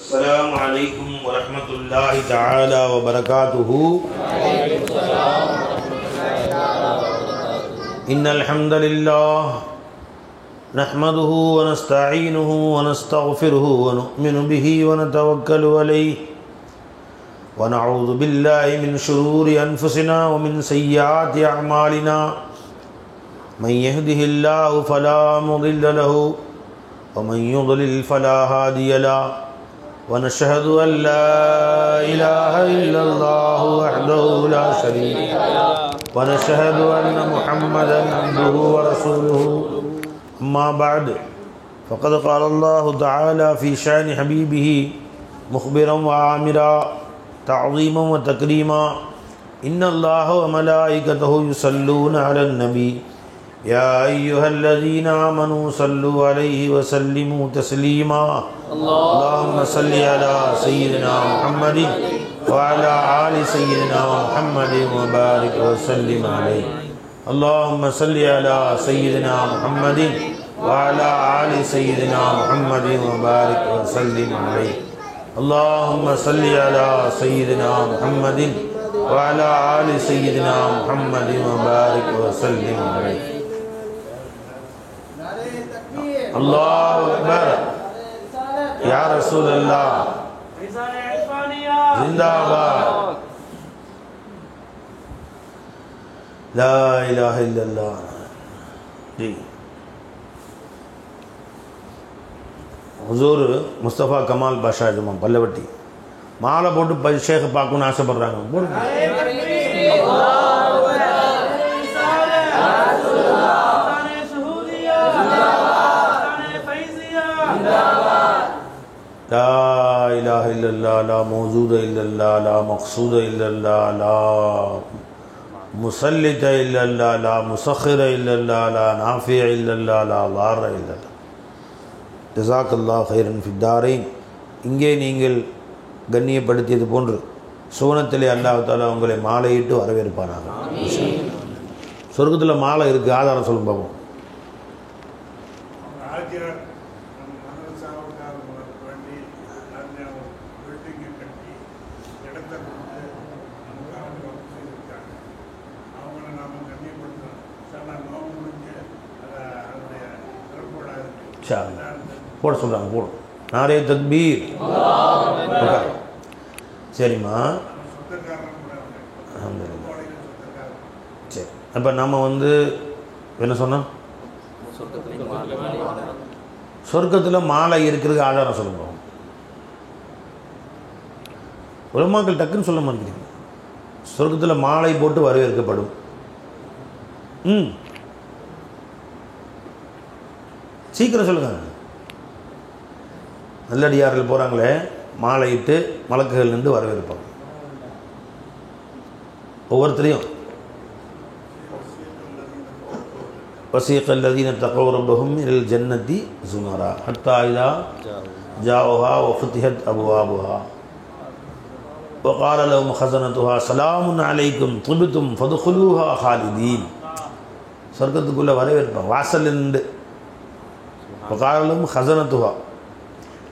السلام عليكم ورحمة الله تعالى وبركاته. إن الحمد لله نحمده ونستعينه ونستغفره ونؤمن به ونتوكل عليه ونعوذ بالله من شرور أنفسنا ومن سيئات أعمالنا. من يهده الله فلا مضل له ومن يضلل فلا هادي له. ونشهد أن لا إله إلا الله وحده لا شريك له ونشهد أن محمدا عبده ورسوله. أما بعد فقد قال الله تعالى في شأن حبيبه مخبرا وعامرا تعظيما وتكريما: إن الله وملائكته يصلون على النبي يا أيها الذين آمنوا صلوا عليه وسلموا تسليما. اللهم صل على سيدنا محمد وعلى آل سيدنا محمد وبارك وسلم عليه. اللهم صل على سيدنا محمد وعلى آل سيدنا محمد وبارك وسلم عليه. اللهم صل على سيدنا محمد وعلى آل سيدنا محمد وبارك وسلم عليه. الله أكبر. या रसूल अल्लाह जिंदाबाद. ला इलाहा इल्लल्लाह. जी हुजूर मुस्तफ़ा कमाल बादशाह जुमा पल्लवट्टी மாலை போட்டு ஷேக் பார்க்கணும்னு ஆசைப்படுறாங்க. لا إله إلا الله لا موجود إلا الله لا مقصود إلا الله لا مسلط إلا الله لا مسخر إلا الله لا نافع إلا الله لا ضار إلا الله. جزاك الله خيرا في الدارين. இங்கே நீங்கள் கண்ணியப்படுத்தியது போன்று சுவனத்திலே அல்லாஹ் தஆலா உங்களை மாலையிட்டு வரவேற்பானாக. சொர்க்கத்தில் மாலை இருக்குது, ஆதாரம் சொல்லும் பார்ப்போம். போட சொல்கிறாங்க, போடும். நாரே தக்பீர். சரிம்மா, சரி. அப்போ நம்ம என்ன சொன்னோம்? சொர்க்கத்தில் மாலை இருக்கிறதுக்கு ஆதாரம் சொல்லுங்க. உலமாக்கள் டக்குன்னு சொல்ல மாட்டேங்கிறீங்க. சொர்க்கத்தில் மாலை போட்டு வரவேற்கப்படும். சீக்கிரம் சொல்லுங்கள். நல்லடியார்கள் போகிறாங்களே, மாலையிட்டு மலக்குகள் நின்று வரவேற்பாங்க ஒவ்வொருத்தரையும். வஸீக அல்லதீன தகவ் ரப்பஹும் இலல் ஜன்னதி ஸுமரா ஹத்தா இதா ஜாஊஹா வஃபுத்திஹத் அப்வாபுஹா வகால லஹும் ஹஸனத்துஹா ஸலாமுன் அலைக்கும் திப்தும் ஃபதுகுலூஹா ஹாலிதீன். சொர்க்கத்துக்குள்ளே வரவேற்பாங்க வாசல் நின்று. வகால லஹும் ஹஸனத்துஹா.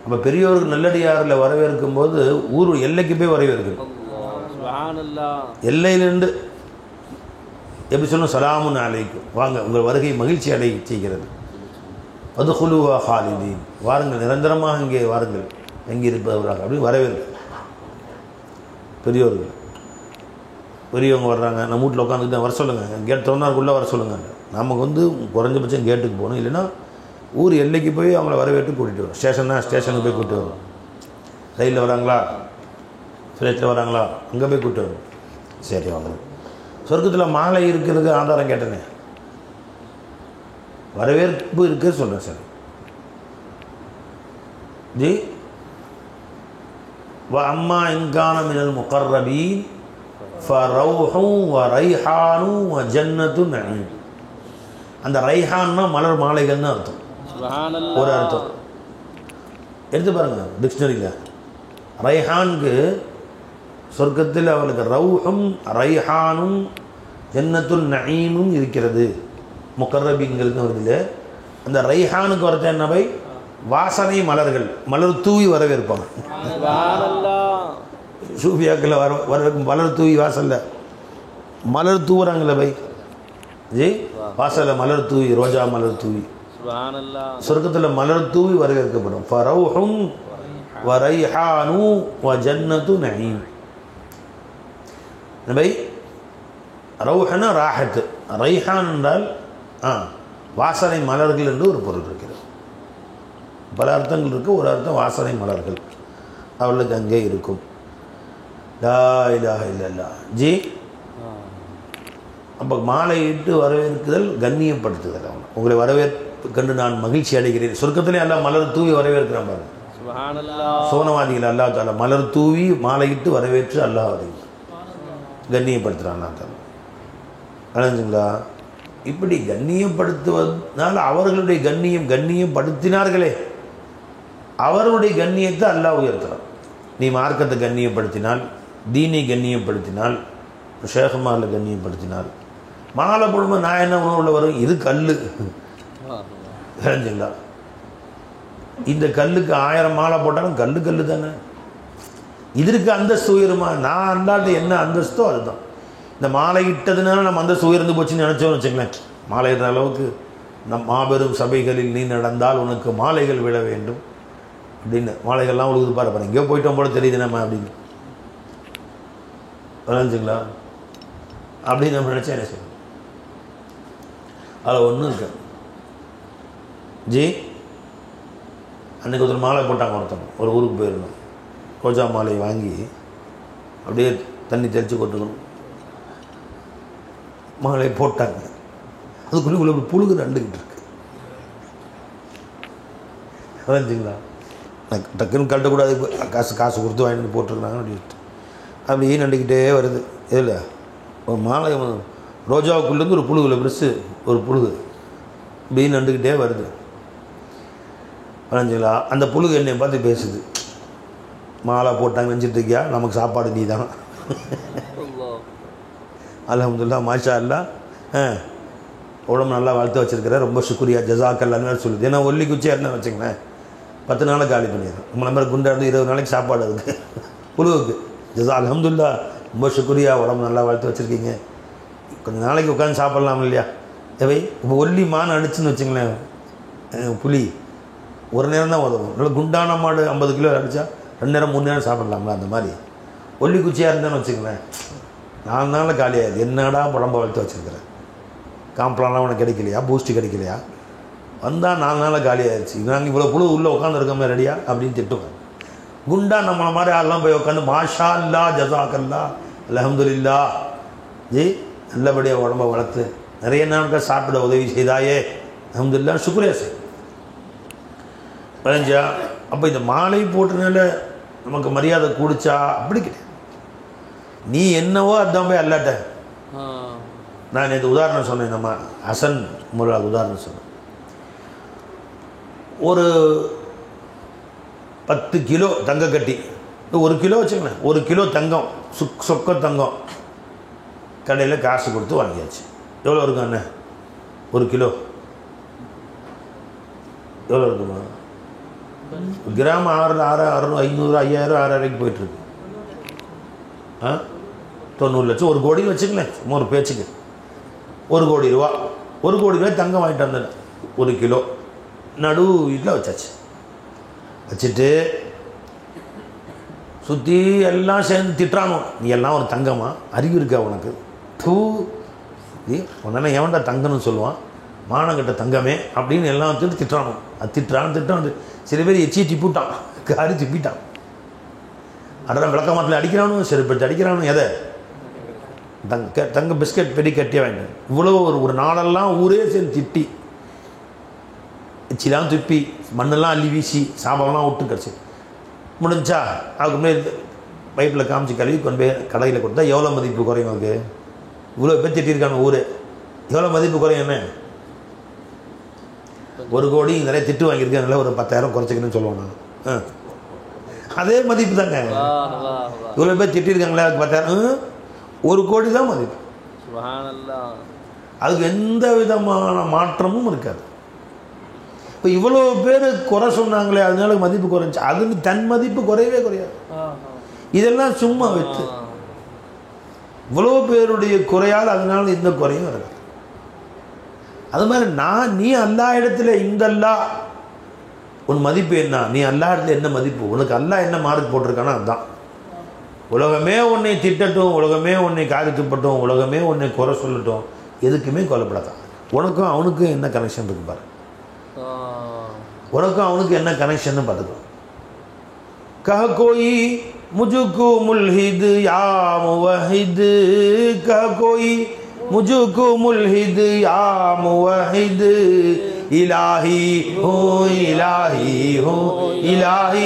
அப்போ பெரியோருக்கு நல்லடியாரில் வரவேற்கும் போது ஊர் எல்லைக்கு போய் வரவேற்கணும். எல்லையிலிருந்து எப்படி சொல்லணும்? சலாமுன் அலைக்கும், வாங்க, உங்கள் வருகை மகிழ்ச்சி அடை செய்கிறது. வதுகுலூஹா ஹாலிதீன், வாருங்கள், நிரந்தரமாக இங்கே வாருங்கள், எங்கே இருப்பவராக அப்படி வரவேற்கு. பெரியோர்கள் பெரியவங்க வர்றாங்க, நம்ம வீட்டில் உட்காந்துக்கிட்டு வர சொல்லுங்கள், கேட் திறந்தாருக்குள்ளே வர சொல்லுங்கள். நமக்கு குறைஞ்சபட்சம் கேட்டுக்கு போகணும், இல்லைன்னா ஊர் எல்லைக்கு போய் அவங்கள வரவேற்று கூட்டிகிட்டு வரும். ஸ்டேஷனுக்கு போய் கூப்பிட்டு வரும். ரயிலில் வராங்களா, ஃப்ளைட்டில் வராங்களா, அங்கே போய் கூப்பிட்டு வரும். சரி, வாங்க. சொர்க்கத்தில் மாலை இருக்கிறதுக்கு ஆதாரம் கேட்டேனே, வரவேற்பு இருக்குது சொல்கிறேன் சார். ஜி வ அம்மா இன்கான மினல் முகர்ரபீன் ஃபரௌஹும் வ ரைஹானும் வ ஜன்னத்துன் நஈம். அந்த ரைஹான்னா மலர் மாலைகள்னு அர்த்தம். ஒரு அர்த்தம் எடுத்து பாருங்கள் டிக்ஷனரியில். ரைஹானுக்கு சொர்க்கத்தில் அவளுக்கு ரவுஹும் ரைஹானும் ஜன்னத்துல் நஈமும் இருக்கிறது. முகர்ரபீன்களுக்கு வருது. அந்த ரைஹானுக்கு ஒருத்தன் என்ன பை? வாசனை மலர்கள், மலர் தூவி வரவேற்பாங்க. சூஃபியாக்கள் வரவேற்கும் மலர் தூவி வாசல்ல மலர் தூவுறாங்கல்ல பை ஜி, வாசலில் மலர் தூவி, ரோஜா மலர் தூவி, சொர்க்கத்தில் மலர் தூவி வரவேற்கப்படும். ஃபரௌஹும் வரைஹானு வஜன்னத்து நஈம். பை ரௌஹனா ராஹத்து, ரைஹான் என்றால் வாசனை மலர்கள் என்று ஒரு பொருள் இருக்கிறது. பல அர்த்தங்கள் இருக்குது. ஒரு அர்த்தம் வாசனை மலர்கள் அவளுக்கு அங்கே இருக்கும். லா இலாஹ இல்லல்லாஹ் ஜி. அப்போ மாலையிட்டு வரவேற்குதல், கண்ணியப்படுத்துதல். அவன் உங்களை வரவேற்பு கண்டு நான் மகிழ்ச்சி அடைகிறேன். சொர்க்கத்திலே எல்லாம் மலர் தூவி வரவேற்கிறான் பாருங்க. சோனவாதிகள் அல்லா தாலா மலர் தூவி மாலையிட்டு வரவேற்று அல்லாஹ் கண்ணியப்படுத்துகிறான். அல்லா தாலா அழைஞ்சுங்களா. இப்படி கண்ணியப்படுத்துவதனால் அவர்களுடைய கண்ணியப்படுத்தினார்களே, அவர்களுடைய கண்ணியத்தை அல்லாஹ் உயர்த்துறான். நீ மார்க்கத்தை கண்ணியப்படுத்தினால், தீனை கண்ணியப்படுத்தினால், ஷேகமாலை கண்ணியப்படுத்தினால், மாலை போடும்போது நான் என்ன உணவுல வரும், இது கல் தெரிஞ்சுங்களா. இந்த கல்லுக்கு 1000 மாலை போட்டாலும் கல்லு தானே. இதற்கு அந்தஸ்து உயருமா? நான் அல்லாத என்ன அந்தஸ்தோ அதுதான். இந்த மாலை இட்டதுனால நம்ம அந்தஸ்து உயர்ந்து போச்சுன்னு நினச்சோன்னு வச்சுங்களேன். மாலை இடுற அளவுக்கு மாபெரும் சபைகளில் நீ நடந்தால் உனக்கு மாலைகள் விழ வேண்டும் அப்படின்னு மாலைகள்லாம் உழுது பாருப்பேன். எங்கேயோ போயிட்டோம் போல தெரியுது நம்ம அப்படின்னு விளைஞ்சுங்களா. அப்படின்னு நம்ம நினச்சா என்ன செய்யணும்? அதில் ஒன்றும் இருக்கு ஜி. அன்றைக்கி ஒருத்தர் மாலை போட்டாங்க. ஒரு ஊருக்கு போயிருந்தோம். ரோஜா மாலை வாங்கி அப்படியே தண்ணி தெளித்து கொட்டுக்கணும். மாலை போட்டாங்க. அதுக்குள்ளே புழுகு நண்டுக்கிட்டு இருக்கு. விளைஞ்சுங்களா. டக்குன்னு கட்டக்கூடாது, காசு கொடுத்து வாங்கிட்டு போட்டிருக்கிறாங்க அப்படின்ட்டு அப்படியே நண்டுக்கிட்டே வருது. இதில் ஒரு மாலை ரோஜாவுக்குள்ளேருந்து ஒரு புழுகுல பெருசு ஒரு புழுகு இப்படி நண்டுக்கிட்டே வருது. விளைஞ்சுங்களா. அந்த புழுகு என்னை பார்த்து பேசுது. மாலை போட்டாங்க நினச்சிட்டு இருக்கியா, நமக்கு சாப்பாடு நீ தான். அல்ஹம்துலில்லாஹ் மாஷா அல்லாஹ், உடம்பு நல்லா வளர்த்து வச்சுருக்கிற, ரொம்ப சுக்ரியா ஜஸாக்கல்லான்னு வேறு சொல்லுது. ஏன்னா ஒல்லி குச்சியாக இருந்தால் வச்சுங்களேன் 10 நாளை காலி பண்ணிடுறோம். நம்ம நம்பர் குண்டா இருந்து 20 நாளைக்கு சாப்பாடு அதுக்கு புழுவுக்கு. ஜஸா அல்ஹம்துலில்லாஹ், ரொம்ப சுக்ரியா, உடம்பு நல்லா வளர்த்து வச்சுருக்கீங்க, கொஞ்சம் நாளைக்கு உட்காந்து சாப்பிட்லாம் இல்லையா. எவை இப்போ ஒல்லி மான் அடிச்சுன்னு வச்சுங்களேன், புலி ஒரு நேரம் தான் உதவும். நல்லா குண்டான மாடு 50 கிலோ அடித்தா 2 நேரம் 3 நேரம் சாப்பிட்லாம்ல. அந்த மாதிரி ஒல்லி குச்சியாக இருந்தான்னு வச்சுங்களேன் 4 நாளில் காலியாகுது. என்னடா உடம்பை வளர்த்து வச்சுருக்கிறேன், காம்ப்ளான்லாம் உனக்கு கிடைக்கலையா, பூஸ்ட்டு கிடைக்கலையா, வந்தால் 4 நாளில் காலியாகிடுச்சு. நாங்கள் இவ்வளோ புழு உள்ளே உட்காந்துருக்கோமே ரெடியா அப்படின்னு திட்டுவேன். குண்டா நம்மளை மாதிரி ஆள்லாம் போய் உட்காந்து மாஷா அல்லா ஜஸாக்கல்லா அல்ஹம்துலில்லாஹ் ஜி, நல்லபடியாக உடம்பை வளர்த்து நிறைய நாட்கள் சாப்பிட உதவி செய்தாயே அல்ஹம்துலில்லாஹ் சுக்ரியா செய் விளைஞ்சா. அப்போ இந்த மாலை போட்டனால நமக்கு மரியாதை கூடிச்சா? அப்படி கிடையாது. நீ என்னவோ அதுதான் போய் அல்லாட்ட. நான் நேற்று உதாரணம் சொன்னேன். நம்ம ஹசன் முராத் உதாரணம் சொன்னேன். ஒரு 10 கிலோ தங்க கட்டி, 1 கிலோ வச்சுங்களேன், 1 கிலோ தங்கம், சொக்க தங்கம் கடையில் காசு கொடுத்து வாங்கியாச்சு. எவ்வளோ இருக்கும் அண்ணே 1 கிலோ? எவ்வளோ இருக்குமா? கிராம் 600, 500, 5000, 6000 போயிட்டுருக்கு. 90 லட்சம், 1 கோடின்னு வச்சுங்களேன், சும்மா ஒரு பேச்சுக்கு 1 கோடி ரூபா. 1 கோடி ரூபாய் தங்கம் வாங்கிட்டு வந்தேன். 1 கிலோ நடு வீட்டில் வச்சாச்சு. வச்சுட்டு சுற்றி எல்லாம் சேர்ந்து திட்டுறானோ, நீ எல்லாம் ஒரு தங்கமா, அறிவு இருக்கா உனக்கு, தூ நீ உடனே எவன்டா தங்கன்னு சொல்லுவான், மானங்கிட்ட தங்கமே அப்படின்னு எல்லாம் திட்டுறானோ. அது திட்டான். சில பேர் எச்சி திப்பிட்டான், காரி திப்பிட்டான். அதான் விளக்கமாத்தில் அடிக்கிறானோ, செருப்படுத்தி அடிக்கிறானோ. எதை தங்க பிஸ்கட் பெடி கட்டியே வாங்கிட்டேன். இவ்வளோ ஒரு நாளெல்லாம் ஊரே சேர்ந்து திட்டி எச்சிலாம் துப்பி மண்ணெல்லாம் அள்ளி வீசி சாப்பாடெல்லாம் விட்டு கிடச்சி முடிஞ்சா அதுக்கு முன்னாடி பைப்பில் காமிச்சு கழுவி கொண்டு போய் கடையில் கொடுத்தா எவ்வளோ மதிப்பு குறையும்? அதுக்கு இவ்வளோ பேர் திட்டிருக்காங்க ஊரே, எவ்வளோ மதிப்பு குறையும்? என்ன 1 கோடி நிறைய திட்டு வாங்கியிருக்கேன், நல்லா ஒரு 10,000 குறைச்சிக்கணும்னு சொல்லுவாங்க. அதே மதிப்பு தாங்க. இவ்வளோ பேர் திட்டிருக்காங்களே, அதுக்கு 10,000, 1 கோடி தான் மதிப்பு. அதுக்கு எந்த விதமான மாற்றமும் இருக்காது. இப்போ இவ்வளோ பேர் குறை சொன்னாங்களே அதனால மதிப்பு குறைஞ்சி, அது தன் மதிப்பு குறையவே குறையாது. இதெல்லாம் சும்மா வைத்து இவ்வளோ பேருடைய குறையால் அதனால இந்த குறையும் வருது. அது மாதிரி நீ அல்லா இடத்துல இந்த அல்லா உன் மதிப்பு என்ன, நீ அல்லா இடத்துல என்ன மதிப்பு, உனக்கு அல்லா என்ன மார்க் போட்டிருக்கானோ அதுதான். உலகமே உன்னை திட்டட்டும், உலகமே உன்னை காரித்துப்பட்டும், உலகமே உன்னை குறை சொல்லட்டும், எதுக்குமே கொல்லப்படாதான். உனக்கும் அவனுக்கும் என்ன கனெக்ஷன் இருக்கு பாரு, உனக்கும் அவனுக்கு என்ன கனெக்ஷன் பார்த்துக்கோ. கஹ கோயி मुझको मुल्हिद या मुवहिद, कह कोई मुझको मुल्हिद या मुवहिद, इलाही हूँ इलाही हूँ इलाही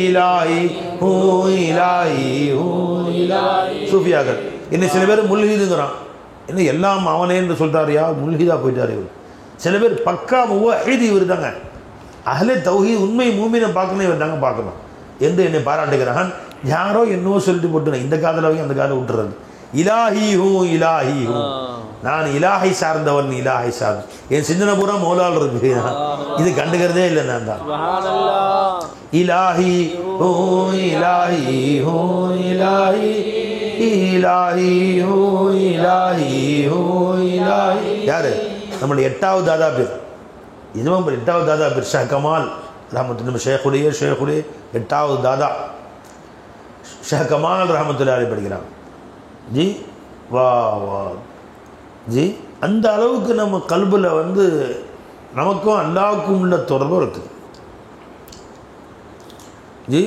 इलाही हूँ इलाही हूँ इलाही. சூஃபியாக்கள் இன்னும் சில பேர் முல்ஹிதுங்கிறான், இன்னும் எல்லாம் அவனே என்று சொல்கிறாரியா, முல்ஹிதா போயிட்டார் இவர். சில பேர் பக்கா முவஹித் இவர் தாங்க, அஹ்லே தௌஹீத் உண்மை மூமினை பார்க்கணும் இவர் தாங்க பார்க்கணும் என்று என்னை பாராட்டுகிறான். யாரோ என்னவோ சொல்லிட்டு போட்டு இந்த காதில் வாங்கி அந்த காதில் விட்டுறது. இலாஹி ஹூ இலாஹி ஹூ, நான் இலாஹை சார்ந்தவன், இலாஹை சார்ந்த என் சிந்தனை பூரா மௌலால் இருக்கு, இது கண்டுக்கிறதே இல்லை. நான் தான் Ilahi who Ilahi who Ilahi Ilahi who Ilahi who Ilahi. யாரு? நம்மளுடைய 8வது தாதா பேர், இதுவும் 8வது தாதா பேர் ஷா கமால் ரஹமத்துல்லாஹி, ஷேகுடைய 8வது தாதா ஷா கமால் ரஹமத்துல்லாஹி படிக்கிறாங்க. ஜி வா வா ஜி, அந்த அளவுக்கு நம்ம கல்புல நமக்கும் அல்லாவுக்கும் உள்ள தொடர்பு இருக்குது ஜி.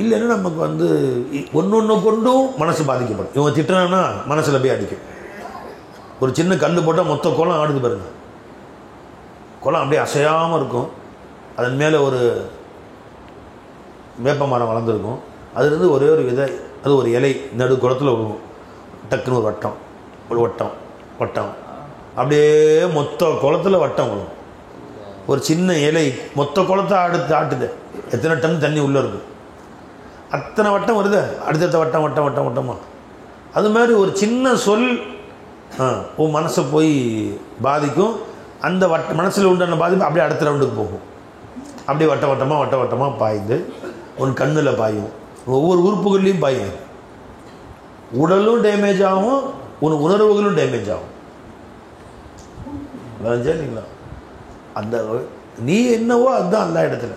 இல்லைன்னா நமக்கு ஒன்று கொண்டும் மனசு பாதிக்கப்படும். இவங்க திட்டினா மனசில் போய் அடிக்கும். ஒரு சின்ன கல் போட்டால் மொத்த குளம் ஆடுது பாருங்க, குளம் அப்படியே அசையாமல் இருக்கும். அதன் மேலே ஒரு வேப்ப மரம் வளர்ந்துருக்கும், அதுலேருந்து ஒரே ஒரு விதை, அது ஒரு இலை நடு குளத்தில் விழுவும், டக்குன்னு ஒரு வட்டம், ஒரு வட்டம் வட்டம் அப்படியே மொத்த குளத்தில் வட்டம் விழுவும். ஒரு சின்ன இலை மொத்த குளத்தை ஆட்டுது, எத்தனை டன் தண்ணி உள்ளே இருக்கும், அத்தனை வட்டம் வருது, அடுத்தடுத்த வட்டம் வட்டம் வட்டம் வட்டமாக. அது மாதிரி ஒரு சின்ன சொல் உன் மனசை போய் பாதிக்கும். அந்த மனசில் உண்டான பாதிப்பு அப்படியே அடுத்த ரவுண்டுக்கு போகும். அப்படியே வட்ட வட்டமாக பாய்ந்து உன் கண்ணில் பாயும், ஒவ்வொரு உறுப்புகள்லையும் பாயும். உடலும் டேமேஜ் ஆகும், உன் உணர்வுகளும் டேமேஜ் ஆகும். இல்லைங்களா? அந்த நீ என்னவோ அதுதான் அந்த இடத்துல,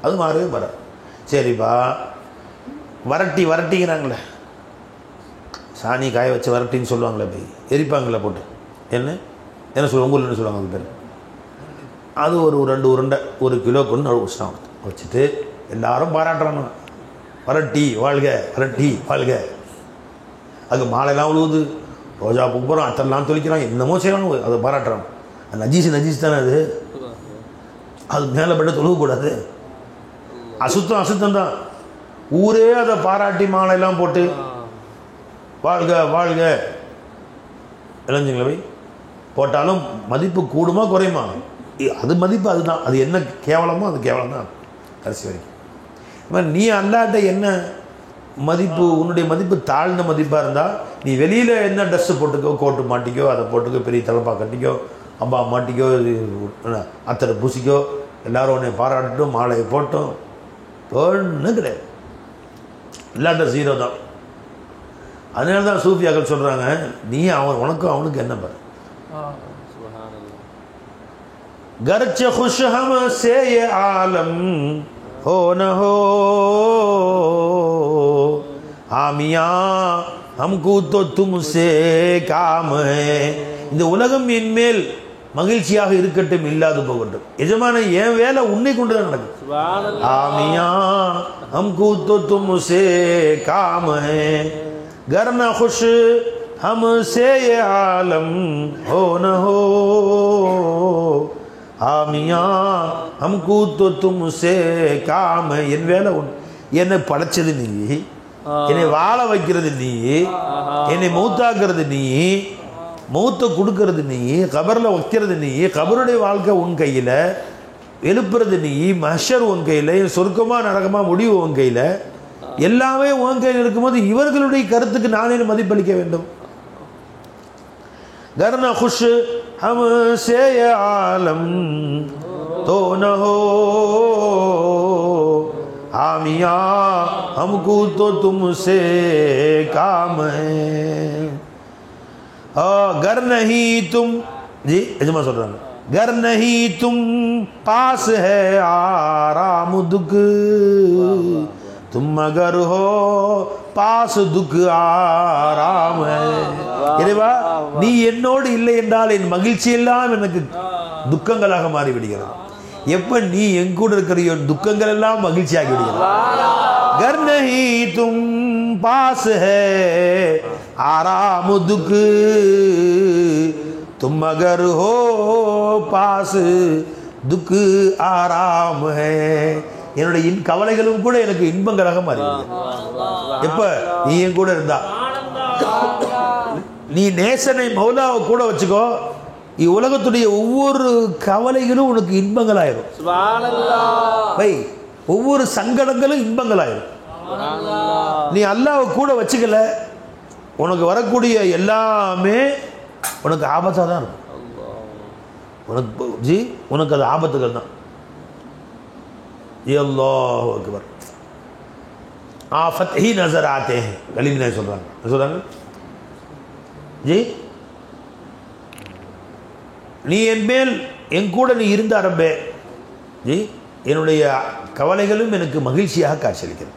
அது மாறவே மாற. சரிப்பா, வரட்டிங்கிறாங்களே, சாணி காய வச்சு வரட்டின்னு சொல்லுவாங்களே, போய் எரிப்பாங்களே போட்டு, என்ன சொல்லுவாங்க ஊரில் என்ன சொல்லுவாங்க அது பேர், அது ஒரு 2 உருண்டை 1 கிலோ கொண்டு வச்சுட்டான். வச்சுட்டு எல்லாரும் பாராட்டுறாங்க, வரட்டி வாழ்க வரட்டி வாழ்க. அது மாலையெல்லாம் உழுவுது, ரோஜா பூ போகிறோம், அத்தெல்லாம் தொளிக்கிறான், என்னமோ செய்யறாங்க, அதை பாராட்டுறான். அது நஜீஸ் தானே, அது மேலே பட்டு தொழுகக்கூடாது, அசுத்தம் தான். ஊரே அதை பாராட்டி மாலையெல்லாம் போட்டு வாழ்க வாழ்க இளைஞங்களை போய் போட்டாலும் மதிப்பு கூடுமா குறையுமா? அது மதிப்பு அதுதான், அது என்ன கேவலமோ அது கேவலம் தான் கடைசி வரைக்கும். இது மாதிரி நீ அல்லாட்ட என்ன மதிப்பு, உன்னுடைய மதிப்பு தாழ்ந்த மதிப்பாக இருந்தால் நீ வெளியில் என்ன ட்ரெஸ்ஸு போட்டுக்கோ, கோட்டு மாட்டிக்கோ, அதை போட்டுக்கோ, பெரிய தலப்பா கட்டிக்கோ, அம்பா மாட்டிக்கோ, அத்தனை பூசிக்கோ, எல்லோரும் உன்னை பாராட்டட்டும், மாலையை போட்டோம், ஒன்றும் கிடையாது, இல்லாட்ட 0 தான். அதனால தான் சூஃபியாக்கள் சொல்கிறாங்க, நீ உனக்கும் அவனுக்கு என்ன பாரு. गर्च खुश हम से ये आलम हो न हो, आमिया हमको तो तुमसे काम है. இந்த உலகம் என்மேல் மகிழ்ச்சியாக இருக்கட்டும், இல்லாது போகட்டும். எஜமான என் வேலை உன்னை கொண்டுதான் நடக்கும். ஆமியா हमको तो तुमसे काम है, घर न खुश हमसे ये आलम हो न हो, ஆமியா ஹம்கு தோ தும்சே காம. என் வேலை என்னை படைச்சது நீ, என்னை வாழ வைக்கிறது நீ, என்னை மௌத்தாக்குறது நீ, மௌத்தை கொடுக்கறது நீ, கபரில் வைக்கிறது நீ, கபருடைய வாழ்க்கை உன் கையில், எழுப்புறது நீ, மஹ்ஷர் உன் கையில், சொர்க்கமாக நடக்கமா முடிவு உன் கையில், எல்லாமே உன் கையில் இருக்கும்போது இவர்களுடைய கருத்துக்கு நானே மதிப்பளிக்க வேண்டும். गर न खुश हमसे ये आलम तो न हो हामिया हमको तो तुमसे काम है। गर नहीं तुम जी यजमान சொல்றாங்க गर नहीं तुम पास है आराम दुख तुम मगर हो पास दुख आराम है। இறைவா நீ என்னோடு இல்லை என்றால் என் மகிழ்ச்சி எல்லாம் எனக்கு துக்கங்களாக மாறி விடுகிறது. எப்ப நீ என் கூட இருக்கிற துக்கங்கள் எல்லாம் மகிழ்ச்சியாகி விடுகிறது. गर नहीं तुम पास है आराम दुख तुम मगर हो पास दुख आराम है. என்னுடைய கவலைகளும் கூட எனக்கு இன்பங்களாக மாறிவிடுது. எப்ப நீ என் கூட இருந்தா, நீ நேசனை மௌலாவை கூட வச்சுக்கோ, உலகத்துடைய ஒவ்வொரு கவலைகளும் உனக்கு இன்பங்களாயிரும். ஒவ்வொரு சங்கடங்களும் இன்பங்களாயிரும். நீ அல்லாஹ்வை கூட வச்சுக்கல, உனக்கு வரக்கூடிய எல்லாமே உனக்கு ஆபத்தாக தான் இருக்கும். உனக்கு அது ஆபத்துகள் தான். அல்லாஹ் அக்பர். ஆஃபத் ஹி நஸர் ஆத்தே ஹை. கலீம் நாயகம் சொல்றாங்க ஜி, நீ என் மேல் என் கூட நீ இருந்த ரப்பே ஜி, என்னுடைய கவலைகளும் எனக்கு மகிழ்ச்சியாக காட்சியளிக்கிறது.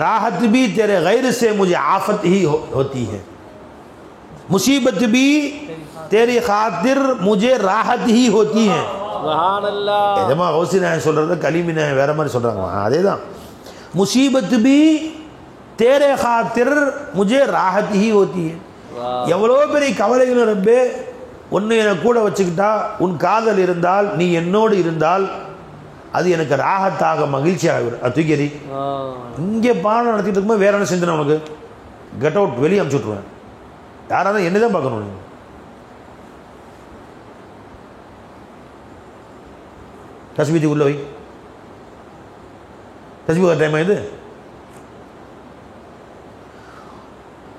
राहत भी तेरे गैर से मुझे आफत ही होती है, मुसीबत भी तेरी खातिर मुझे राहत ही होती है. எதமா ஹவுசி நாயகம் சொல்றது கலீமி நாயகம் வேற மாதிரி சொல்றாங்க. அதே தான், முசீபத் भी तेरे खातिर मुझे राहत ही होती है. எவ்வளோ பெரிய கவலைகள் ரப்பே, ஒன்று என்னை கூட வச்சுக்கிட்டா, உன் காதல் இருந்தால், நீ என்னோடு இருந்தால் அது எனக்கு ராகத்தாக மகிழ்ச்சியாக. அது தூக்கி இங்கே பாடம் நடத்திட்டு இருக்கும்போது வேற என்ன செஞ்சேன், உனக்கு கெட் அவுட், வெளியே அனுப்பிச்சு விட்ருவேன். யாராவது என்ன தான் பார்க்கணும். நீங்கள் தஸ்பீதி உள்ள வை, தஸ்பீ டைம் ஆகுது.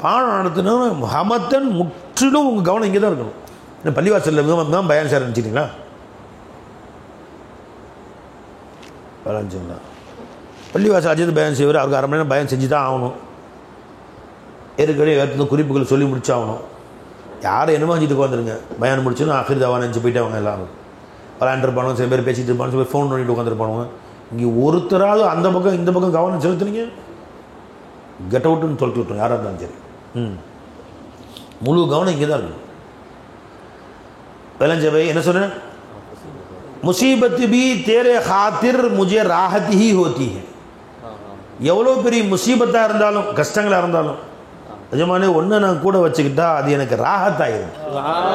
பாடம் நடத்தணும் ஹமத்தன் முற்றிலும் உங்கள் கவனம் இங்கே தான் இருக்கணும். இந்த பள்ளிவாசலில் தான் பயான் சார் நினச்சிட்டிங்களா? பயான் பள்ளிவாசல் அஜித் பயான் செய்வார். அவருக்கு அரை மணி நேரம் பயான் செஞ்சு தான் ஆகணும். ஏற்கனவே ஏற்று குறிப்புகள் சொல்லி முடிச்சாகணும். யாரும் என்னமோ செஞ்சுட்டு உட்காந்துருங்க. பயான் முடிச்சுன்னு ஆஃபிர் தவான் நினச்சி போயிட்டு அவங்க எல்லாரும் விளாண்டுருப்பானுங்க. சில பேர் பேசிகிட்டு இருப்பானு, சில பேர் ஃபோன் பண்ணிட்டு உட்காந்துருப்பானுங்க. இங்கே ஒருத்தராவது அந்த பக்கம் இந்த பக்கம் கவனம் செலுத்துனீங்க, கெட் அவுட்டுன்னு சொல்லிட்டு விட்டோம். யாராக இருந்தாலும் சரி, முழு கவனம் இங்கே தான் இருக்கும். விளைஞ்சவை என்ன சொன்னேன், முசீபத் भी तेरे खातिर मुझे राहत ही होती है. எவ்வளோ பெரிய முசீபத்தாக இருந்தாலும், கஷ்டங்களாக இருந்தாலும், நிஜமானே ஒன்று நான் கூட வச்சுக்கிட்டா அது எனக்கு ராகத்தாயிரும்.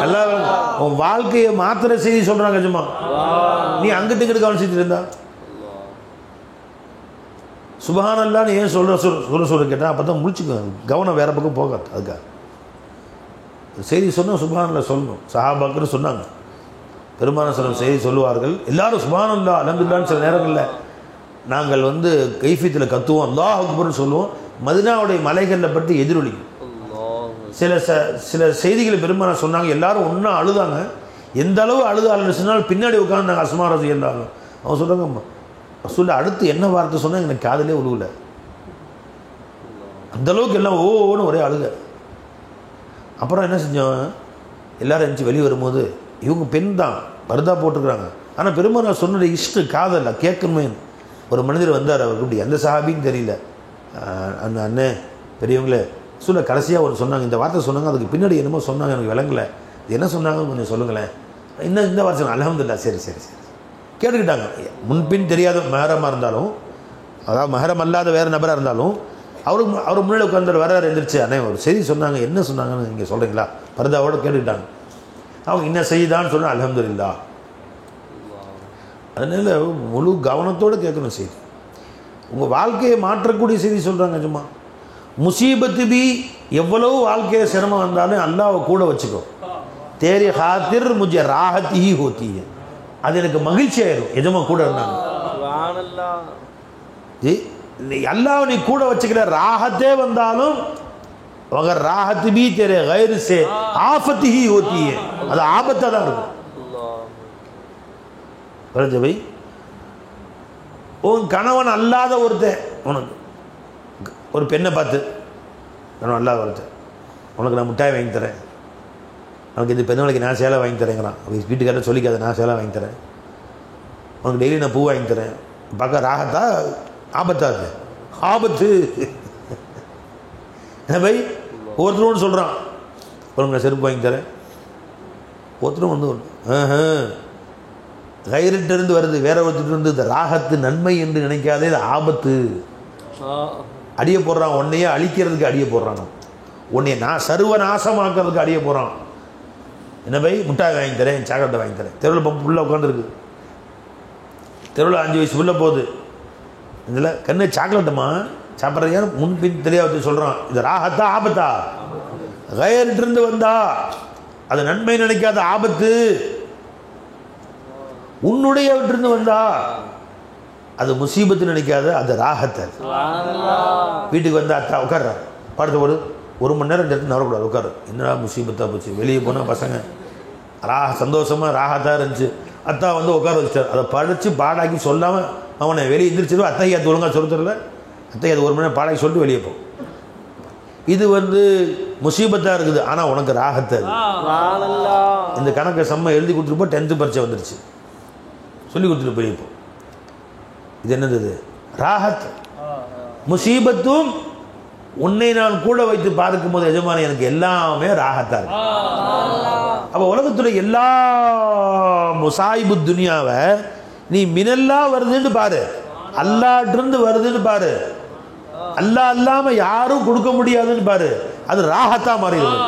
எல்லாம் உன் வாழ்க்கையை மாத்திர செய்தி சொல்கிறாங்க. நிஜமா நீ அங்கிட்டு இங்கிட்டு கவனம் செஞ்சுட்டு இருந்தா சுபஹானல்லான்னு ஏன் சொல்ல கேட்டால் அப்போ தான் முழிச்சுக்க, கவனம் வேறு பக்கம் போகாது. அதுக்காக செய்தி சொன்னால் சுபஹானல்லா சொல்லணும். சஹாபாக்கள் சொன்னாங்க, பெருமான சொல்லும் செய்தி சொல்லுவார்கள், எல்லாரும் சுபஹானல்லா அல்ஹம்துலில்லாஹ்னு சில நேரங்களில் நாங்கள் கைஃபியத்தில் கத்துவோம், அல்லாஹ் அக்பர்னு சொல்லுவோம். மதினாவுடைய மலைகளில் பற்றி எதிரொலிக்கும். சில செய்திகளை பெருமான சொன்னாங்க, எல்லாரும் ஒன்றா அழுதாங்க. எந்த அளவு அழுதாலும் சொன்னால் பின்னாடி உட்காந்து நாங்கள் அஸ்மா ரஸி என்றாங்க. அவங்க சொல்கிறாங்க, சொல்ல அடுத்து என்ன வார்த்தை சொன்னால் எனக்கு காதலே உழுவல. அந்தளவுக்கு எல்லாம் ஓன்னு ஒரே அழுக. அப்புறம் என்ன செஞ்சோம், எல்லோரும் இருந்துச்சு வெளியே வரும்போது, இவங்க பெண் தான் பர்தா போட்டுருக்குறாங்க, ஆனால் பெருமாள் சொன்ன இஷ்ட காதல் கேட்கணுமே. ஒரு மனிதர் வந்தார், அவருக்கு இப்படி எந்த சஹாபின்னு தெரியல. அந்த அண்ணே பெரியவங்களே சொல்ல கடைசியாக ஒரு சொன்னாங்க, இந்த வார்த்தை சொன்னாங்க, அதுக்கு பின்னாடி என்னமோ சொன்னாங்க, எனக்கு விளங்கலை, இது என்ன சொன்னாங்க கொஞ்சம் சொல்லுங்களேன். இன்னும் இந்த வார்த்தை அல்ஹம்துலில்லாஹ். சரி சரி சரி கேட்டுக்கிட்டாங்க. முன்பின் தெரியாத மஹரமாக இருந்தாலும், அதாவது மஹரம் அல்லாத வேறு நபராக இருந்தாலும், அவர் முன்னாடி உட்காந்து வர்றாரு, எழுந்திரிச்சு அண்ணே ஒரு செய்தி சொன்னாங்க, என்ன சொன்னாங்கன்னு நீங்கள் சொல்கிறீங்களா, பர்தாவோடு கேட்டுக்கிட்டாங்க. அவங்க என்ன செய்தான்னு சொன்னால் அல்ஹம்துலில்லாஹ். அதனால் முழு கவனத்தோடு கேட்கணும் செய்தி. உங்கள் வாழ்க்கையை மாற்றக்கூடிய செய்தி சொல்கிறாங்க. சும்மா முசீபத்து भी எவ்வளவு வாழ்க்கையில் சிரமம் வந்தாலும் அல்லாஹ்வை கூட வச்சுக்கோ. तेरे खातिर मुझे राहत ही होती है. அது எனக்கு மகிழ்ச்சி ஆயிரும். எஜமா கூட இருந்தாங்க ஜி. அல்லாஹ் நீ கூட வச்சுக்கிற ராஹத்தே வந்தாலும் अगर राहत भी तेरे गैर से आफत ही होती है அது ஆபத்தா தான் இருக்கும் புரியுது பை உன் கணவன் அல்லாத ஒருத்தன் உனக்கு ஒரு பெண்ணை பார்த்து கணவன் அல்லாத ஒருத்தன் உனக்கு நான் மிட்டாய் வாங்கி தரேன் உனக்கு இந்த பெண்ணாளைக்கு நான் சேலை வாங்கி தரேங்கிறான் வீட்டுக்காரர் சொல்லிக்காத நான் சேலை வாங்கி தரேன் உனக்கு டெய்லி நான் பூ வாங்கி தரேன் பார்க்க ராகத்தா ஆபத்தா அது ஆபத்து பை ஒருத்தரும் ஒன்று சொல்கிறான் உனக்கு நான் செருப்பு வாங்கி தரேன் ஒருத்தரும் வந்து கயிறிட்டிருந்து வருது வேற ஒருத்தர் இந்த ராகத்து நன்மை என்று நினைக்காதே இது ஆபத்து அடிய போடுறான் உன்னையே அழிக்கிறதுக்கு அடிய போடுறான் உன்னைய சர்வ நாசமாக்குறதுக்கு அடிய போகிறான் என்ன பை மிட்டாய் வாங்கி தரேன் சாக்லேட்டை வாங்கி தரேன் தெருவில் பம்பு உள்ளே உட்காந்துருக்கு தெருவில் 5 வயசு உள்ளே போகுது இதில் கண்ணு சாக்லேட்டுமா சாப்பிட்றீங்க முன்பின் தெரியாத சொல்கிறான் இது ராகத்தா ஆபத்தா கயிறிட்டிருந்து வந்தா அது நன்மை நினைக்காத ஆபத்து உன்னுடைய விட்டிருந்து வந்தா அது முசீபத்து நினைக்காத அது ராகத்தை வீட்டுக்கு வந்து அத்தா உட்கார்றாரு படுத்த ஒரு மணி நேரம் இந்த இடத்துல வரக்கூடாது உட்காரு என்னடா முசீபத்தாக போச்சு வெளியே போனால் பசங்க சந்தோஷமாக ராகத்தாக இருந்துச்சு அத்தா வந்து உட்கார வச்சுட்டார் அதை படித்து பாடாக்கி சொல்லாமல் அவனை வெளியே எந்திரிச்சிருவா அத்தையாத்து ஒழுங்காக சொல்ல தெரியல அத்தையாத்து 1 மணி நேரம் பாடாக்கி சொல்லிட்டு வெளியே போ இது வந்து முசீபத்தாக இருக்குது ஆனால் உனக்கு ராகத்தை இந்த கணக்கை செம்ம எழுதி கொடுத்துருப்போ 10th பரீட்சை வந்துருச்சு சொல்லி கொடுத்துட்டு போயிருப்போம் இது என்னது ராகத் முசீபத்தும் உன்னை நான் கூட வைத்து பார்க்கும் போது எஜமானி எனக்கு எல்லாமே ராகத்தா இருக்கு அப்போ உலகத்துடைய எல்லா முசாயிபு துனியாவை நீ மினல்லா வருதுன்னு பாரு அல்லாட்டிருந்து வருதுன்னு பாரு அல்லாஹ் அல்லாம யாரும் கொடுக்க முடியாதுன்னு பாரு அது ராகத்தா மாறிடுது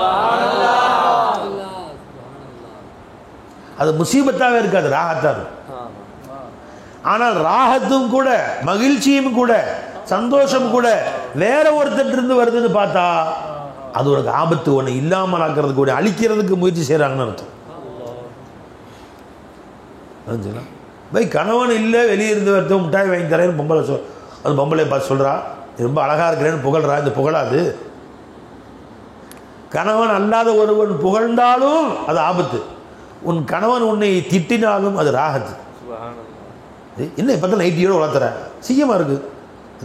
அது முசீபத்தாவே இருக்காது ராகத்தா இருக்கு ஆனால் ராகத்தும் கூட மகிழ்ச்சியும் கூட சந்தோஷம் கூட வேற ஒருத்தர் வருதுன்னு பார்த்தா அது உனக்கு ஆபத்து உன்னை இல்லாமல் ஆக்கிறதுக்கு கூட அழிக்கிறதுக்கு முயற்சி செய்யறாங்கன்னு அர்த்தம் பை கணவன் இல்லை வெளியே இருந்து வருத்தம் மிட்டாய் வாங்கி தரேன்னு பொம்பளை அது பொம்பளை பார்த்து சொல்றா ரொம்ப அழகா இருக்கிறேன்னு புகழ்றா இந்த புகழாது கணவன் அல்லாத ஒருவன் புகழ்ந்தாலும் அது ஆபத்து உன் கணவன் உன்னை திட்டினாலும் அது ராகத்து என்ன இப்போ தான் நைட்டியோட வளர்த்துற சீக்கிரமாக இருக்குது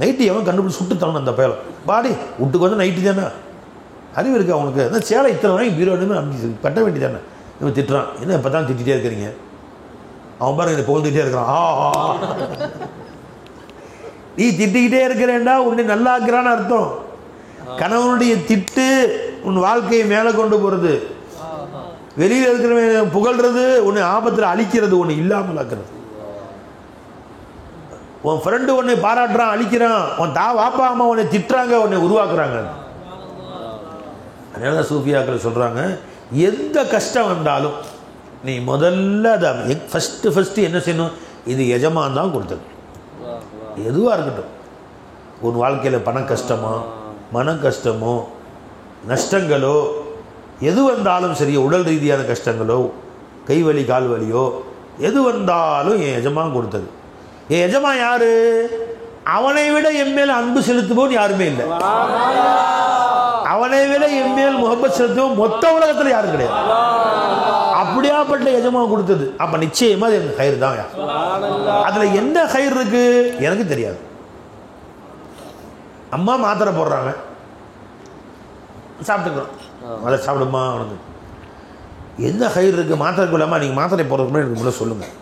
நைட்டி அவன் கண்டுபிடிச்சி சுட்டு தரணும் அந்த பயலம் பாடி வீட்டுக்கு வந்து நைட்டி தானே அறிவு இருக்கு அவனுக்கு அந்த சேலை இத்தனை வாங்கி பீரோடுமே அப்படி கட்ட வேண்டி தானே இவன் திட்டுறான் என்ன இப்போ தான் திட்டிகிட்டே இருக்கிறீங்க அவன் பாருங்க இதை புகழ்ந்துகிட்டே இருக்கிறான் நீ திட்டிக்கிட்டே இருக்கிறேன்டா உன்னை நல்லா இருக்கிறான்னு அர்த்தம் கணவனுடைய திட்டு உன் வாழ்க்கையை மேலே கொண்டு போகிறது வெளியில் இருக்கிறவன் புகழ்றது உன்னை ஆபத்தில் அழிக்கிறது ஒன்று இல்லாமல் ஆக்குறது உன் ஃப்ரெண்டு உன்னை பாராட்டுறான் அழிக்கிறான் உன் வாப்பா அம்மா உன்னை திட்டுறாங்க உன்னை உருவாக்குறாங்க அதனால தான் சூஃபியாக்கள் சொல்கிறாங்க எந்த கஷ்டம் வந்தாலும் நீ முதல்ல அதை ஃபஸ்ட்டு என்ன செய்யணும் இது எஜமான் தான் கொடுத்தது எதுவாக இருக்கட்டும் உன் வாழ்க்கையில் பண கஷ்டமோ மன கஷ்டமோ நஷ்டங்களோ எது வந்தாலும் சரி உடல் ரீதியான கஷ்டங்களோ கை வலி கால் வலியோ எது வந்தாலும் என் எஜமான் கொடுத்தது என் எஜமான் யாரு அவனை விட என் மேல் அன்பு செலுத்துவோம் யாருமே இல்லை அவனை விட என் மேல் முகப்பத் செலுத்துவோம் மொத்த உலகத்தில் யாரும் கிடையாது அப்படியாப்பட்ட எஜமான் கொடுத்தது அப்ப நிச்சயமா அது எனக்கு கயிறு தான் அதுல என்ன கயிறு இருக்கு எனக்கு தெரியாது அம்மா மாத்திரை போடுறாங்க சாப்பிட்டுக்கிறோம் அதை சாப்பிடுமா அவனுக்கு என்ன கயிறு இருக்கு மாத்திரை கொள்ளாமா நீங்கள் மாத்திரை போடுறதுக்கு முன்னாடி எனக்கு முன்னாடி சொல்லுங்கள்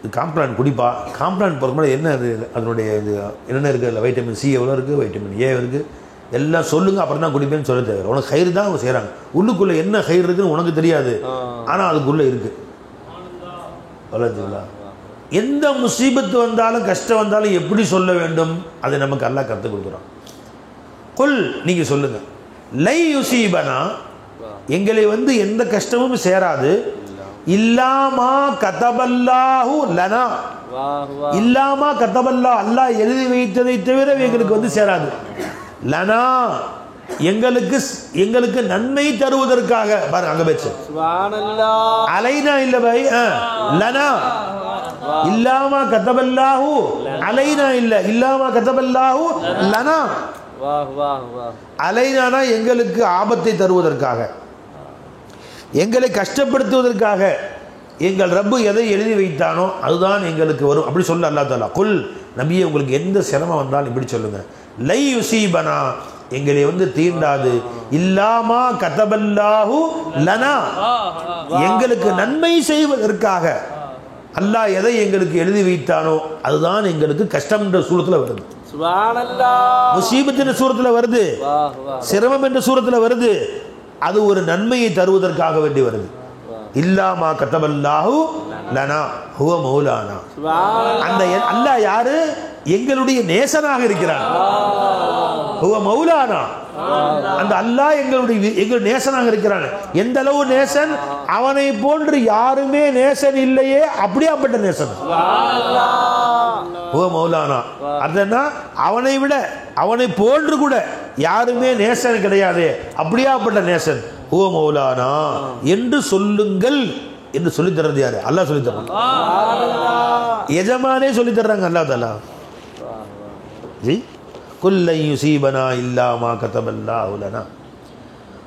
இது காம்ப்ளான் குடிப்பா காம்ப்ளான் போடுறதுக்கு முன்னாடி என்ன அது அதனுடைய இது என்னென்ன இருக்குது அதில் வைட்டமின் சி எவ்வளோ இருக்குது வைட்டமின் ஏ இருக்குது எல்லாம் சொல்லுங்கள் அப்புறம் தான் குடிப்பேன்னு சொல்ல தேவை உனக்கு கயிறு தான் அவங்க செய்கிறாங்க உள்ளுக்குள்ளே என்ன கயிறு இருக்குன்னு உனக்கு தெரியாது ஆனால் அதுக்குள்ளே இருக்குது வளர்ந்துங்களா எந்த முசீபத்து வந்தாலும் கஷ்டம் வந்தாலும் எப்படி சொல்ல வேண்டும் அதை நமக்கு அல்லாஹ் கற்றுக் கொடுக்குறான் கொல் நீங்கள் சொல்லுங்கள் லை யுசீபனா எங்களை வந்து எந்த கஷ்டமும் சேராது இல்லாமா கதபல்லாஹு லனா இல்லாமா கதபல்லா அல்லாஹ் எழுதி வைத்ததை தவிர எங்களுக்கு வந்து சேராது லனா எங்களுக்கு நன்மை தருவதற்காக பாருங்க அங்க பேச்சு சுப்ஹானல்லாஹ் அலைனா இல்ல பை லனா இல்லாமா கதபல்லாஹு அலைனா இல்ல, இல்லாமா கதபல்லாஹு லனா. அலைனானா எங்களுக்கு ஆபத்தை தருவதற்காக, எங்களை கஷ்டப்படுத்துவதற்காக எங்கள் ரப்பு எதை எழுதி வைத்தானோ அதுதான் எங்களுக்கு வரும். அப்படி சொல்ல அல்லாஹ் தஆலா. குல் நபியே, உங்களுக்கு எந்த சிரமம் வந்தாலும் இப்படி சொல்லுங்க, லை யுசீபனா எங்களை தீண்டாது, இல்லாமா கதபல்லாஹு லனா எங்களுக்கு நன்மை செய்வதற்காக அல்லாஹ் எதை எங்களுக்கு எழுதி வைத்தானோ அதுதான் எங்களுக்கு கஷ்டம் என்ற சூரத்தில் வருது, முசீபத் என்ற சூரத்தில் வருது, சிரமம் என்ற சூரத்தில் வருது. அது ஒரு நன்மையை தருவதற்காக வேண்டி வருது. இல்லாமா கதபல்லாஹு லனா ஹுவ மௌலானா. அந்த அல்லாஹ் யாரு? எங்களுடைய நேசனாக இருக்கிறான். ஹுவ மௌலானா, அந்த அல்லாஹ் எங்கள் நேசனாக இருக்கிறான். எந்த அளவு நேசன்? அவனை போன்று யாருமே நேசன் இல்லையே, அப்படியாப்பட்ட நேசன். ஹுவ மௌலானா அதுனா அவனை விட, அவனை போன்று கூட யாருமே நேசன் கிடையாது, அப்படியாப்பட்ட நேசன். ஹுவ மௌலானா என்று சொல்லுங்கள் என்று சொல்லி தர்றது யாரு? அல்லாஹ் சொல்லி தர்றான். எஜமானே சொல்லி தர்றாங்க அல்லாஹ் தஆலா. ஜி குல்லை யுசீபனா இல்லாமா கதபல்லாஹு லனா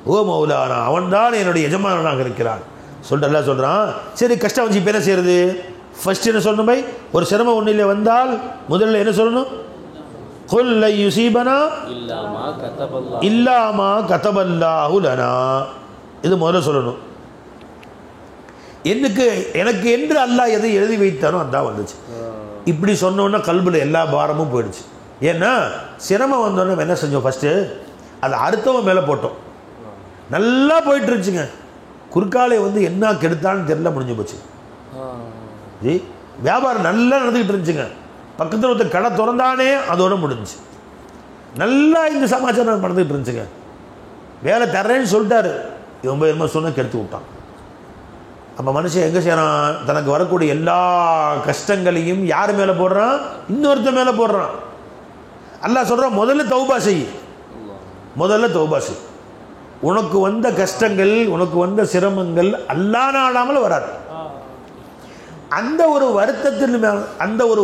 ஹுவ மௌலானா, அவன்தான் என்னுடைய எஜமானனாக இருக்கிறான் சொல்லிட்டு அல்லாஹ் சொல்றான். சரி, கஷ்டம் வந்து இப்போ என்ன செய்யறது? ஃபர்ஸ்ட் என்ன சொல்லணும்? பை ஒரு சிரமம் ஒன்றில் வந்தால் முதல்ல என்ன சொல்லணும்? குல்லை யுசீபனா இல்லாமா கதபல்லாஹு லனா, இது முதல்ல சொல்லணும். எனக்கு என்று அல்லாஹ் எதை எழுதி வைத்தானோ அதான் வந்துச்சு. இப்படி சொன்னோன்னா கல்பில் எல்லா பாரமும் போயிடுச்சு. ஏன்னா சிரமம் வந்தோன்னே என்ன செஞ்சோம்? ஃபஸ்ட்டு அதை அடுத்தவன் மேலே போட்டோம். நல்லா போயிட்டு இருந்துச்சுங்க, குறுக்காலே என்ன கெடுத்தான்னு தெரியல, முடிஞ்சு போச்சு. ஜி வியாபாரம் நல்லா நடந்துக்கிட்டு இருந்துச்சுங்க, பக்கத்தில் ஒருத்தர் கடை திறந்தானே அதோட முடிஞ்சு. நல்லா இந்த சமாச்சாரம் நடந்துக்கிட்டு இருந்துச்சுங்க, வேலை தர்றேன்னு சொல்லிட்டாரு, இவன் போய் என்ன சொன்ன கெடுத்து விட்டான். அப்போ மனுஷன் எங்கே செய்கிறான்? தனக்கு வரக்கூடிய எல்லா கஷ்டங்களையும் யார் மேலே போடுறான்? இன்னொருத்த மேலே போடுறான். அல்லாஹ் சொல்கிறான், முதல்ல தௌபா செய், முதல்ல தௌபா செய். உனக்கு வந்த கஷ்டங்கள், உனக்கு வந்த சிரமங்கள் அல்லாஹ் நாடாமல் வராது. அந்த ஒரு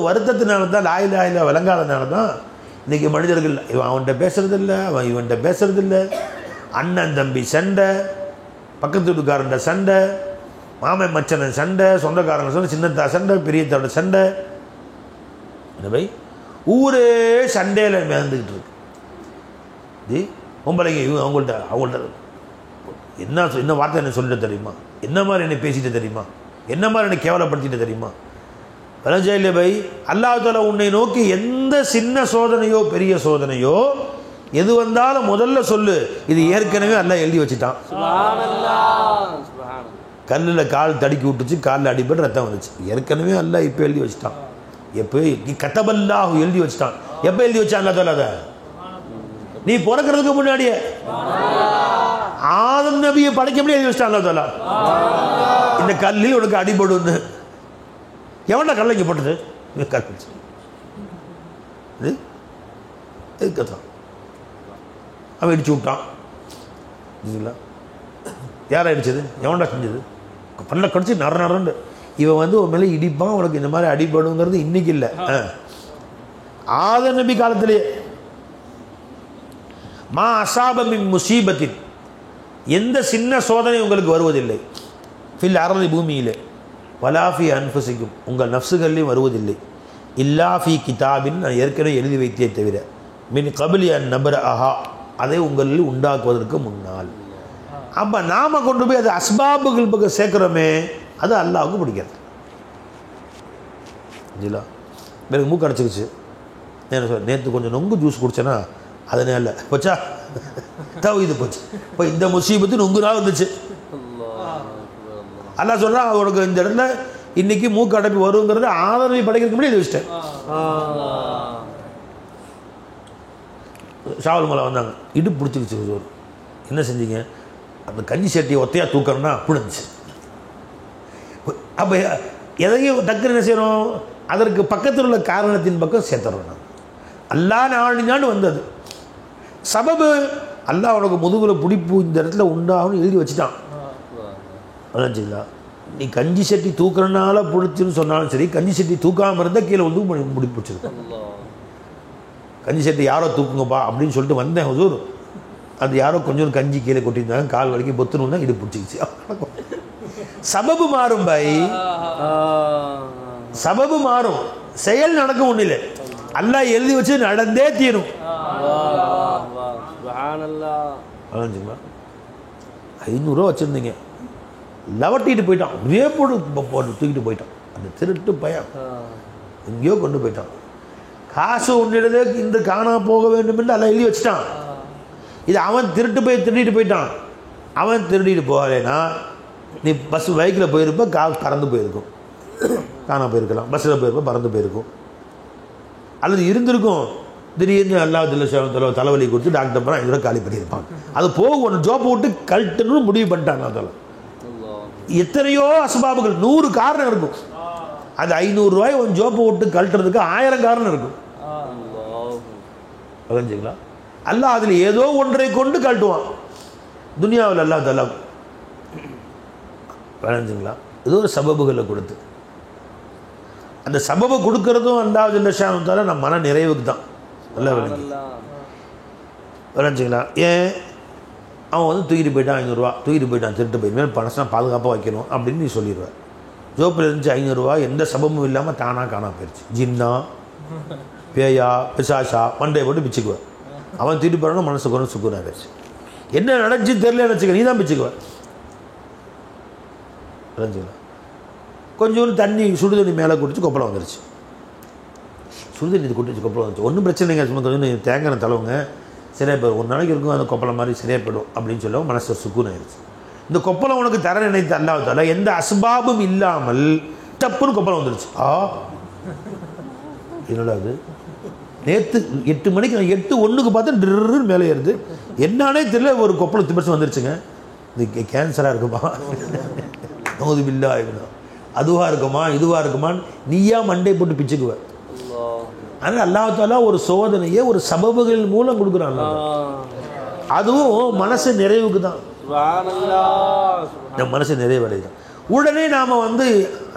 வருத்தத்தினால தான், லா இலாஹா இல்லல்லாஹ் விளங்காதனால தான் இன்றைக்கி மனிதர்கள் இவன் அவன்கிட்ட பேசுறதில்ல, அவன் இவன்கிட்ட பேசுறதில்ல, அண்ணன் தம்பி சண்டை, பக்கத்து வீட்டுக்காரன்ட சண்டை, மாமன் மச்சனன் சண்டை, சொந்தக்காரங்க சண்டை, சின்னத்தா சண்டை, பெரியத்தோட சண்டை. என்ன பை ஊரே சண்டையில் மிதந்துக்கிட்டு இருக்கு. ஜி பொம்பளைங்க அவங்கள்ட்ட என்ன வார்த்தை என்ன சொல்லிட்டு தெரியுமா? என்ன மாதிரி என்னை பேசிட்டு தெரியுமா? என்ன மாதிரி என்னை கேவலப்படுத்திட்டு தெரியுமா? வலஜாயிலே பை அல்லாஹ் தஆலா உன்னை நோக்கி எந்த சின்ன சோதனையோ பெரிய சோதனையோ எது வந்தாலும் முதல்ல சொல்லு, இது ஏற்கனவே அல்லாஹ் எழுதி வச்சுட்டான். கல்லில் கால் தடுக்கி விட்டுச்சு, காலில் அடிபட்டு ரத்தம் வந்துச்சு, ஏற்கனவே அல்லாஹ் இப்போ எழுதி வச்சுட்டான். எப்போ கதபல்லாஹு எழுதி வச்சுட்டான். எப்போ எழுதி வச்சான் அல்லாஹ் தஆலா? அதை நீ பிறக்கிறதுக்கு முன்னாடியே ஆதம் நபியை படைக்க முடியாது எழுதி வச்சுட்டான் அல்லாஹ் தஆலா. இந்த கல்லில் உனக்கு அடிபடுன்னு எவன்டா கல்லை இங்கே போட்டது? கல் இதுதான் அவன் இடிச்சு விட்டான். இல்லைங்களா? யாரை அடிச்சது? எவன்டா செஞ்சது? பல்ல கடிச்சு நரண்டு இவன் உன் மேலே இடிப்பான், உனக்கு இந்த மாதிரி அடிபடுங்கிறது இன்னைக்கு இல்லை, ஆதம் நபி காலத்திலேயே. மா அசாபமின் முசீபத்தின், எந்த சின்ன சோதனை உங்களுக்கு வருவதில்லை, ஃபில் அர்தி பூமியிலே, வலாஃபி அன்ஃபுசிக்கும் உங்கள் நஃப்ஸுகள்லையும் வருவதில்லை, இல்லாஃபி கிதாபின் நான் ஏற்கனவே எழுதி வைத்தே தவிர, மின் கபிலி அன் நபர அஹா அதை உங்களில் உண்டாக்குவதற்கு முன்னால். அப்போ நாம் கொண்டு போய் அது அஸ்பாபுகள் பக்கம் சேர்க்குறோமே, அது அல்லாஹ்வுக்கு பிடிக்காது. ஜிலா எனக்கு மூக்கு அடைச்சிருச்சு, என்ன சொல்ல, நேற்று கொஞ்சம் நொங்கு ஜூஸ் குடிச்சேன்னா அதனால போச்சா தவ இது போச்சு. இப்போ இந்த முசீபத்து நொங்கு நாள் வந்துச்சு. அல்லாஹ் சொல்கிறான், அவனுக்கு இந்த இடத்துல இன்னைக்கு மூக்கு அடைப்பு வருங்கிறது ஆதரவை படைக்கிறதுக்கு முன்னாடி வச்சுட்டேன். ஷாவல் மலை வந்தாங்க, இடுப்பு பிடிச்சிருச்சு ஒரு, என்ன செஞ்சீங்க? அந்த கஞ்சி சட்டியை ஒத்தையாக தூக்கணும்னா புடிச்சு. அப்போ எதையும் டக்குன்னு என்ன செய்யணும்? அதற்கு பக்கத்தில் உள்ள காரணத்தின் பக்கம் சேர்த்துறோம். நான் அல்லாஹ் நாடினான்னு வந்தது சபபு. அல்லாஹ் உனக்கு முதுகுல பிடிப்பு இந்த இடத்துல உண்டாகும்னு எழுதி வச்சுட்டான். அதான் நீ கஞ்சி சட்டி தூக்குறனால பிடிச்சுன்னு சொன்னாலும் சரி, கஞ்சி சட்டி தூக்காமல் இருந்தால் கீழே வந்து முடி பிடிச்சிருக்கும். கஞ்சி சட்டி யாரோ தூக்குங்கப்பா அப்படின்னு சொல்லிட்டு வந்தேன் ஹுசூர், அது யாரோ கொஞ்சம் கஞ்சி கீழே கொட்டியிருந்தாங்க, கால் வரைக்கும் பொத்துணுன்னா இது பிடிச்சிக்கிச்சு. சபபு மாறும் பாய், சபபு மாறும், செயல் நடக்க ஒண்ணு இல்லை. அல்லாஹ் எழுதி வச்சு நடந்தே தீரும். 500 ரூபா வச்சிருந்தீங்க, லவட்டிட்டு போயிட்டான், ஒரே போட்டு தூக்கிட்டு போயிட்டான். அந்த திருட்டு பையன் எங்கேயோ கொண்டு போயிட்டான். காசு ஒன்றிடதே இந்த காணா போக வேண்டும் என்று எல்லாம் எழுதி வச்சுட்டான். இது அவன் திருடிட்டு போயிட்டான். அவன் திருடிட்டு போகலைன்னா நீ பஸ் பைக்கில் போயிருப்ப, பறந்து போயிருக்கும், காணா போயிருக்கலாம். பஸ்ஸில் போயிருப்ப பறந்து போயிருக்கும், அல்லது இருந்திருக்கும். திடீர்னு அல்லாஹ் தலைவலி கொடுத்து டாக்டர் போனால் 500 ரூபா காலி பண்ணியிருப்பான். அது போக ஒன்று ஜோப்பை விட்டு கழட்டுன்னு முடிவு பண்ணிட்டாங்க. அதில் எத்தனையோ அஸ்பாபுகள், 100 காரணம் இருக்கும். அது 500 ரூபாய் ஒரு ஜோப்பை விட்டு கழட்டுறதுக்கு 1000 காரணம் இருக்கும். புரிஞ்சுங்களா? அல்லாஹ் அதில் ஏதோ ஒன்றை கொண்டு கழட்டுவான். துனியாவில் அல்லாஹ் தஆலா புரிஞ்சுங்களா, ஏதோ ஒரு சபபுகளை கொடுத்து, அந்த சபபை கொடுக்கறதும் அல்லாஹ் ஜல்ல ஷானுஹு நம்ம மன நிறைவுக்கு தான். நல்லா புரிஞ்சுங்களா? ஏன் அவன் வந்து தூக்கிட்டு போயிட்டான், 500 ரூபா தூக்கிட்டு போயிட்டான், திருட்டு போயிடுவேன், பணம் பாதுகாப்பாக வைக்கணும் அப்படின்னு நீ சொல்லிடுவேன். ஜோப்பில் இருந்துச்சு 500 ரூபா, எந்த சபமும் இல்லாமல் தானாக காணாம போயிடுச்சு. ஜின்னா பேயா பிசாசா மண்டையை போட்டு பிச்சுக்குவேன். அவன் தூக்கிட்டு போகிறான்னு மனசு கொண்டு சுக்குனா ஆயிடுச்சு. என்ன நடந்துச்சு தெரியல நினச்சிக்க, நீ தான் பிச்சுக்குவேன். புரிஞ்சுங்களா? கொஞ்சோண்டு தண்ணி சுடு தண்ணி மேலே குடிச்சு கொப்பளம் வந்துருச்சு. சுடு தண்ணி குடிச்சு கொப்பளம் வந்துச்சு, ஒன்றும் பிரச்சனை இல்லைங்க, சும்மா கொஞ்சம் தேங்காய் தலவுங்க, சரியாக போயிடும், ஒரு நாளைக்கு இருக்கும், அந்த கொப்பளம் மாதிரி சரியாக போயிடும் அப்படின்னு சொல்லவும் மனசு சுக்குன் ஆயிடுச்சு. இந்த கொப்பளம் உனக்கு தர நினைத்த அல்லாஹ் தஆலா எந்த அஸ்பாபும் இல்லாமல் டப்புன்னு கொப்பளம் வந்துருச்சு. என்னடா அது, நேற்று 8 மணிக்கு 8:01 பார்த்தா ட்ருன்னு மேலே ஏறுது, என்னானே தெரியல, ஒரு கொப்பளம் திபர்ஸ் வந்துருச்சுங்க. இது கேன்சராக இருக்குமா, நோது பில்லா, அதுவாக இருக்குமா இதுவாக இருக்குமான்னு நீயா மண்டை போட்டு பிச்சுக்குவேன். ஆனால் அல்லாஹ் தஆலா ஒரு சோதனையை ஒரு சபபுகள் மூலம் கொடுக்குறான். அதுவும் மனசு நிறைவுக்கு தான். நம்ம மனசு நிறைவடைதான். உடனே நாம் வந்து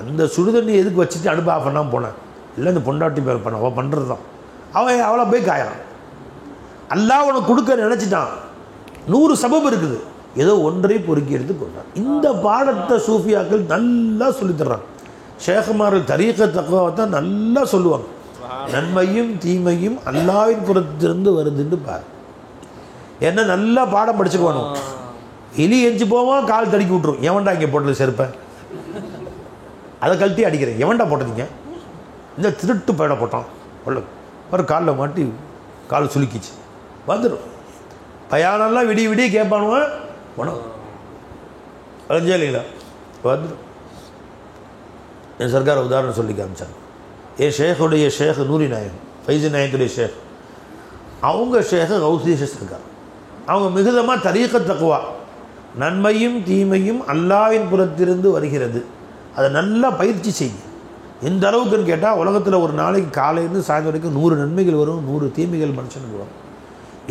அந்த சுடுதண்ணி எதுக்கு வச்சுட்டு அடுப்பு ஆஃப் பண்ணாமல் போனேன், இல்லை இந்த பொண்டாட்டி பேர் பண்ண அவள் பண்ணுறது தான், அவன் அவளை போய் காயறான். அல்லாஹ் உனக்கு கொடுக்க நினச்சிட்டான். 100 சபபு இருக்குது, ஏதோ ஒன்றை பொறுக்கி எடுத்து கொண்டான். இந்த பாடத்தை சூஃபியாக்கள் நல்லா சொல்லித்தர்றாங்க. ஷேகுமார்கள் தரீக தக்வாவை தான் நல்லா சொல்லுவாங்க. நன்மையும் தீமையும் அல்லாஹ்வின் புறத்திலிருந்து வருதுன்னு பாரு. என்ன நல்லா பாடம் படிச்சுக்குவானோ. எலி எஞ்சி போவான், கால் தடுக்கி விட்டுரும், எவன்டா இங்கே போட்டது செருப்பேன், அதை கழட்டி அடிக்கிறேன், எவன்டா போட்டதுங்க, இந்த திருட்டு பயிட போட்டான், ஒரு காலில் மாட்டி கால் சுலுக்கிச்சு வந்துடும். பயானெல்லாம் விடிய விடிய கேட்பானுவான், பணம் அலைஞ்சே இல்லைங்களா வந்துடும். என் சர்க்கார உதாரணம் சொல்லி காமிச்சாங்க. என் ஷேக்குடைய ஷேக் நூரி நாயகம், ஃபைசி நாயகத்துடைய ஷேக், அவங்க ஷேக் கௌசி இருக்கார். அவங்க மிகுதமாக தரீக தக்வா, நன்மையும் தீமையும் அல்லாஹ்வின் புறத்திலிருந்து வருகிறது, அதை நல்லா பயிற்சி செய்யும். எந்த அளவுக்குன்னு கேட்டால், உலகத்தில் ஒரு நாளைக்கு காலையிலேருந்து சாயந்தரம் வரைக்கும் 100 நன்மைகள் வரும், 100 தீமைகள் மனுஷனுக்கு வரும்.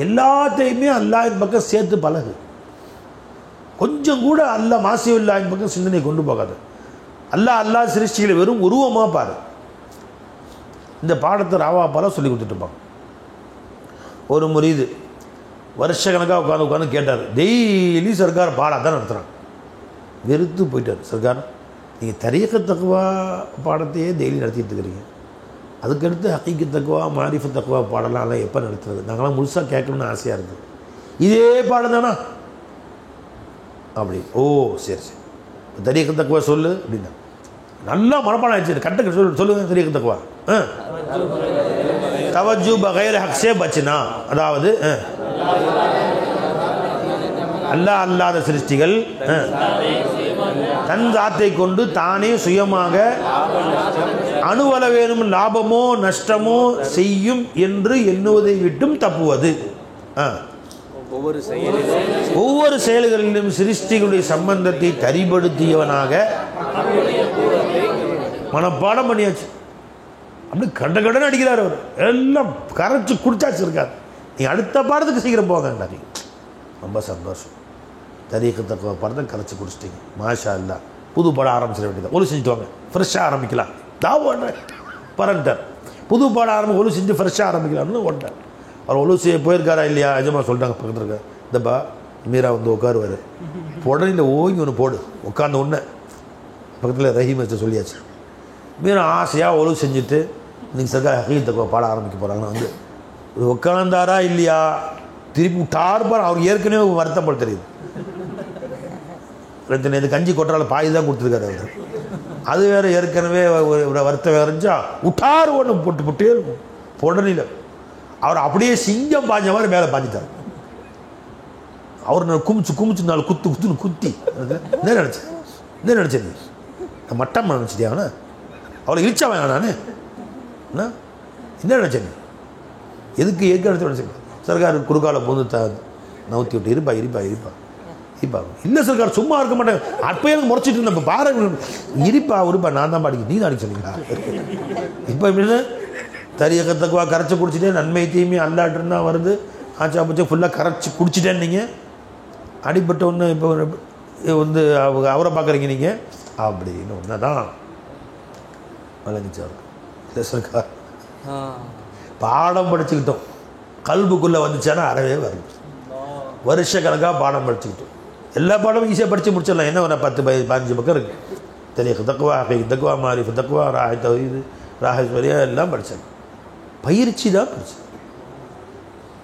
எல்லாத்தையுமே அல்லாஹ்வின் பக்கம் சேர்த்து பழகு. கொஞ்சம் கூட அல்லாஹ் மாசிவில்லாஹ்வின் பக்கம் சிந்தனை கொண்டு போகாது. அல்லாஹ் சிருஷ்டிகளை வெறும் உருவமாக பாரு. இந்த பாடத்தை ராவாப்பாலாம் சொல்லி கொடுத்துட்டுப்பாங்க. ஒரு முரீது வருஷக்கணக்காக உட்காந்து கேட்டார். டெய்லி சர்க்கார் பாடம் தான் நடத்துகிறாங்க. வெறுத்து போயிட்டார். சர்க்கார், நீங்கள் தரீக தக்வா பாடத்தையே டெய்லி நடத்திட்டு இருக்கிறீங்க, அதுக்கடுத்து ஹக்கீக்கு தக்வா மாரிஃபத் தக்வா பாடலாம் எப்போ நடத்துறது, நாங்களாம் முழுசாக கேட்கணும்னு ஆசையாக இருக்குது, இதே பாடம் தானா அப்படி. ஓ சரி சரி, தரீக தக்வா சொல்லு அப்படின்னா நல்லா மனப்பாடம் ஆயிடுச்சு. கட்ட சொல்லுங்க தரீக தக்வா. தவஜ்ஜு பகைர் ஹக்ஸே பச்னா, அதாவது அல்லாஹ் அல்லாத சிருஷ்டிகள் தன் தாத்தை கொண்டு தானே சுயமாக அணுவளவேனும் லாபமோ நஷ்டமோ செய்யும் என்று எண்ணுவதை விட்டும் தப்புவது. ஒவ்வொரு செயல்களிலும் சிருஷ்டிகளுடைய சம்பந்தத்தை தரிபடுத்தியவனாக மனப்பாடம் பண்ணியாச்சு. அப்படி கண்ட கடன் அடிக்கிறார் அவர், எல்லாம் கரைச்சி குடிச்சாச்சு இருக்காரு. நீ அடுத்த பாடத்துக்கு சீக்கிரம் போங்க. ரொம்ப சந்தோஷம். தரீக தக்வா பாடத்தை கரைச்சி குடிச்சிட்டிங்க, மாஷா அல்லாஹ். புது பாடம் ஆரம்பிச்சிட வேண்டியது. ஒழு செஞ்சுட்டு வாங்க, ஃப்ரெஷ்ஷாக ஆரம்பிக்கலாம். தான் பரண்டார். புது பாடம் ஒழு செஞ்சு ஃப்ரெஷ்ஷாக ஆரம்பிக்கலாம்னு ஓட்டார். அவர் ஒழு செய்ய போயிருக்காரா இல்லையா, எஜமா சொல்லிட்டாங்க பக்கத்தில் இருக்க, இந்தப்பா மீரா வந்து உட்காருவார், உடனே ஓங்கி ஒன்று போடு, உட்காந்து ஒன்று பக்கத்தில் ரஹீம் வச்சு சொல்லியாச்சு. மீரா ஆசையாக ஒழு செஞ்சுட்டு இன்றைக்கி சர்க்கார் ஹகீத்தை பாட ஆரம்பிக்க போகிறாங்கன்னா வந்து உட்காந்தாரா இல்லையா, திருப்பி டார்பார். அவருக்கு ஏற்கனவே வருத்தம் போல தெரியுது. இது கஞ்சி கொட்டுறால பாய் தான் கொடுத்துருக்காரு அவர், அது வேறு ஏற்கனவே ஒரு வருத்தம் வேறு இருந்துச்சா உட்டார் ஒன்று போட்டு போட்டே இருக்கும். உடனே அவர் அப்படியே சிங்கம் பாஞ்ச மாதிரி மேலே பாஞ்சிட்டார். அவர் குமிச்சு 4 குத்துன்னு குத்தி என்ன நினச்சேன், என்ன நினச்சேன் நான் மட்டம் நினச்சிட்டியா, அவளை இழிச்சா வேணாம் நான் என்ன நினச்சேன், எதுக்கு நினச்சேன். சர்க்கார் குறுக்கால போந்து நவுத்தி விட்டு இருப்பா இல்லை சர்க்கார் சும்மா இருக்க மாட்டேன், அப்போ எனக்கு முறைச்சிட்டு இருந்தேன். இப்போ பாருங்க இருப்பா நான் தான் பாடிக்க, நீ தான் அடிக்க சொன்னீங்களா. இப்போ எப்படின்னா தரியக்கத்தக்குவா கரைச்சி குடிச்சிட்டே நன்மை தீமை அல்லாட்டுன்னா வருது, ஆச்சா பச்சா ஃபுல்லாக கரைச்சி குடிச்சிட்டேன்னு நீங்கள் அடிப்பட்ட ஒன்று. இப்போ வந்து அவரை பார்க்குறீங்க நீங்கள் அப்படின்னு ஒன்று தான் வழங்கிச்சார். இல்லை சர்க்கார் பாடம் படிச்சுக்கிட்டோம், கல்புக்குள்ளே வந்துச்சானா அறவே வரும். வருஷ கணக்காக பாடம் படிச்சுக்கிட்டோம், எல்லா பாடமும் ஈஸியாக படித்து முடிச்சிடலாம். என்ன ஒரு 10-15 பக்கம் இருக்குது. தெரிய தக்குவா மாரிஃப் தக்குவா ராஹத் தௌஹீத் ராஹத் வரியா எல்லாம் படித்தாங்க. பயிற்சி தான் படித்தேன்.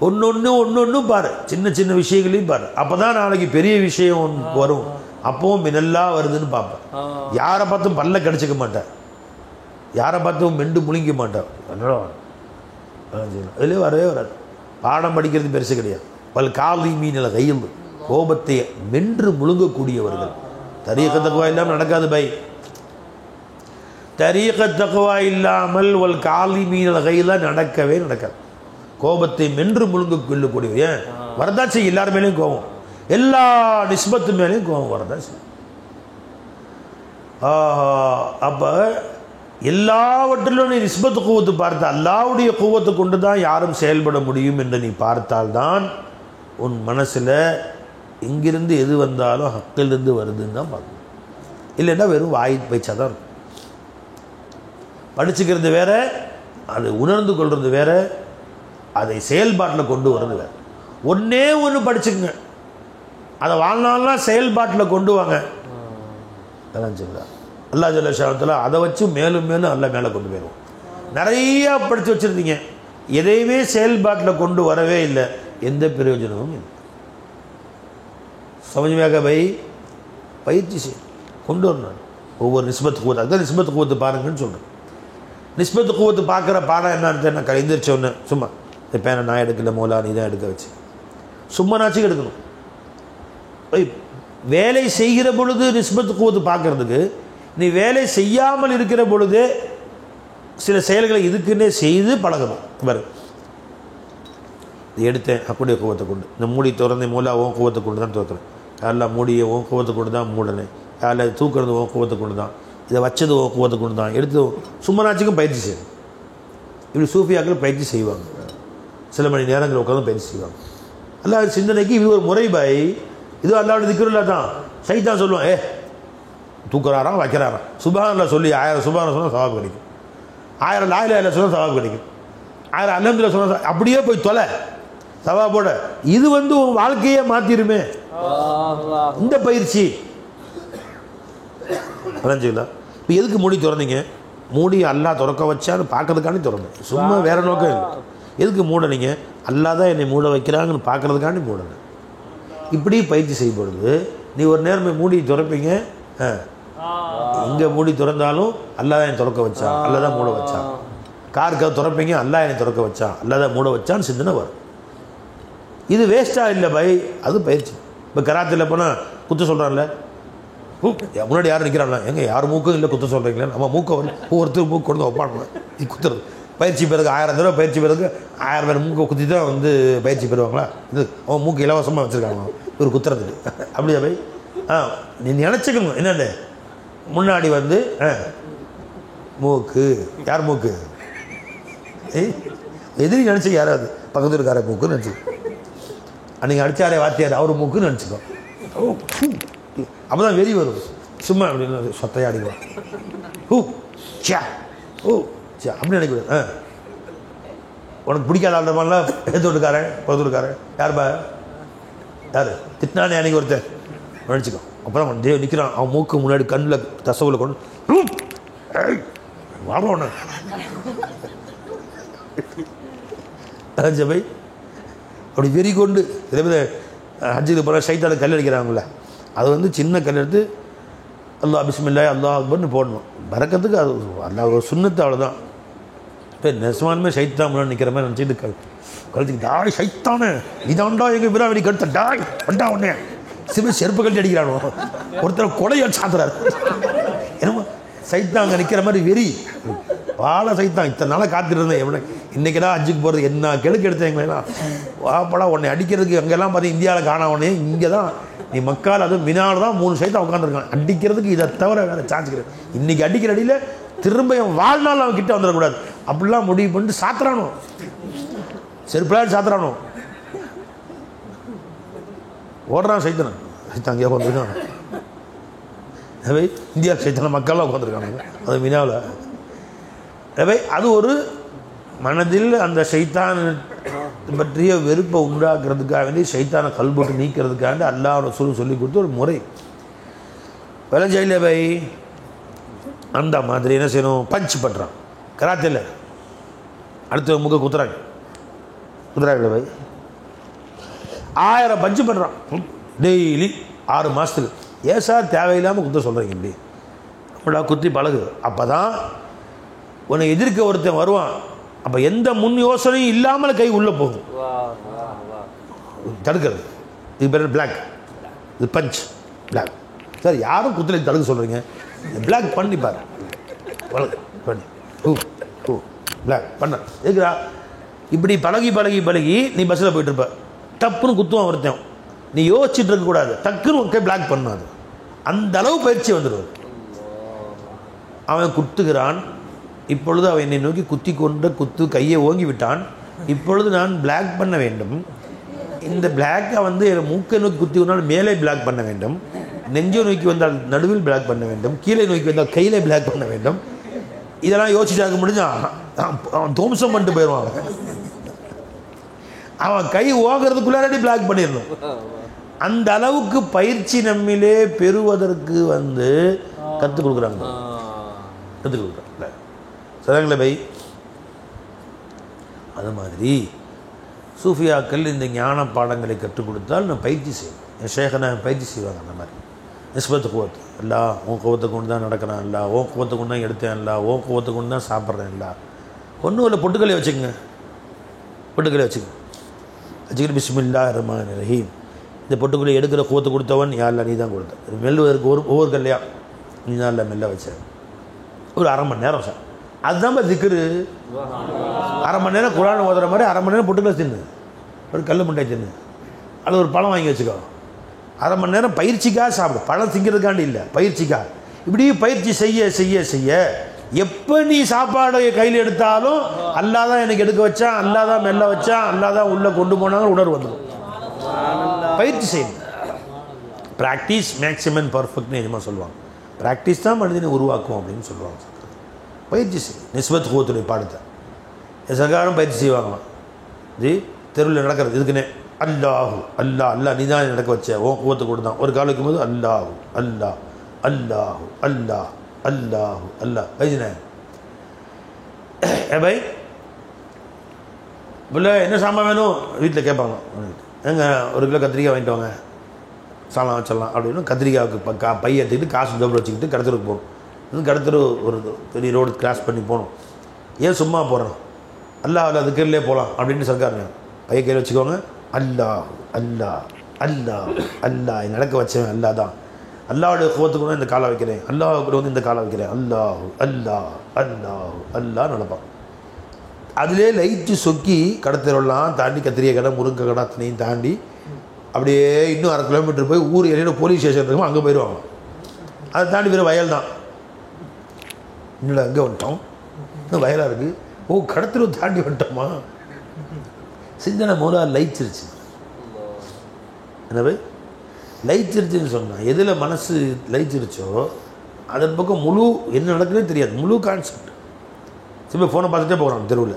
ஒன்று பாரு, சின்ன விஷயங்களையும் பாரு. அப்போ தான் நாளைக்கு பெரிய விஷயம் வரும். அப்பவும் மினல்லாம் வருதுன்னு பார்ப்பேன். யாரை பார்த்தும் பல்ல கடிச்சிக்க மாட்டேன், யாரை பார்த்தும் மெண்டு முழுங்க மாட்டேன். அதுலேயே வரவே வராது. பாடம் படிக்கிறது பெருசு கிடையாது. காலி மீனில் கையில் கோபத்தை மென்று முழுங்கக்கூடியவர்கள். தரீக தக்குவா இல்லாமல் நடக்காது பை. தரீக தக்குவா இல்லாமல் காலி மீனில் கையில் நடக்கவே நடக்காது. கோபத்தை மென்று முழுங்க கொள்ளக்கூடியவர். ஏன் வரதா செய்யும், எல்லார் மேலேயும் கோபம், எல்லா நிஸ்பத்து மேலேயும் கோபம் வரதா செய்யும். அப்போ எல்லாவற்றிலும் நீ நிஸ்பத்து கூவத்து பார்த்த அல்லாவுடைய கூவத்தை கொண்டு தான் யாரும் செயல்பட முடியும் என்று நீ பார்த்தால்தான் உன் மனசில் எங்கிருந்து எது வந்தாலும் ஹக்கிலிருந்து வருதுன்னு தான் பார்க்கணும். இல்லைன்னா வெறும் வாய் பேச்சா தான் இருக்கும். படிச்சுக்கிறது வேற, அதை உணர்ந்து கொள்வது வேற, அதை செயல்பாட்டில் கொண்டு வர்றது வேறு. ஒன்று படிச்சுக்குங்க, அதை வாழ்நாள்லாம் செயல்பாட்டில் கொண்டு வாங்க. அதெல்லாம் சொல்லுதா அல்லா ஜல்ல ஷானத்துல அதை வச்சு மேலும் அல்ல மேலே கொண்டு போயிடுவோம். நிறையா படித்து வச்சுருந்தீங்க, எதையுமே செயல்பாட்டில் கொண்டு வரவே இல்லை, எந்த பிரயோஜனமும் இல்லை. சமஜமாக பயிற்சி செய்ய கொண்டு வரணும். ஒவ்வொரு நிஸ்பத்து கூவத்து, அதுதான் நிஸ்பத்து கூவத்து பாருங்கன்னு சொல்கிறேன். நிஸ்பத்து கூவத்து பார்க்குற பாடம் என்ன அர்த்தம், என்ன கலைந்திரிச்ச ஒன்று சும்மா இப்போ நான் எடுக்கல மோலா நீ தான் எடுக்க வச்சு சும்மா நாச்சும் எடுக்கணும். வேலை செய்கிற பொழுது நிஸ்பத்து கூவத்து பார்க்கறதுக்கு, நீ வேலை செய்யாமல் இருக்கிற பொழுது சில செயல்களை இதுக்குன்னே செய்து பழகணும். பாரு, இது எடுத்தேன் அப்படியே கூவத்தை கொண்டு, இந்த மூடி திறந்த மூலா ஓன் கூவத்தை கொண்டு தான் திறக்கிறேன், யாரெல்லாம் மூடியை ஓன் கூவத்தை கொண்டு தான் மூடனேன், யாரில் தூக்குறது ஓன் கூவத்தை கொண்டு தான், இதை வச்சது ஓன் கூவத்தை கொண்டு தான், எடுத்து சும்மனாச்சுக்கும் பயிற்சி செய்யணும். இப்படி சூஃபியாக்கள் பயிற்சி செய்வாங்க, சில மணி நேரங்கள் உட்காந்து பயிற்சி செய்வாங்க. அல்லாஹ் சிந்தனைக்கு இது ஒரு முறை பாய், இது அல்லாஹ்வுடைய திக்ருல்லா தான். சைத்தான் சொல்லுவான், தூக்குறாராம் வைக்கிறாராம், சுப்ஹானல்லாஹ் சொல்லி 1000 சுப்ஹானல்லாஹ் சொன்னால் சவாப் கிடைக்கும், 1000 லா இலாஹா இல்லல்லாஹ் சொன்னால் சவாப் கிடைக்கும், 1000 அல்ஹம்துலில்லாஹ் சொன்னால் அப்படியே போய் தொலை சவாபோட. இது உன் வாழ்க்கையே மாற்றிருமே இந்த பயிற்சி. புரிஞ்சுங்களா? இப்போ எதுக்கு மூடி திறந்தீங்க? மூடி அல்லாஹ் திறக்க வச்சான்னு பார்க்கறதுக்காண்டி திறந்தேன், சும்மா வேற நோக்கம் இல்லை. எதுக்கு மூடனீங்க? அல்லாஹ் தான் என்னை மூட வைக்கிறாங்கன்னு பார்க்கறதுக்காண்டி மூடணும். இப்படி பயிற்சி செய்யப்படுது. நீ ஒரு நேரம் மூடி திறப்பீங்க, இங்கே மூடி திறந்தாலும் அல்லாஹ் தான் என்னை திறக்க வச்சான், அல்லாஹ் தான் மூட வச்சான். காருக்கு திறப்பீங்க, அல்லாஹ் என்னை திறக்க வச்சான், அல்லாஹ் தான் மூட வச்சான்னு சிந்தனை வரும். இது வேஸ்ட்டாக இல்லை பை, அது பயிற்சி. இப்போ கராத்தில் போனால் குத்து சொல்கிறான்ல, முன்னாடி யாரும் நிற்கிறாங்களா, எங்கே யார் மூக்கும் இல்லை குத்த சொல்கிறீங்களா, நம்ம மூக்கை வந்து ஒவ்வொருத்தர் மூக்கு கொண்டு வைப்பாங்க, நீ குத்துறது. பயிற்சி பெறதுக்கு 1000 தடவை பயிற்சி பெறதுக்கு 1000 பேர் மூக்கை குத்தி தான் வந்து பயிற்சி பெறுவாங்களா? இது அவன் மூக்கு இலவசமாக வச்சுருக்காங்க ஒரு குத்துறதுக்கு. அப்படியா பை? நீ நினச்சிக்கணும் என்னென்ன முன்னாடி வந்து மூக்கு, யார் மூக்கு? எதிரி நினச்சிக்க, யாராவது பக்கத்தில் இருக்கார மூக்குன்னு நினச்சிக்கோ. அன்றைக்கி அடித்தாரே வாத்தியார் அவர் மூக்குன்னு நினச்சிக்கோ. அப்போ தான் வெறி வரும். சும்மா அப்படின்னு சொத்தையாக அடிக்கலாம். ஹூ சா ஓ சா அப்படின்னு நினைக்கூடாது. உனக்கு பிடிக்காத ஆளுற மாதிரிலாம் எடுத்து விட்டுக்காரன் பொறுத்து விட்டுக்காரன் யாருப்பா யார் திட்டினானே அன்றைக்கி ஒருத்தர் நினச்சிக்கோ. அப்புறம் தேவ் நிற்கிறான், அவன் மூக்கு முன்னாடி கண்ணில் தசவில் கொண்டு வாழ ஜபை அப்படி வெறி கொண்டு இதே மாதிரி ஹஜ்ஜுக்கு போகிற சைத்தான கல் அடிக்கிறாங்கல்ல, அது வந்து சின்ன கல் எடுத்து அல்லாஹ் பிஸ்மில்லாஹ் அல்லாஹ் அக்பர்னு போடணும். பறக்கிறதுக்கு அது அல்லா ஒரு சுண்ணத்து, அவ்வளோதான். இப்போ நெசமானுமே சைத்தான் முன்னாடி நிற்கிற மாதிரி நினச்சிட்டு கழுத்துக்கு டாய் சைத்தானே இதாண்டா எங்கள் விராவடி கழுத்த டாய் வண்டா உடனே செருப்பு கழட்டி அடிக்கிறானோ, ஒருத்தர் கொலையை சாத்துறாரு. என்னமோ சைத்தான் அங்கே நிற்கிற மாதிரி வெறி வாழை சைத்தான். இத்தனை நாளாக காத்துட்டு இருந்தேன், எவ்வளோ இன்றைக்கெல்லாம் ஹஜ்ஜுக்கு போகிறது என்ன கெடுக்கு எடுத்தேங்களேலாம் வாப்படா உன்னை அடிக்கிறதுக்கு. அங்கெல்லாம் பார்த்தீங்க இந்தியாவில் காண உடனே இங்கே தான் நீ மக்கால் அதுவும் மினால தான் 3 சைத்தான் உட்காந்துருக்கான் அடிக்கிறதுக்கு. இதை தவிர வேறு சான்ஸ் கிடையாது. இன்றைக்கி அடிக்கிற அடியில் திரும்ப என் வாழ்நாள் அவன் கிட்டே வந்துடக்கூடாது அப்படிலாம் முடிவு பண்ணிட்டு சாத்துறானோ, செருப்பிலாடி சாத்துறானோ, ஓடுறான் சைத்தனம். சைத்தான் அங்கேயா உட்காந்துருக்கான். அவை இந்தியா சைத்தான மக்கள்லாம் உட்காந்துருக்காங்க அது மினாவில். அவை அது ஒரு மனதில் அந்த சைத்தான் பற்றிய வெறுப்பை உண்டாக்குறதுக்காக வேண்டி சைத்தானை கல்போட்டு நீக்கிறதுக்காக அல்லாஹ் சொல்லி கொடுத்து ஒரு முறை விளைஞ்சையில் பை. அந்த மாதிரி என்ன செய்யணும், பஞ்ச் பண்ணுறான் கராத்தில். அடுத்த முக குத்துறாங்க பை 1000 பஞ்சு பண்ணுறான் டெய்லி 6 மாதத்துக்கு. ஏன் சார் தேவையில்லாமல் குத்த சொல்கிறீங்க இப்படி? நம்மளா குத்தி பழகு. அப்போ தான் உன்னை எதிர்க்க ஒருத்தன் வருவான். அப்போ எந்த முன் யோசனையும் இல்லாமல் கை உள்ளே போகும். தடுக்கிறது இது பேர் பிளாக், இது பஞ்ச் பிளாக். சார் யாரும் குத்துல தடுக்க சொல்கிறீங்க? பிளாக் பண்ணிப்பார் பண்ணி பிளாக் பண்ண எதுக்குறா? இப்படி பழகி பழகி பழகி நீ பஸ்ஸில் போயிட்டுருப்ப, டப்புன்னு குத்துவான் ஒருத்தன். நீ யோசிச்சுட்டு இருக்கக்கூடாது, டக்குன்னு பிளாக் பண்ணாது. அந்த அளவு பயிற்சி வந்துடுவது. அவன் குத்துகிறான். இப்பொழுது அவன் என்னை நோக்கி குத்தி கொண்ட குத்து கையை ஓங்கி விட்டான். இப்பொழுது நான் பிளாக் பண்ண வேண்டும். இந்த பிளாக்கை வந்து மூக்கை நோக்கி குத்தி கொண்டால் மேலே பிளாக் பண்ண வேண்டும், நெஞ்சை நோக்கி வந்தால் நடுவில் பிளாக் பண்ண வேண்டும், கீழே நோக்கி வந்தால் கையில் பிளாக் பண்ண வேண்டும். இதெல்லாம் யோசிச்சாக்க முடிஞ்சான் அவன் தோம்சம் பண்ணிட்டு போயிடுவான். அவன் கை ஓகிறதுக்குள்ளாரடி பிளாக் பண்ணிடணும். அந்த அளவுக்கு பயிற்சி நம்மிலே பெறுவதற்கு வந்து கற்றுக் கொடுக்குறாங்க. சரிங்களா பை? அது மாதிரி சூஃபியாக்கள் இந்த ஞான பாடங்களை கற்றுக் கொடுத்தால் நான் பயிற்சி செய்வேன். என் ஷேகனை பயிற்சி செய்வாங்க. அந்த மாதிரி நிஸ்பத்து கோவத்து இல்லா உன் கோவத்தை கொண்டு தான் நடக்கிறேன், இல்லை ஓன் கோவத்தை கொண்டு தான் எடுத்தேன், இல்லை ஓன் கோவத்தை கொண்டு தான் சாப்பிட்றேன், இல்லை ஒன்றும் இல்லை. பொட்டுக்களை வச்சுக்கோங்க, பொட்டுக்களை வச்சுக்கிட்டு பிஸ்மில்லாஹ் ரஹ்மான் ரஹீம். இந்த பொட்டுக்களை எடுக்கிற கோவத்தை கொடுத்தவன் யாரில் நீ தான் கொடுத்த. மெல்லுவதற்கு ஒவ்வொரு கல்லையா நீ தான் இல்லை மெல்ல வச்ச. ஒரு 1/2 மணி நேரம் சார், அதுதான் திக்ரு. 1/2 மணி நேரம் குரான் ஓதுற மாதிரி 1/2 மணி நேரம் பொட்டுக்களை தின்னு, ஒரு கல் முட்டை தின்னு, அது ஒரு பழம் வாங்கி வச்சுக்கோ. 1/2 மணி நேரம் பயிற்சிக்காக சாப்பிடு, பழம் திங்கிறதுக்காண்டி இல்லை, பயிற்சிக்காக. இப்படி பயிற்சி செய்ய செய்ய செய்ய எப்போ நீ சாப்பாடு கையில் எடுத்தாலும் அல்லாஹ் தான் எனக்கு எடுக்க வச்சான், அல்லாஹ் தான் மெல்ல வச்சான், அல்லாஹ் தான் உள்ளே கொண்டு போனாங்க உணர்வு வந்துடும். பயிற்சி செய்யணும். ப்ராக்டிஸ் மேக்ஸிமம் பர்ஃபெக்ட்னு என்னமா சொல்லுவாங்க. ப்ராக்டிஸ் தான் மனிதனை உருவாக்கும் அப்படின்னு சொல்லுவாங்க. பயிற்சி செய்யும். நிஸ்பத் கோத்துடைய பாடத்தை சர்க்காரும் பயிற்சி செய்வாங்களாம். ஜி தெருவில் நடக்கிறது இதுக்குன்னே அல்லாஹு அல்லா அல்லா நீ தான் நடக்க வச்ச, ஓ கோவத்தை கொண்டு தான். ஒரு கால் வைக்கும்போது அல்லாஹு அல்லா அல்லாஹு அல்லா அல்லாஹு அல்லா பைஜினே ஏ பை இல்லை என்ன சாமான் வேணும் வீட்டில் கேட்பாங்க. எங்க 1 கிலோ கத்திரிக்காய் வாங்கிட்டு வாங்க, சாலம் வச்சிடலாம் அப்படின்னு. கத்திரிக்காய்க்கு பையை எடுத்துக்கிட்டு காசு ஜோபில் வச்சுக்கிட்டு கடத்தருக்கு போகணும். இன்னும் கடத்தரு ஒரு பெரிய ரோடு கிராஸ் பண்ணி போகணும். ஏன் சும்மா போகிறோம், அல்லாஹ் அல்லா அதுக்கே போகலாம் அப்படின்னு சர்க்காருங்க. பையை கையில் வச்சுக்கோங்க. அல்லாஹ் அல்லாஹ் அல்லாஹ் அல்லாஹ் நடக்க வச்சவன் அல்லா தான். அல்லாவுடைய கோவத்துக்கு வந்து இந்த காலை வைக்கிறேன், அல்லாஹுக்கு வந்து இந்த காலை வைக்கிறேன், அல்லாஹு அல்லாஹ் அல்லாஹு அல்லா நடப்பான். அதிலே லைட்டு சொக்கி கடத்தரெல்லாம் தாண்டி கத்திரிக்காய் கடை முருங்கை கடை அத்தனையும் தாண்டி அப்படியே இன்னும் 1/2 கிலோமீட்டர் போய் ஊர் ஏரியில் போலீஸ் ஸ்டேஷன் இருக்குமோ அங்கே போயிடுவாங்க. அதை தாண்டி வேறு வயல் தான். இல்லை அங்கே வந்துட்டோம், இன்னும் வயலாக இருக்குது. ஓ கடத்தரை தாண்டி வந்துட்டோமா, சிந்தனை மூலம் லயிச்சிருச்சு. என்னவே லயிச்சிருச்சுன்னு சொன்னால் எதில் மனசு லயிச்சிருச்சோ அதன் பக்கம் முழு என்ன நடக்குதுன்னு தெரியாது, முழு கான்செப்ட். சில ஃபோனை பார்த்துட்டே போகிறான் தெருவில்,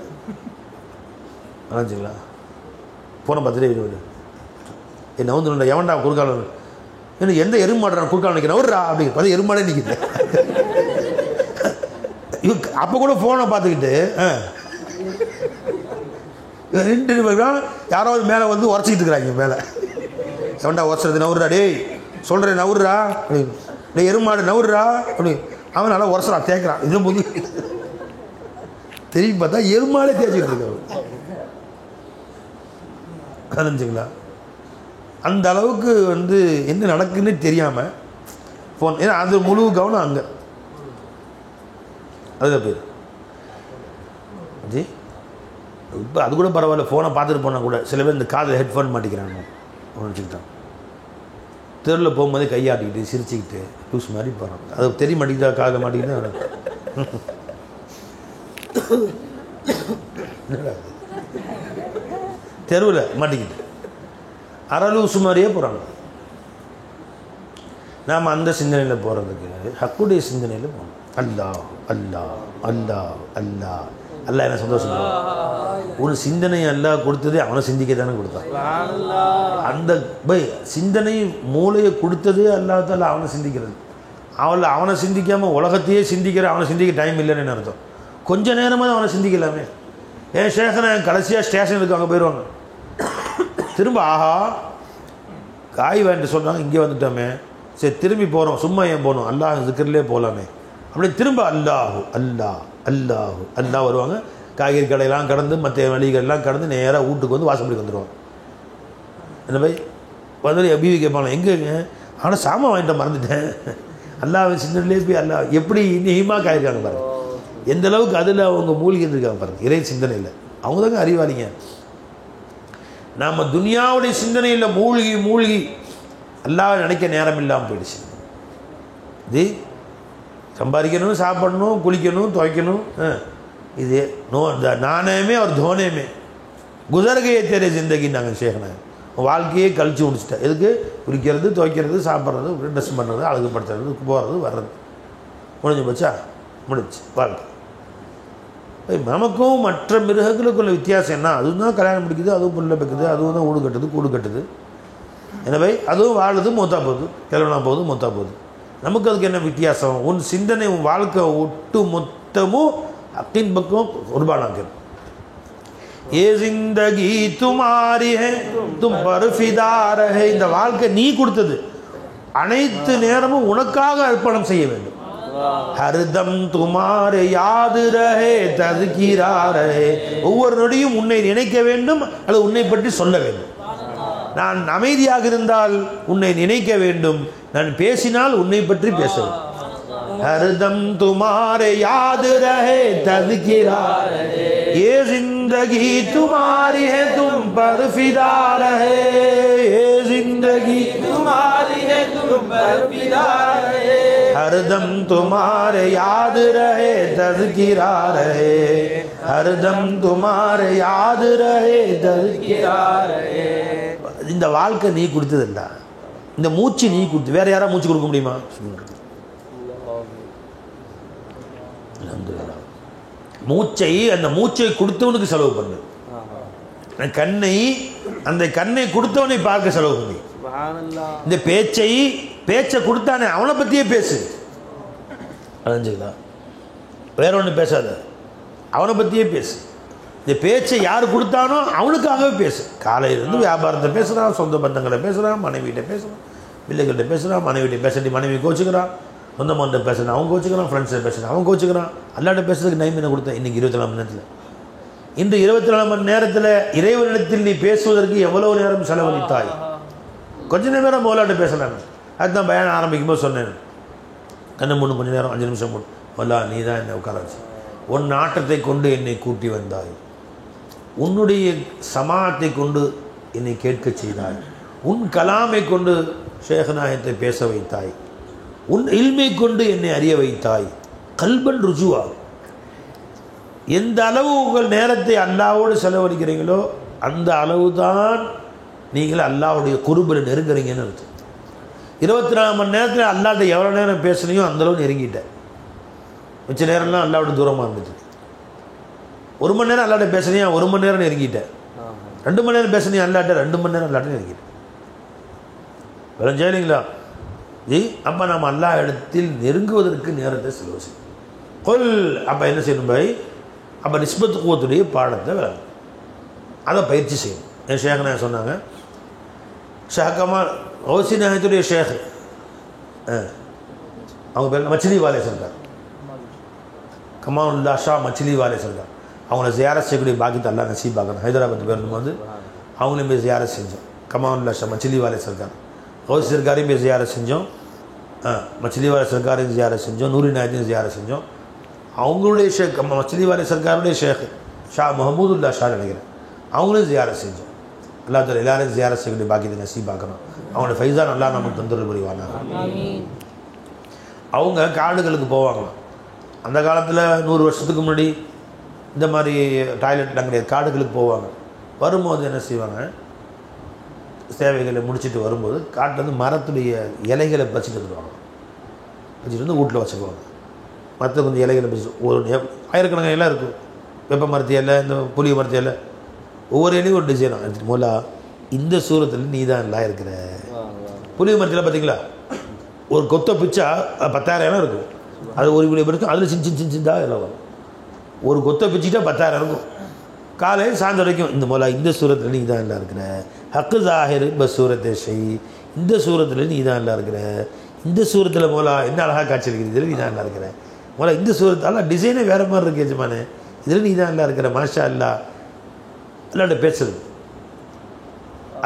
ஆச்சுங்களா, ஃபோனை பார்த்துட்டே வீடு என்ன வந்து எவன்டா குறுக்கால எனக்கு எந்த எருமாடுறான் குறுக்கால நிற்கிறேன் ஒருரா அப்படி பார்த்து எருமாடே நிற்கிது. அப்போ கூட ஃபோனை பார்த்துக்கிட்டு யாராவது மேலே வந்து உரைச்சிக்கிட்டு இருக்கிறாங்க மேலே, எவன்டா உரைச்சது நவுறா டேய் சொல்கிறேன் நவுறா அப்படின்னு, டே எருமாடு நவுறா அப்படி அவன் நல்லா உரைச்சலாம் தேய்க்கிறான். இது போது திரும்பி பார்த்தா எருமாடே தேய்ச்சிக்கிட்டு இருக்க கலைஞ்சுங்களா. அந்த அளவுக்கு வந்து என்ன நடக்குன்னு தெரியாமல் ஃபோன், ஏன்னா அது முழு கவனம் அங்கே. அதுதான் பேர் ஜி. இப்போ அது கூட பரவாயில்ல, ஃபோனை பார்த்துட்டு போனால் கூட சில பேர் இந்த காதில் ஹெட்ஃபோன் மாட்டிக்கிறாங்க நினச்சிக்கிட்டான். தெருவில் போகும்போதே கையாட்டிக்கிட்டு சிரிச்சுக்கிட்டு லூஸ் மாதிரி போகிறாங்க. அது தெரிய மாட்டேங்குதா காதில் மாட்டிக்கிட்டு தெருவில் மாட்டிக்கிட்டு அரை லூசு மாதிரியே போகிறாங்க. நாம் அந்த சிந்தனையில் போகிறதுக்கு ஹக்குடைய சிந்தனையில் போகணும். அல்லாஹ் அல்லாஹ் அல்லாஹ் அல்லாஹ் அல்லாஹ் என்ன சந்தோஷம். ஒரு சிந்தனை அல்லாஹ் கொடுத்ததே அவனை சிந்திக்க தானே கொடுத்தான். அந்த சிந்தனை மூளையை கொடுத்ததே அல்லாஹ் தால அவனை சிந்திக்கிறது. அவனை சிந்திக்காமல் உலகத்தையே சிந்திக்கிற அவனை சிந்திக்க டைம் இல்லைன்னு அர்த்தம். கொஞ்ச நேரமாக அவனை சிந்திக்கலாமே. ஏன் ஸ்டேஷனை கடைசியாக ஸ்டேஷனுக்கு அங்கே போயிடுவாங்க, திரும்ப ஆஹா காய் வாங்கிட்டு சொன்னாங்க இங்கே வந்துட்டோமே, சரி திரும்பி போகிறோம், சும்மா ஏன் போகணும், அல்லாஹ் திக்ரிலே போகலாமே அப்படி திரும்ப அல்லாஹு அல்லாஹ் அல்லாஹு அல்லாஹ் வருவாங்க. காய்கறி கடையெல்லாம் கடந்து மற்ற வழிகள்லாம் கடந்து நேராக வீட்டுக்கு வந்து வாசப்படிக்கு வந்துடுவாங்க. என்ன போய் வந்து அபிவி கேட்பாங்க எங்கேங்க, ஆனால் சாமான் வாங்கிட்ட மறந்துட்டேன். அல்லாஹ் சிந்தனையிலே போய் அல்லாஹ் எப்படி இன்னியமாக ஆயிருக்காங்க பாருங்க, எந்த அளவுக்கு அதில் அவங்க மூழ்கி இருந்திருக்காங்க பாருங்கள். இறை சிந்தனையில் அவங்க தாங்க அறிவாளிங்க. நாம் துனியாவுடைய சிந்தனையில் மூழ்கி மூழ்கி அல்லாஹ் நினைக்க நேரம் இல்லாமல் போயிடுச்சு. இது சம்பாதிக்கணும், சாப்பிடணும், குளிக்கணும், துவைக்கணும், இது நானேமே ஒரு தோனேமே குசர்கையே தெரிய ஜிந்தகி நாங்கள் சேகன வாழ்க்கையே கழிச்சு முடிச்சிட்டேன். எதுக்கு குளிக்கிறது, துவைக்கிறது, சாப்பிட்றது, ட்ரெஸ் பண்ணுறது, அழகுப்படுத்துறது, போகிறது, வர்றது, முடிஞ்சு போச்சா, முடிச்சு வாழ்க்கை. நமக்கும் மற்ற மிருகங்களுக்குள்ள வித்தியாசம் என்ன, அதுவும் தான் கல்யாணம் முடிக்குது, அதுவும் புள்ள வைக்குது, அதுவும் தான் ஊடு கட்டுது, கூடு கட்டுது. எனவே அதுவும் வாழுது, மூத்தா போகுது, கிளம்பா போகுது, மூத்தா போகுது. நமக்கு அதுக்கு என்ன வித்தியாசம்? உன் சிந்தனை உன் வாழ்க்கை ஒட்டு மொத்தமும் அக்கின் பக்கம் குர்பானாக்கிறது. ஏ ஜிந்தகி துமாரி ஹை தும் பர் ஃபிதா ரஹே, இந்த வாழ்க்கை நீ கொடுத்தது, அனைத்து நேரமும் உனக்காக அர்ப்பணம் செய்ய வேண்டும். ஹர்தம் துமாரே யாது ரஹே தஸ்கிரா ரஹே, ஒவ்வொரு நொடியும் உன்னை நினைக்க வேண்டும் அல்லது உன்னை பற்றி சொல்ல வேண்டும். நான் அமைதியாக இருந்தால் உன்னை நினைக்க வேண்டும், நான் பேசினால் உன்னை பற்றி பேச வேண்டும். ஹர்தம் துமாரே யாது ரஹே தஸ்கிரா ரஹே, ये जिंदगी तुम्हारी है तुम पर फिदा रहे, ये जिंदगी तुम्हारी है तुम पर फिदा रहे, हरदम तुम्हारे याद रहे तज़किरा रहे, हरदम तुम्हारे याद रहे तज़किरा रहे. இந்த வாழ்க்கை நீ கொடுத்ததில்ல, இந்த மூச்சு நீ கொடுத்து, வேற யாரா மூச்சு கொடுக்க முடியுமா? மூச்சை அந்த மூச்சை கொடுத்தவனுக்கு செலவு பண்ணு. கண்ணை அந்த கண்ணை கொடுத்தவனை பார்க்க செலவு பண்ணி. இந்த பேச்சை கொடுத்தானே அவனை பற்றியே பேசு. அடைஞ்சுக்கலாம், வேற ஒன்று பேசாத, அவனை பற்றியே பேசு. இந்த பேச்சை யார் கொடுத்தானோ அவனுக்காகவே பேசு. காலையிலேருந்து வியாபாரத்தை பேசுகிறான், சொந்த பந்தங்களை பேசுகிறான், மனைவிகிட்ட பேசுகிறான், பிள்ளைகள்கிட்ட பேசுகிறான், மனைவிகிட்ட பேசிட்டு மனைவி கோச்சுக்கிறான், சொந்த மந்த பேசுகிறான் அவன் கோச்சுக்கிறான், ஃப்ரெண்ட்ஸை பேசுகிறான் அவன் கோச்சுக்கிறான். அல்லாட்ட பேசுறதுக்கு டைம் என்ன கொடுத்தேன்? இன்றைக்கி 24 மணி நேரத்தில், இன்று 24 மணி நேரத்தில் இறைவனிடத்தில் நீ பேசுவதற்கு எவ்வளோ நேரம் செலவழித்தாய்? கொஞ்ச நேரம் மோலாட்ட பேசுகிறாங்க. அதுதான் பயணம் ஆரம்பிக்கும்போது சொன்னேன், கண்ணை மூணு கொஞ்சம் நேரம் 5 நிமிஷம் மூணு, மல்லா நீ தான் என்னை உட்காராச்சு, உன் நாட்டத்தை கொண்டு என்னை கூட்டி வந்தாய், உன்னுடைய சமாத்தை கொண்டு என்னை கேட்க செய்தாய், உன் கலாமை கொண்டு ஷேகநாயகத்தை பேச வைத்தாய், உன் இல்மை கொண்டு என்னை அறிய வைத்தாய். கல்பன் ருஜுவா, எந்த அளவு உங்கள் நேரத்தை அல்லாவோடு செலவழிக்கிறீங்களோ அந்த அளவு தான் நீங்கள் அல்லாவுடைய குருபில் நெருங்குறீங்கன்னு அர்த்தம். 24 மணி நேரத்தில் அல்லாட்ட எவ்வளோ நேரம் பேசுனியோ அந்தளவு நெருங்கிட்டேன். மிச்ச நேரம்லாம் அல்லாவோட தூரமாக இருந்துச்சு. 1 மணி நேரம் அல்லாட்ட பேசுனியா 1 மணி நேரம் நெருங்கிட்டேன். 2 மணி நேரம் பேசுனியா அல்லாட்ட 2 மணி நேரம் அல்லாட்ட நெருங்கிட்டேன். விளஞ்சா இல்லைங்களா? ஜி அப்போ நம்ம அல்லா இடத்தில் நெருங்குவதற்கு நேரத்தை செலவு செய்யும். கொல் அப்போ என்ன செய்யணும் பாய்? அப்போ நிஸ்பத்து குவத்துடைய பாடத்தை விளங்கும், அதை பயிற்சி செய்யணும். என் ஷேக் நான் சொன்னாங்க, ஷேக் கமால் ஓசி நாயத்துடைய ஷேக், அவங்க பேர் மச்சிலி வாலே சர்க்கார், கமாலுல்லா ஷா மச்சிலி வாலே சர்க்கார். அவங்கள ஜியாரத் செய்யக்கூடிய பாக்கியத்தை அல்லா நசீபாக்கணும். ஹைதராபாத் பேர் வந்து அவங்களையும் போய் ஜியாரத் செஞ்சோம். கமாலுல்லா ஷா மச்சிலி வாலே சர்க்கார், ஓசி சர்க்காரையும் போய் ஜியாரத் செஞ்சோம். மச்சிலி வாலே சர்க்காரையும் ஜியாரத் செஞ்சோம். நூரி நாயத்தையும் ஜியாரத் செஞ்சோம். அவங்களுடைய ஷேக் மச்சிலி வாலே சர்க்காருடைய ஷேக் ஷா முகமதுல்லா ஷா நினைக்கிறேன், அவங்களையும் ஜியாரத் செஞ்சோம். அல்லா தாலா எல்லாரையும் ஜியாரத் செய்யக்கூடிய பாக்கியத்தை நசீபாக்கணும். அவங்களோட ஃபைஸான் அல்லா நமக்கு தொந்தரவு புரிவாங்க. அவங்க காடுகளுக்கு போவாங்களாம். அந்த காலத்தில் 100 வருஷத்துக்கு முன்னாடி இந்த மாதிரி டாய்லெட்லாம் கிடையாது. காடுகளுக்கு போவாங்க. வரும்போது என்ன செய்வாங்க, சேவைகளை முடிச்சுட்டு வரும்போது காட்டில் மரத்துடைய இலைகளை பறிச்சுட்டு வந்துடுவாங்க. வச்சுட்டு வந்து வீட்டில் வச்சுக்குவாங்க. மற்ற கொஞ்சம் இலைகளை பறிச்சு ஒரு ஆயிரக்கணக்கான இலை இருக்கும். வெப்ப மரத்து இலை, இந்த புளிய மரத்து இலை, ஒவ்வொரு இலையும் ஒரு டிசைனாக எடுத்துட்டு மூலா இந்த சூரத்தில் நீ தான் எல்லாம் இருக்கிற. புளிய மரத்தில் பார்த்தீங்களா, ஒரு கொத்தை பிச்சா 10,000 இலை இருக்கும். அது ஒரு விலை இருக்கும். அதில் சின்ன இலை வரும். ஒரு கொத்தை பிச்சுட்டா 10,000 இருக்கும். காலையில் சாயந்தரம் வரைக்கும் இந்த மூலா இந்த சூரத்தில் நீ தான் எல்லாம் இருக்கிற. ஹக்கு ஜாஹிர் பசூரத்தை செய், இந்த சூரத்தில் நீ தான் எல்லாம் இருக்கிற. இந்த சூரத்தில் மூலா என்ன அழகாக காட்சி இருக்குது, இதில் நீ தான் எல்லாம் இருக்கிற. மூலா இந்த சூரத்தால் டிசைனே வேறு மாதிரி இருக்கு எஜமானே, இதில் நீ தான் எல்லாம் இருக்கிற. மாஷா அல்லா. அல்லாட்ட பேசுறது,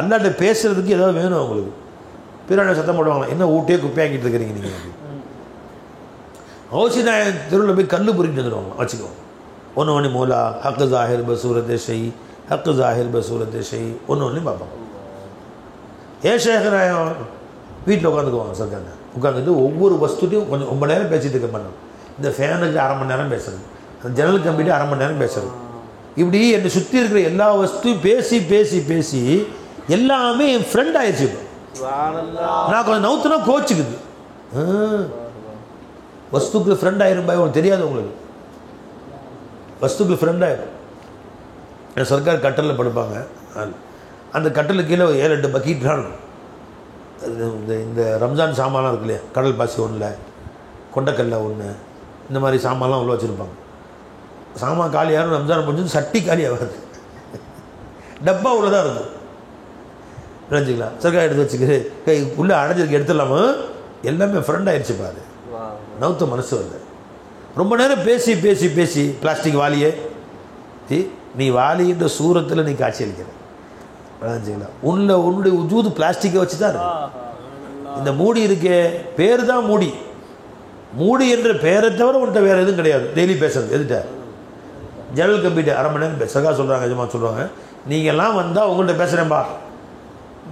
அல்லாட்ட பேசுறதுக்கு ஏதாவது வேணும் அவங்களுக்கு. பின்னாடி சத்தம் போடுவாங்களா, என்ன ஊட்டியே குப்பையாக்கிட்டு இருக்கிறீங்க நீங்கள். ஓசி நாய தெருவில் போய் கல் பொறிக்கிட்டு வந்துடுவாங்க. வச்சுக்கோங்க. ஒன்று மூலா ஹக்கு ஜாஹிர் பசூரத்தை செய், ஹக்கு ஜாஹிர் பசூரத்தை செய், ஒன்று பார்ப்பாங்க. ஏன் ஷேகராயம் வீட்டில் உட்காந்துக்குவாங்க. சர்க்காங்க உட்காந்துட்டு ஒவ்வொரு வஸ்துட்டையும் கொஞ்சம் ரொம்ப நேரம் பேசிட்டு இருக்க மாட்டாங்க. இந்த ஃபேனுக்கு 1/2 மணி நேரம் பேசுறது, அந்த ஜன்னல் கம்பிட்டு 1/2 மணி நேரம் பேசுறது. இப்படி என்னை சுற்றி இருக்கிற எல்லா வஸ்துவும் பேசி பேசி பேசி எல்லாமே என் ஃப்ரெண்ட் ஆயிடுச்சு. நான் கொஞ்சம் நவுத்துனா கோச்சுக்குது. வஸ்துக்கு ஃப்ரெண்ட் ஆயிரும் பாய், உங்களுக்கு தெரியாது. உங்களுக்கு வஸ்துக்கு ஃப்ரெண்ட் ஆயிரும். என் சர்க்கார் கட்டலில் படுப்பாங்க. அந்த கட்டலுக்கு கீழே 7-8 பக்கெட்லாம் இருக்கும். இந்த ரம்ஜான் சாமான்லாம் இருக்கு இல்லையா, கடல் பாசி ஒன்றில், கொண்டக்கல்ல ஒன்று, இந்த மாதிரி சாமான்லாம் உள்ள வச்சுருப்பாங்க. சாமான் காலியாகும். ரம்ஜான் முடிஞ்சு சட்டி காலியாகாது, டப்பா உள்ளதாக இருக்கும். நினச்சிக்கலாம். சர்க்கார் எடுத்து வச்சுக்கிட்டு கை உள்ளே அடைஞ்சிருக்கு, எடுத்துடலாமா, எல்லாமே ஃப்ரெண்ட் ஆயிடுச்சு பாரு. நவுத்த மனசு வருது. ரொம்ப நேரம் பேசி பேசி பேசி பிளாஸ்டிக் வாலியே நீ வாலின்ற சூரத்தில் நீ காட்சி அளிக்கிற. நினச்சிக்கலாம். உன்னுடைய உஜூது பிளாஸ்டிக்கை வச்சு தான் இருக்கு. இந்த மூடி இருக்கே, பேர் தான் மூடி. மூடி என்ற பேரை தவிர உன்கிட்ட வேறு எதுவும் கிடையாது. டெய்லி பேசுறது எதுட்ட ஜன்னல் கம்பிட்டு 1/2 மணி நேரம் சகா சொல்கிறாங்க. எஜமா சொல்லுவாங்க, நீங்கள்லாம் வந்தால் உங்கள்கிட்ட பேசுகிறேன்பா,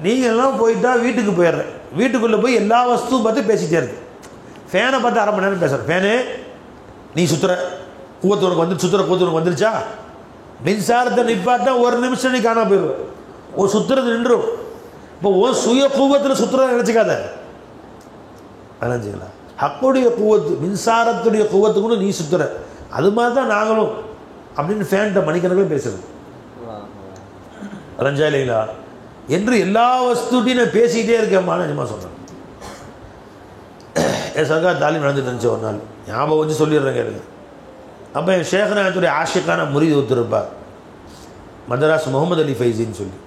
நீங்கள்லாம் போயிட்டா வீட்டுக்கு போயிடுறேன். வீட்டுக்குள்ளே போய் எல்லா வஸ்துவும் பார்த்து பேசிகிட்டே இருக்கு. ஃபேனை பார்த்து 1/2 மணி நேரம் பேசுகிறேன். ஃபேனே நீ சுற்றுற கூவத்து உனக்கு வந்து சுற்றுற கூவத்து உனக்கு வந்துருச்சா, மின்சாரத்தை நிப்பாட்டா 1 நிமிஷம் நீ காணாம போயிடுவேன். ஒரு சுற்றுறது நின்றும். இப்போ ஒரு சுய கூவத்தில் சுற்றுறத நினச்சிக்காத. நினச்சிக்கலாம். ஹக்குடைய கூவத்து, மின்சாரத்துடைய கூவத்துக்குன்னு நீ சுற்றுற, அது மாதிரி தான் நாங்களும் அப்படின்னு ஃபேன்கிட்ட மணிக்கணக்கில் பேசுறது. ரஞ்சா இல்லைங்களா என்று எல்லா வஸ்துட்டையும் நான் பேசிக்கிட்டே இருக்கேம்மா நிஜமாக சொன்னேன். என் சர்க்கார் தாலீம் நடந்துட்டு இருந்துச்சு. ஒரு நாள் ஞாபகம் வச்சு சொல்லிடுறேன் கேளுங்க. அப்போ என் ஷேக்நாயத்துடைய ஆஷிக்கான முரீது ஒருத்தருப்பா, மதராஸ் முகமது அலி ஃபைசின்னு சொல்லி,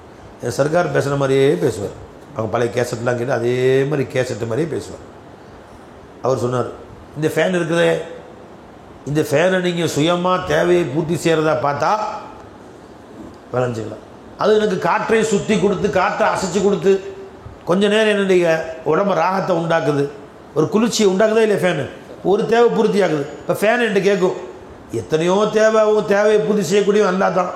என் சர்க்கார் பேசுகிற மாதிரியே பேசுவார். அவங்க பழைய கேசட்லாம் கேட்டு அதே மாதிரி கேசட்டு மாதிரியே பேசுவார். அவர் சொன்னார், இந்த ஃபேன் இருக்குதே, இந்த ஃபேனை நீங்கள் சுயமாக தேவையை பூர்த்தி செய்கிறதா பார்த்தா விளைஞ்சிக்கலாம். அது எனக்கு காற்றை சுற்றி கொடுத்து, காற்றை அசைச்சு கொடுத்து, கொஞ்சம் நேரம் என்னுடைய உடம்பு ராகத்தை உண்டாக்குது, ஒரு குளிர்ச்சியை உண்டாக்குதா இல்லையா ஃபேனு, ஒரு தேவை பூர்த்தி ஆகுது. இப்போ ஃபேன் என்கிட்ட கேட்கும், எத்தனையோ தேவையை பூர்த்தி செய்யக்கூடியவன் அல்லா தான்.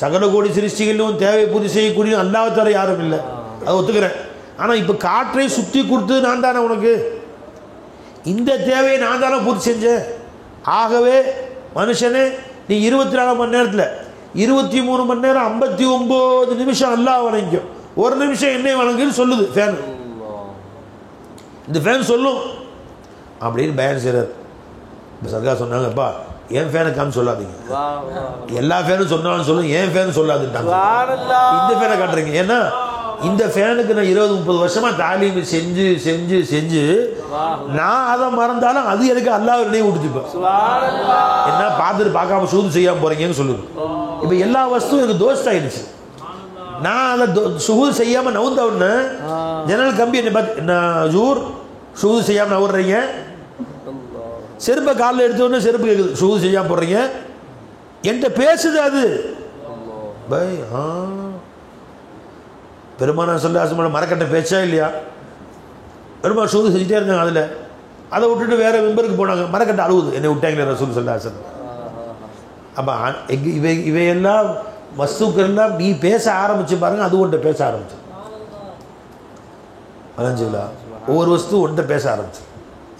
சகல கோடி சிருஷ்டிகளிலும் தேவையை பூர்த்தி செய்யக்கூடியவன் அல்லாஹ் தவிர யாரும் இல்லை, அதை ஒத்துக்கிறேன். ஆனால் இப்போ காற்றை சுற்றி கொடுத்து நான் தானே உனக்கு, இந்த தேவையை நான் தானே பூர்த்தி செஞ்சேன். ஆகவே மனுஷனே நீ 24 மணி நேரத்தில் 23 மணி நேரம் 59 நிமிஷம் அல்லாஹ் வணங்கும், 1 நிமிஷம் என்னை வணங்குன்னு சொல்லுது ஃபேனு. இந்த ஃபேன் சொல்லும் அப்படின்னு பயன் செய்கிறார். இப்போ சர்க்கார் சொன்னாங்கப்பா என் ஃபேனை காமி சொல்லாதீங்க, எல்லா ஃபேனும் சொன்னாலும் சொல்லும், என் ஃபேனு சொல்லாதுட்டாங்க. இந்த ஃபேனை காட்டுறீங்க. ஏன்னா இந்த ஃபேனுக்கு நான் 20-30 வருஷமா தாலீம் செஞ்சு செஞ்சு செஞ்சு நான் அதை மறந்தாலும் அது எனக்கு அல்லாஹ் நினைவு கொடுத்துப்பேன். என்ன பார்த்துட்டு பார்க்காம சூது செய்யாமல் போறீங்கன்னு சொல்லுது. இப்போ எல்லா வஸ்துவும் எனக்கு தோஸ்ட் ஆயிடுச்சு. நான் அதை சூது செய்யாமல் நவுந்த உடனே ஜன்னல் கம்பி என்னை பார்த்து என்ன ஜூர் சூது செய்யாமல் நவுறீங்க, செருப்பை காலில் எடுத்தோடனே செருப்பு கேட்குது, சூது செய்யாமல் போடுறீங்க, என்கிட்ட பேசுது அது. பை பெருமானார் ஸல்லல்லாஹு அலைஹி மரக்கட்டை பேச்சா இல்லையா? பெருமாள் சூது செஞ்சுட்டே இருந்தாங்க. அதில் அதை விட்டுட்டு வேற மெம்பருக்கு போனாங்க, மரக்கட்டை அழுகுது, என்னை விட்டாங்களே ரசூல் ஸல்லல்லாஹு அலைஹி வஸல்லம். அப்போ இவையெல்லாம் வஸ்துக்கள்லாம் நீ பேச ஆரம்பிச்சு பாருங்க, அது ஒன்றை பேச ஆரம்பிச்சு அலஞ்சுலா. ஒவ்வொரு வஸ்து ஒன்றை பேச ஆரம்பிச்சு.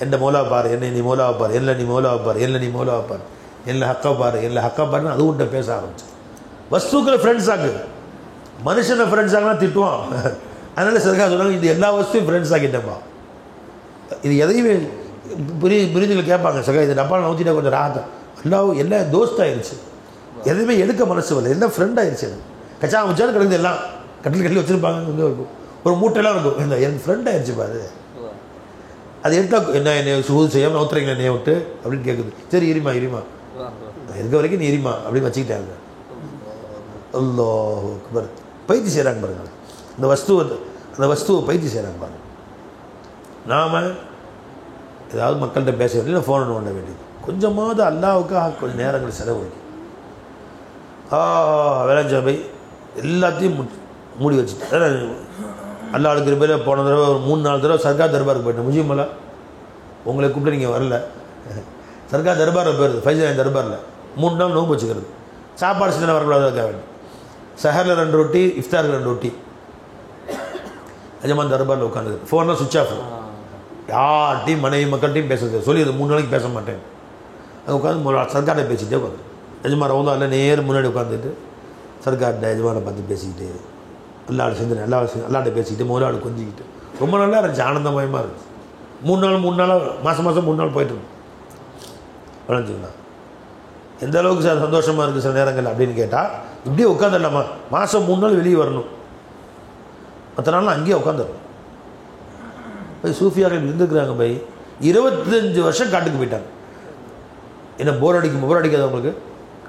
எந்த மோலாவை பாரு, என்னை நீ மோலாவை பாரு, என்ன நீ மோலாவை பாரு, என்ன நீ மோலாவை பாரு, என்ன ஹக்கா பாரு, என்ன ஹக்கா பாருன்னு அது ஒன்றை பேச ஆரம்பிச்சு. வஸ்துக்களை ஃப்ரெண்ட்ஸ் ஆக்கு. மனுஷனை ஃப்ரெண்ட்ஸ் ஆகலாம் திட்டுவான். அதனால சர்க்கார் சொன்னாங்க இது எல்லா வஸ்துவும் ஃப்ரெண்ட்ஸ் ஆக்கிட்டேப்பா. இது எதையுமே புரிஞ்சுகள் கேட்பாங்க, சகா இது டப்பாவில் நவுத்திட்டா கொஞ்சம் ராகத்தான் எல்லாம் எல்லாம் தோஸ்த் ஆயிடுச்சு, எதுவுமே எடுக்க மனசு வரல, எல்லாம் ஃப்ரெண்ட் ஆயிடுச்சு. அது கச்சா வச்சாலும் கிடக்குது, எல்லாம் கட்டில் வச்சுருப்பாங்க, இங்கே இருக்கும் ஒரு மூட்டையெல்லாம் இருக்கும், இந்த எனக்கு ஃப்ரெண்ட் ஆயிடுச்சு பாரு. அது எடுத்தா என்ன என்னை சூது செய்யாமல் நவுத்துறீங்களா என்னைய விட்டு அப்படின்னு கேட்குது. சரி இருமா இருமா இருக்க வரைக்கும் நீ இருமா அப்படின்னு வச்சுக்கிட்டாங்க. அல்லாஹ் அக்பர். பயிற்சி செய்கிறாங்க பாருங்க, அந்த வஸ்துவை பயிற்சி செய்கிறாங்க பாருங்க. நாம் ஏதாவது மக்கள்கிட்ட பேச வேண்டிய ஃபோன் பண்ண வேண்டியது, கொஞ்சமாவது அல்லாவுக்காக கொஞ்சம் நேரங்கள் செலவழிக்கும். விளைஞ்ச போய் எல்லாத்தையும் மூடி வச்சுட்டு அல்லா அடுக்கிற பேர் போன தடவை ஒரு 3-4 தடவை சர்க்கார் தர்பாருக்கு போயிட்டேன். முஜிமலா உங்களை கூப்பிட்டு நீங்கள் வரல, சர்க்கார் தர்பாரில் போயிருது, ஃபைசான் தர்பாரில் 3 நாள் நோம்பு வச்சுக்கிறது, சாப்பாடு சின்ன வரக்கூடாதுக்காக வேண்டும். சஹரில் 2 ரொட்டி, இஃப்தாருக்கு 2 ரொட்டி. அஜமான் தர்பாரில் உட்காந்துது, ஃபோன்லாம் சுவிட்ச் ஆஃப், யார்ட்டையும் மனைவி மக்கள்கிட்டையும் பேசுறது சொல்லி அது 3 நாளைக்கு பேச மாட்டேன். அது உட்காந்து சர்க்கார்ட்ட பேசிகிட்டே உட்காந்து எஜமான் ரவுந்தா இல்லை நேர் முன்னாடி உட்காந்துட்டு சர்க்கார்ட்ட எஜமானை பார்த்து பேசிக்கிட்டு எல்லாரும் சேர்ந்து எல்லார்ட்ட பேசிக்கிட்டு முதலாளி கொஞ்சிக்கிட்டு ரொம்ப நல்லா இருந்துச்சு, ஆனந்தமயமாக இருந்துச்சு. 3 நாளாக மாதம் 3 நாள் போயிட்டுருக்கோம். வளைஞ்சிங்களா எந்த அளவுக்கு சார் சந்தோஷமாக இருக்குது சில நேரங்கள் அப்படின்னு கேட்டால் இப்படியே உட்காந்துடலாமா, மாதம் 3 நாள் வெளியே வரணும், மற்ற நாள் அங்கேயே உட்காந்துடணும். போய் சூஃபியார்கள் இருந்துக்கிறாங்க பை 25 வருஷம் காட்டுக்கு போயிட்டாங்க. என்ன போர் அடிக்காது அவங்களுக்கு,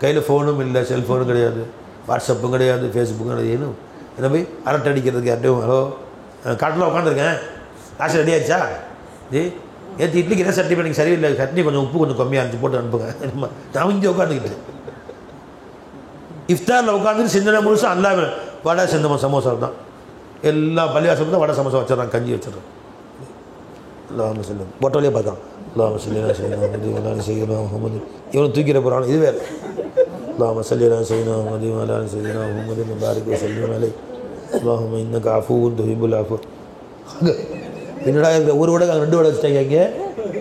கையில் ஃபோனும் இல்லை, செல்ஃபோனும் கிடையாது, வாட்ஸ்அப்பும் கிடையாது, ஃபேஸ்புக்கும் கிடையாது. என்ன போய் அரட்டை அடிக்கிறதுக்கு யார்ட்டையும் ஹலோ காட்டில் உட்காந்துருக்கேன், காசு ரெடி ஆயிடுச்சா, ஜி நேற்று இட்லிக்கு என்ன சட்னி பண்ணி சரியில்லை, சட்னி கொஞ்சம் உப்பு கொஞ்சம் கம்மியாக இருந்துச்சு போட்டு அனுப்புங்க. நான் இங்கே உட்காந்துக்கிட்டு இஃப்தாரில் உட்காந்துட்டு சிந்தனை முழுசும் அல்லா வடை செந்தமா சமோசா தான், எல்லா பள்ளிவாசலும் தான் வடை சமோசா வச்சிடறாங்க, கஞ்சி வச்சிடறோம். எல்லாம் சொல்லுங்க போட்டோலேயே பார்க்கலாம், எல்லாம் செய்யலாம் முகமது இவனை தூக்கிட போகிறான், இது வேறு. اللهم صل على سيدنا محمد وعلى ال سيدنا محمد وبارك وسلم عليه اللهم انك عفو تحب العفو. என்னடா இந்த ஒரு வடை 2 வடை வச்சுட்டாங்க இங்கே,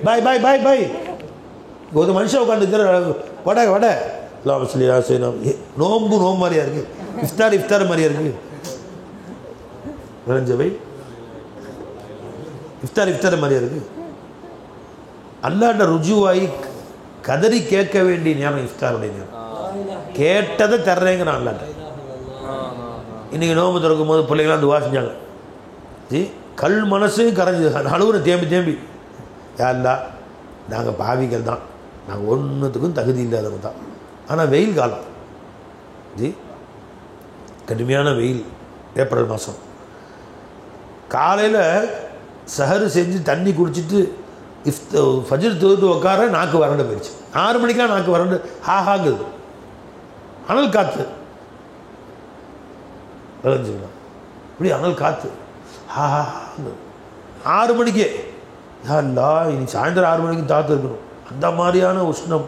பாய் பாய் பாய் பாய் ஒரு மனுஷன் உட்காந்துக்கிற வடை வடை. اللهم صل على سيدنا நோம்பு மாதிரியா இருக்குது, இஃப்தார் மாதிரியா இருக்குது. விளைஞ்சவை இஃப்தார் மாதிரியா இருக்குது. அல்லாஹ்ட ருஜுவாய் கதறி கேட்க வேண்டிய நேரம் இஃப்தாருடைய நேரம், கேட்டதை தர்றேங்கிறான் அல்லாஹ். இன்றைக்கி நோம்பு திறக்கும் போது பிள்ளைங்களாம் துவா செஞ்சாங்க, ஜி கல் மனசையும் கரைஞ்சி அழுவுற தேம்பி யாருலா நாங்கள் பாவிகள் தான், நாங்கள் ஒன்றுத்துக்கும் தகுதி இல்லாதவங்க தான். ஆனால் வெயில் காலம் ஜி, கடுமையான வெயில், ஏப்ரல் மாதம் காலையில் சஹரு செஞ்சு தண்ணி குடிச்சிட்டு ஃபஜ்ர் தொழுது உட்கார நாக்கு வறண்டு போயிடுச்சு. 6 மணிக்கெலாம் நாக்கு வறண்டு ஹாஹாங்குது, அனல் காற்று விளைஞ்சுக்கலாம், இப்படி அனல் காற்று ஹாஹாங்குது 6 மணிக்கே. இல்லா இன்னைக்கு சாயந்தரம் 6 மணிக்கு தாத்து இருக்கணும், அந்த மாதிரியான உஷ்ணம்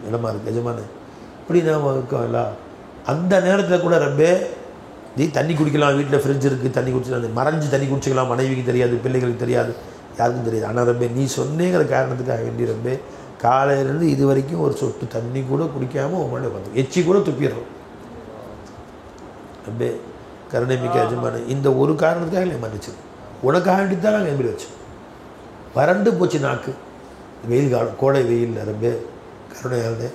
நிலமா இருக்குது எஜமான. இப்படி நாம் இருக்கோம்ல, அந்த நேரத்தில் கூட ரப்பே நீ தண்ணி குடிக்கலாம், வீட்டில் ஃப்ரிட்ஜ் இருக்குது, தண்ணி குடிச்சிக்கலாம், மறைஞ்சு தண்ணி குடிச்சிக்கலாம், மனைவிக்கு தெரியாது, பிள்ளைகளுக்கு தெரியாது, யாருக்கும் தெரியாது. ஆனால் ரப்பே நீ சொன்னேங்கிற காரணத்துக்காக வேண்டி ரப்பே காலையிலேருந்து இது வரைக்கும் ஒரு சொட்டு தண்ணி கூட குடிக்காமல் உங்களோட உட்காந்து எச்சி கூட துப்பிடுறோம். ரப்பே கருணை மிக்க எஜமான, இந்த ஒரு காரணத்துக்காக இல்லை மன்னிச்சு, உனக்காக வேண்டி தான் நாங்கள் எப்படி வச்சோம். வறண்டு போச்சு நாக்கு, வெயில் காலம், கோடை வெயில் ரொம்ப கருணையானது.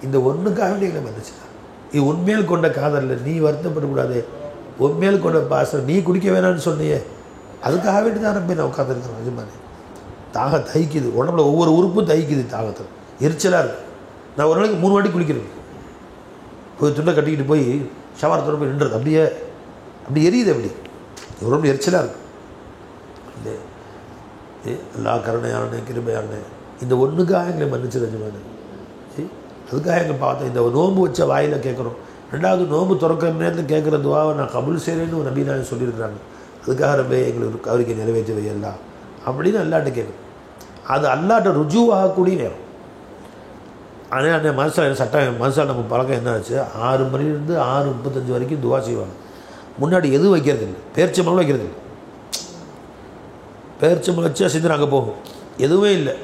இந்த ஒன்றுக்காக நீங்கள் வந்துச்சுன்னா இது உண்மையில் கொண்ட காதலில் நீ வருத்தப்படக்கூடாது, உண்மையில் கொண்ட பாசம். நீ குடிக்க வேணான்னு சொன்னியே, அதுக்காக வேண்டி தான் ரொம்ப நான் உட்காந்துருக்கேன். நிஜமானே தாகம் தைக்குது, உடம்புல ஒவ்வொரு உறுப்பும் தைக்குது, தாகத்தில் எரிச்சலாக இருக்குது. நான் ஒரு நாளைக்கு 3 வாட்டி குளிக்கிறேன். போய் துண்டை கட்டிக்கிட்டு போய் ஷவரத்தோடு போய் நின்றுறது, அப்படியே அப்படி எரியுது, அப்படி உடம்பு எரிச்சலாக இருக்குது. இல்லை எல்லா கருணையான கிருபையான இந்த ஒன்றுக்காக எங்களை மன்னிச்சு நிஜமான அதுக்காக எங்கள் பார்த்தேன். இந்த நோன்பு வச்ச வாயில் கேட்குறோம். 2வது நோன்பு திறக்கிற நேரத்தில் கேட்குற துவாவை நான் கபுல் செய்கிறேன்னு நபி நான் சொல்லியிருக்கிறாங்க. அதுக்காக ரொம்ப எங்களுக்கு அவருக்கு நிறைவேற்றி வையலாம் அப்படின்னு அல்லாட்ட கேட்குறோம். அது அல்லாட்ட ருஜுவாகக்கூடிய நேரம். ஆனால் அந்த மனசில் சட்டம் மனசால் நம்ம பழக்கம் என்ன ஆச்சு, 6 மணிலேருந்து 6:35 வரைக்கும் துவா செய்வாங்க. முன்னாடி எதுவும் வைக்கிறது இல்லை, பேரிச்சம்பழம் வைக்கிறது இல்லை. பேரிச்சம்பழம் வச்சா சிந்தனை அங்கே போகும், எதுவுமே இல்லை.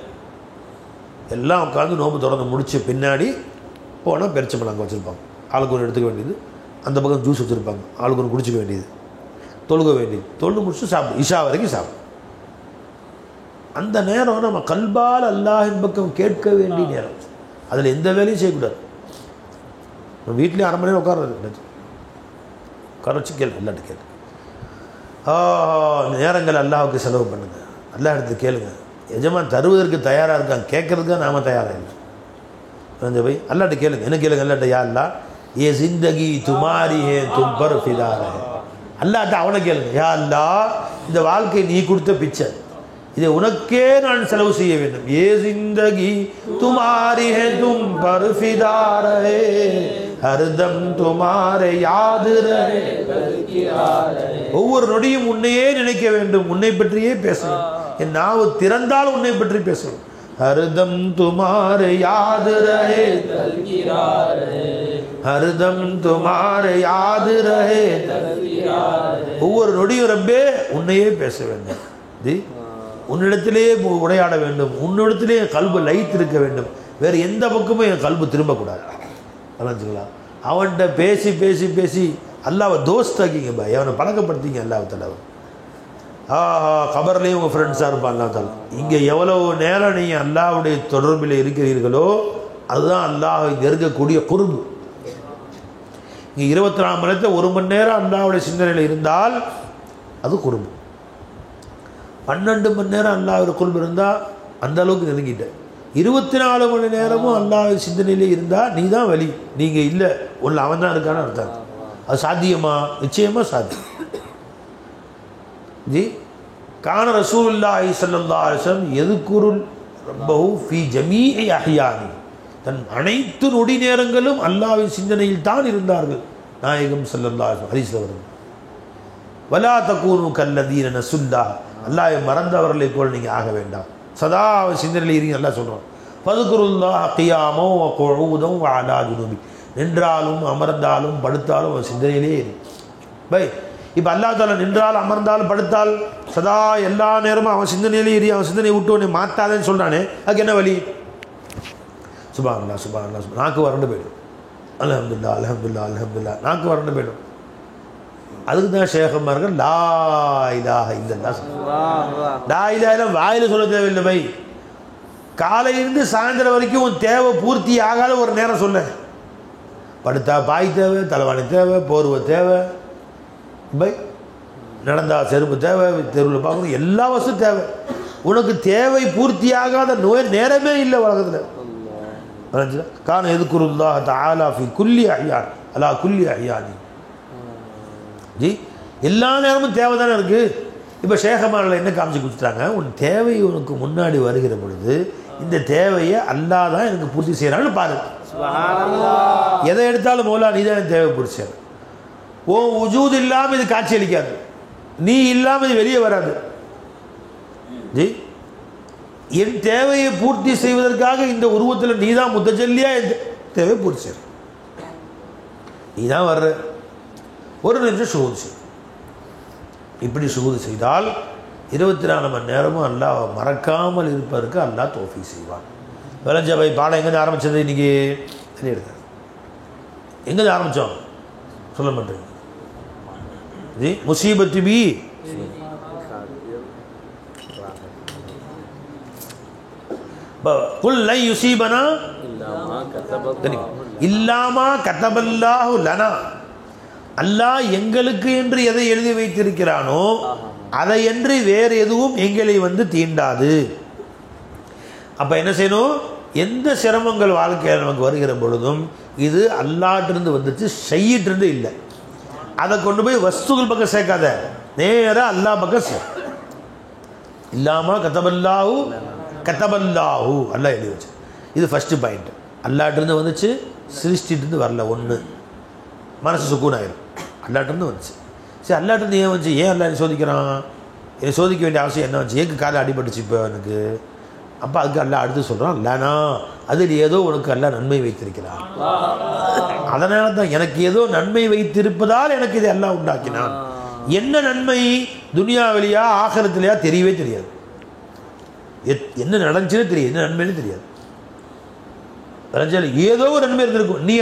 எல்லாம் உட்காந்து நோம்பு திறந்து முடிச்ச பின்னாடி போனால் பேரிச்சம்பழம் அங்கே வச்சுருப்பாங்க. ஆளுக்கு ஒன்று எடுத்துக்க வேண்டியது, அந்த பக்கம் ஜூஸ் வச்சுருப்பாங்க, ஆளுக்கு ஒன்று குடிச்சிக்க வேண்டியது, தொழுக வேண்டியது, தொழுது முடிச்சு சாப்பிடும், இஷா வரைக்கும் சாப்பிடும். அந்த நேரம் நம்ம கல்பால் அல்லாஹின் பக்கம் கேட்க வேண்டிய நேரம். அதில் எந்த வேலையும் செய்யக்கூடாது. நம்ம வீட்லேயும் 1/2 மணி நேரம் உட்கார்றது, உட்கார வச்சு கேளு, அல்லாட்ட கேளு. நேரங்கள் அல்லாஹுக்கு செலவு பண்ணுங்க, அல்லா இடத்துல கேளுங்க. எஜமான் தருவதற்கு தயாராக இருக்காங்க, கேட்கறதுக்காக நாம் தயாராக இல்லை. கொஞ்சம் போய் அல்லாட்ட கேளுங்க, என்ன கேளுங்க அல்லாட்ட, யா அல்லா ஏ ஜிந்தகி துமாரி ஹே தும் பர் ஃபிதார ஹே. அல்லாட்ட அவனை கேளுங்க, யா அல்லா இந்த வாழ்க்கை நீ கொடுத்த பிச்சை, இதை உனக்கே நான் செலவு செய்ய வேண்டும். ஏ ஜிந்தகி துமாரி ஹே தும் பர் ஃபிதார ஹே ஹர்தம் துமாரே யாத் ரஹே. ஒவ்வொரு நொடியும் உன்னையே நினைக்க வேண்டும், உன்னை பற்றியே பேசணும். என் நாவு திறந்தால் உன்னை பற்றி பேசணும். ஹர்தம் துமாரே யாத் ரஹே, ஹர்தம் துமாரே யாத் ரஹே. ஒவ்வொரு நொடியும் ரப்பே உன்னையே பேச வேண்டும், உன்னிடத்திலே உரையாட வேண்டும், உன்னிடத்திலே என் கல்பு லைத்திருக்க வேண்டும். வேறு எந்த பக்கமும் என் கல்பு திரும்பக்கூடாது. அலைஞ்சுங்களா அவன்கிட்ட பேசி பேசி பேசி அல்லாவை தோஸ்தாக்கிங்க பாய், அவனை பழக்கப்படுத்திங்க அல்லாஹ். கபர்லேயும் உங்கள் ஃப்ரெண்ட்ஸாக இருப்பான் அல்லாஹ். இங்கே எவ்வளவு நேரம் நீங்கள் அல்லாஹ்வுடைய தொடர்பில் இருக்கிறீர்களோ அதுதான் அல்லாஹ் இங்கே இருக்கக்கூடிய குர்பு. இங்கே 24 மணி நேரத்தில் 1 மணி நேரம் அல்லாஹ்வுடைய சிந்தனையில் இருந்தால் அது குர்பு. 12 மணி நேரம் அல்லாஹ்வுடைய குர்பு இருந்தால் அந்த அளவுக்கு நெருங்கிட்ட. 24 மணி நேரமும் அல்லாஹ் சிந்தனையிலே இருந்தால் நீ தான் வலி, நீங்கள் இல்லை, ஒன்று அவன் தான் இருக்கான்னு அர்த்தம். அது சாத்தியமா? நிச்சயமாக சாத்தியம். ஜி கான ரசூலுல்லாஹி ஸல்லல்லாஹு அலைஹி வஸல்லம் யذ்குருல் ரப்பஹு ஃபீ ஜமீஇ அஹ்யானி. தன் அனைத்து நொடி நேரங்களும் அல்லாஹ்வின் சிந்தனையில் தான் இருந்தார்கள். நாயகம் ஸல்லல்லாஹு அலைஹி வஸல்லம் ஹதீஸ்ல வருது, வலா தகூனு கல்லதீன நஸுல்லாஹ், அல்லாஹ்வை மறந்தவர்களை போல் நீங்கள் ஆக வேண்டாம், சதா சிந்தனையில் இருங்க. அல்லாஹ் சொல்கிறோம், ஃபதுகுருல்லாஹ் கியாமோ வ குஊதன் வ அலா ஜுனூபி, நின்றாலும் அமர்ந்தாலும் படுத்தாலும் அவன் சிந்தனையிலே இரு. பை இப்போ அல்லாஹ் தாலா நின்றால் அமர்ந்தால் படுத்தால் சதா எல்லா நேரமும் அவன் சிந்தனையிலே இரு, அவன் சிந்தனையை விட்டு உடனே மாற்றாதேன்னு சொல்கிறானே, அதுக்கு என்ன வழி? சுப்ஹானல்லாஹ் சுப்ஹானல்லாஹ், நாக்கு வறண்டு போய்டும். அல்ஹம்துலில்லாஹ் அல்ஹம்துலில்லாஹ் அல்ஹம்துலில்லாஹ், நாக்கு வறண்டு போய்டும். அதுக்கு தான் ஷேகமார்கள் லா இலாஹ இல்லல்லாஹ், லா இலாஹ இல்லல்லாஹ் வாயில் சொல்ல தேவையில்லை. பை காலையிலிருந்து சாயந்தரம் வரைக்கும் உன் தேவை பூர்த்தி ஆகாத ஒரு நேரம் சொல்ல. படுத்தா பாய் தேவை, தலைவாணி தேவை, போர்வை தேவை, பை நடந்தா செருப்பு தேவை, தெருவில் பார்க்கணும், எல்லா வசதியும் தேவை. உனக்கு தேவை பூர்த்தியாகாத நோய் நேரமே இல்லை உலகத்தில். கான யذ்குருல்லாஹ் தஆலா ஃபீ குல்லி அஹ்யான் அலா குல்லி அஹ்யானி. ஜி எல்லா நேரமும் தேவை தானே இருக்குது. இப்போ ஷேகமானில் என்ன காமிச்சு கொடுத்துட்டாங்க, உன் தேவை உனக்கு முன்னாடி வருகிற பொழுது இந்த தேவையை அல்லாஹ் தான் எனக்கு பூர்த்தி செய்கிறான்னு பாரு. எதை எடுத்தாலும் மௌலா நீ தான் தேவை பூர்த்தி செய்யணும். ஓ உஜூத் இல்லாமல் இது காட்சி அளிக்காது, நீ இல்லாமல் இது வெளியே வராது. ஜி என் தேவையை பூர்த்தி செய்வதற்காக இந்த உருவத்தில் நீ தான் முத்தஜல்லியா என் தேவையை பூர்த்தி செய்ய, நீ தான் வர்ற. ஒரு நிமிஷம் ஷுஹூத் செய். இப்படி ஷுஹூத் செய்தால் 24 மணி நேரமும் அல்லாஹ் மறக்காமல் இருப்பதற்கு அல்லாஹ் தௌஃபீக் செய்வான். விளைஞ்சவை பாடம் எங்கேருந்து ஆரம்பித்தது இன்றைக்கி தெரியாது, எங்கேருந்து ஆரம்பித்தோம் சொல்ல மாட்டேங்க. ஜி முசீபத்து பி குல் லை யுஸீபனா இல்லாமா கதபல்லாஹு லனா, அல்லாஹ் எங்களுக்கு என்று எதை எழுதி வைத்திருக்கிறானோ அதை என்று வேறு எதுவும் எங்களை தீண்டாது. அப்ப என்ன செய்யணும்? எந்த சிரமங்கள் வாழ்க்கையில் நமக்கு வருகிற பொழுதும் இது அல்லாஹ்ட்டிருந்து வந்துச்சு, ஷையிட்டிருந்து இல்லை. அதை கொண்டு போய் வஸ்துகள் பக்கம் சேர்க்காத, நேராக அல்லாஹ் பக்கம் சே. இல்லாமல் கதபல்லாஹு கதபல்லாஹு அல்லாஹ் எழுதி வச்சு. இது ஃபஸ்ட்டு பாயிண்ட். அல்லாஹ்ட்டிருந்து வந்துச்சு, சிருஷ்டிட்டு வரல. ஒன்று மனசு சுக்கூன் ஆயிரும். அல்லாஹ்ட்டிருந்து வந்துச்சு. சரி, அல்லாஹ்ட்டிருந்து ஏன் வந்துச்சு? ஏன் அல்லாஹ் சோதிக்கிறான்? என்னை சோதிக்க வேண்டிய அவசியம் என்ன வந்துச்சு? ஏக்கு காலை அடிபட்டுச்சு இப்போ எனக்கு? அப்போ அதுக்கு அல்லாஹ் அடுத்து சொல்கிறான், லானா அதில் ஏதோ உனக்கு அல்லாஹ் நன்மை வைத்திருக்கிறான். அதனால தான் எனக்கு ஏதோ நன்மை வைத்திருப்பதால் எனக்கு இதை அல்லாஹ் உண்டாக்கினான். என்ன நன்மை? துனியாவிலையா ஆகிரத்திலையா தெரியவே தெரியாது. என்ன நடந்துச்சுன்னு தெரியாது, என்ன நன்மைன்னு தெரியாது. ஏதோ ஒரு நன்மை இருந்திருக்கும். நீ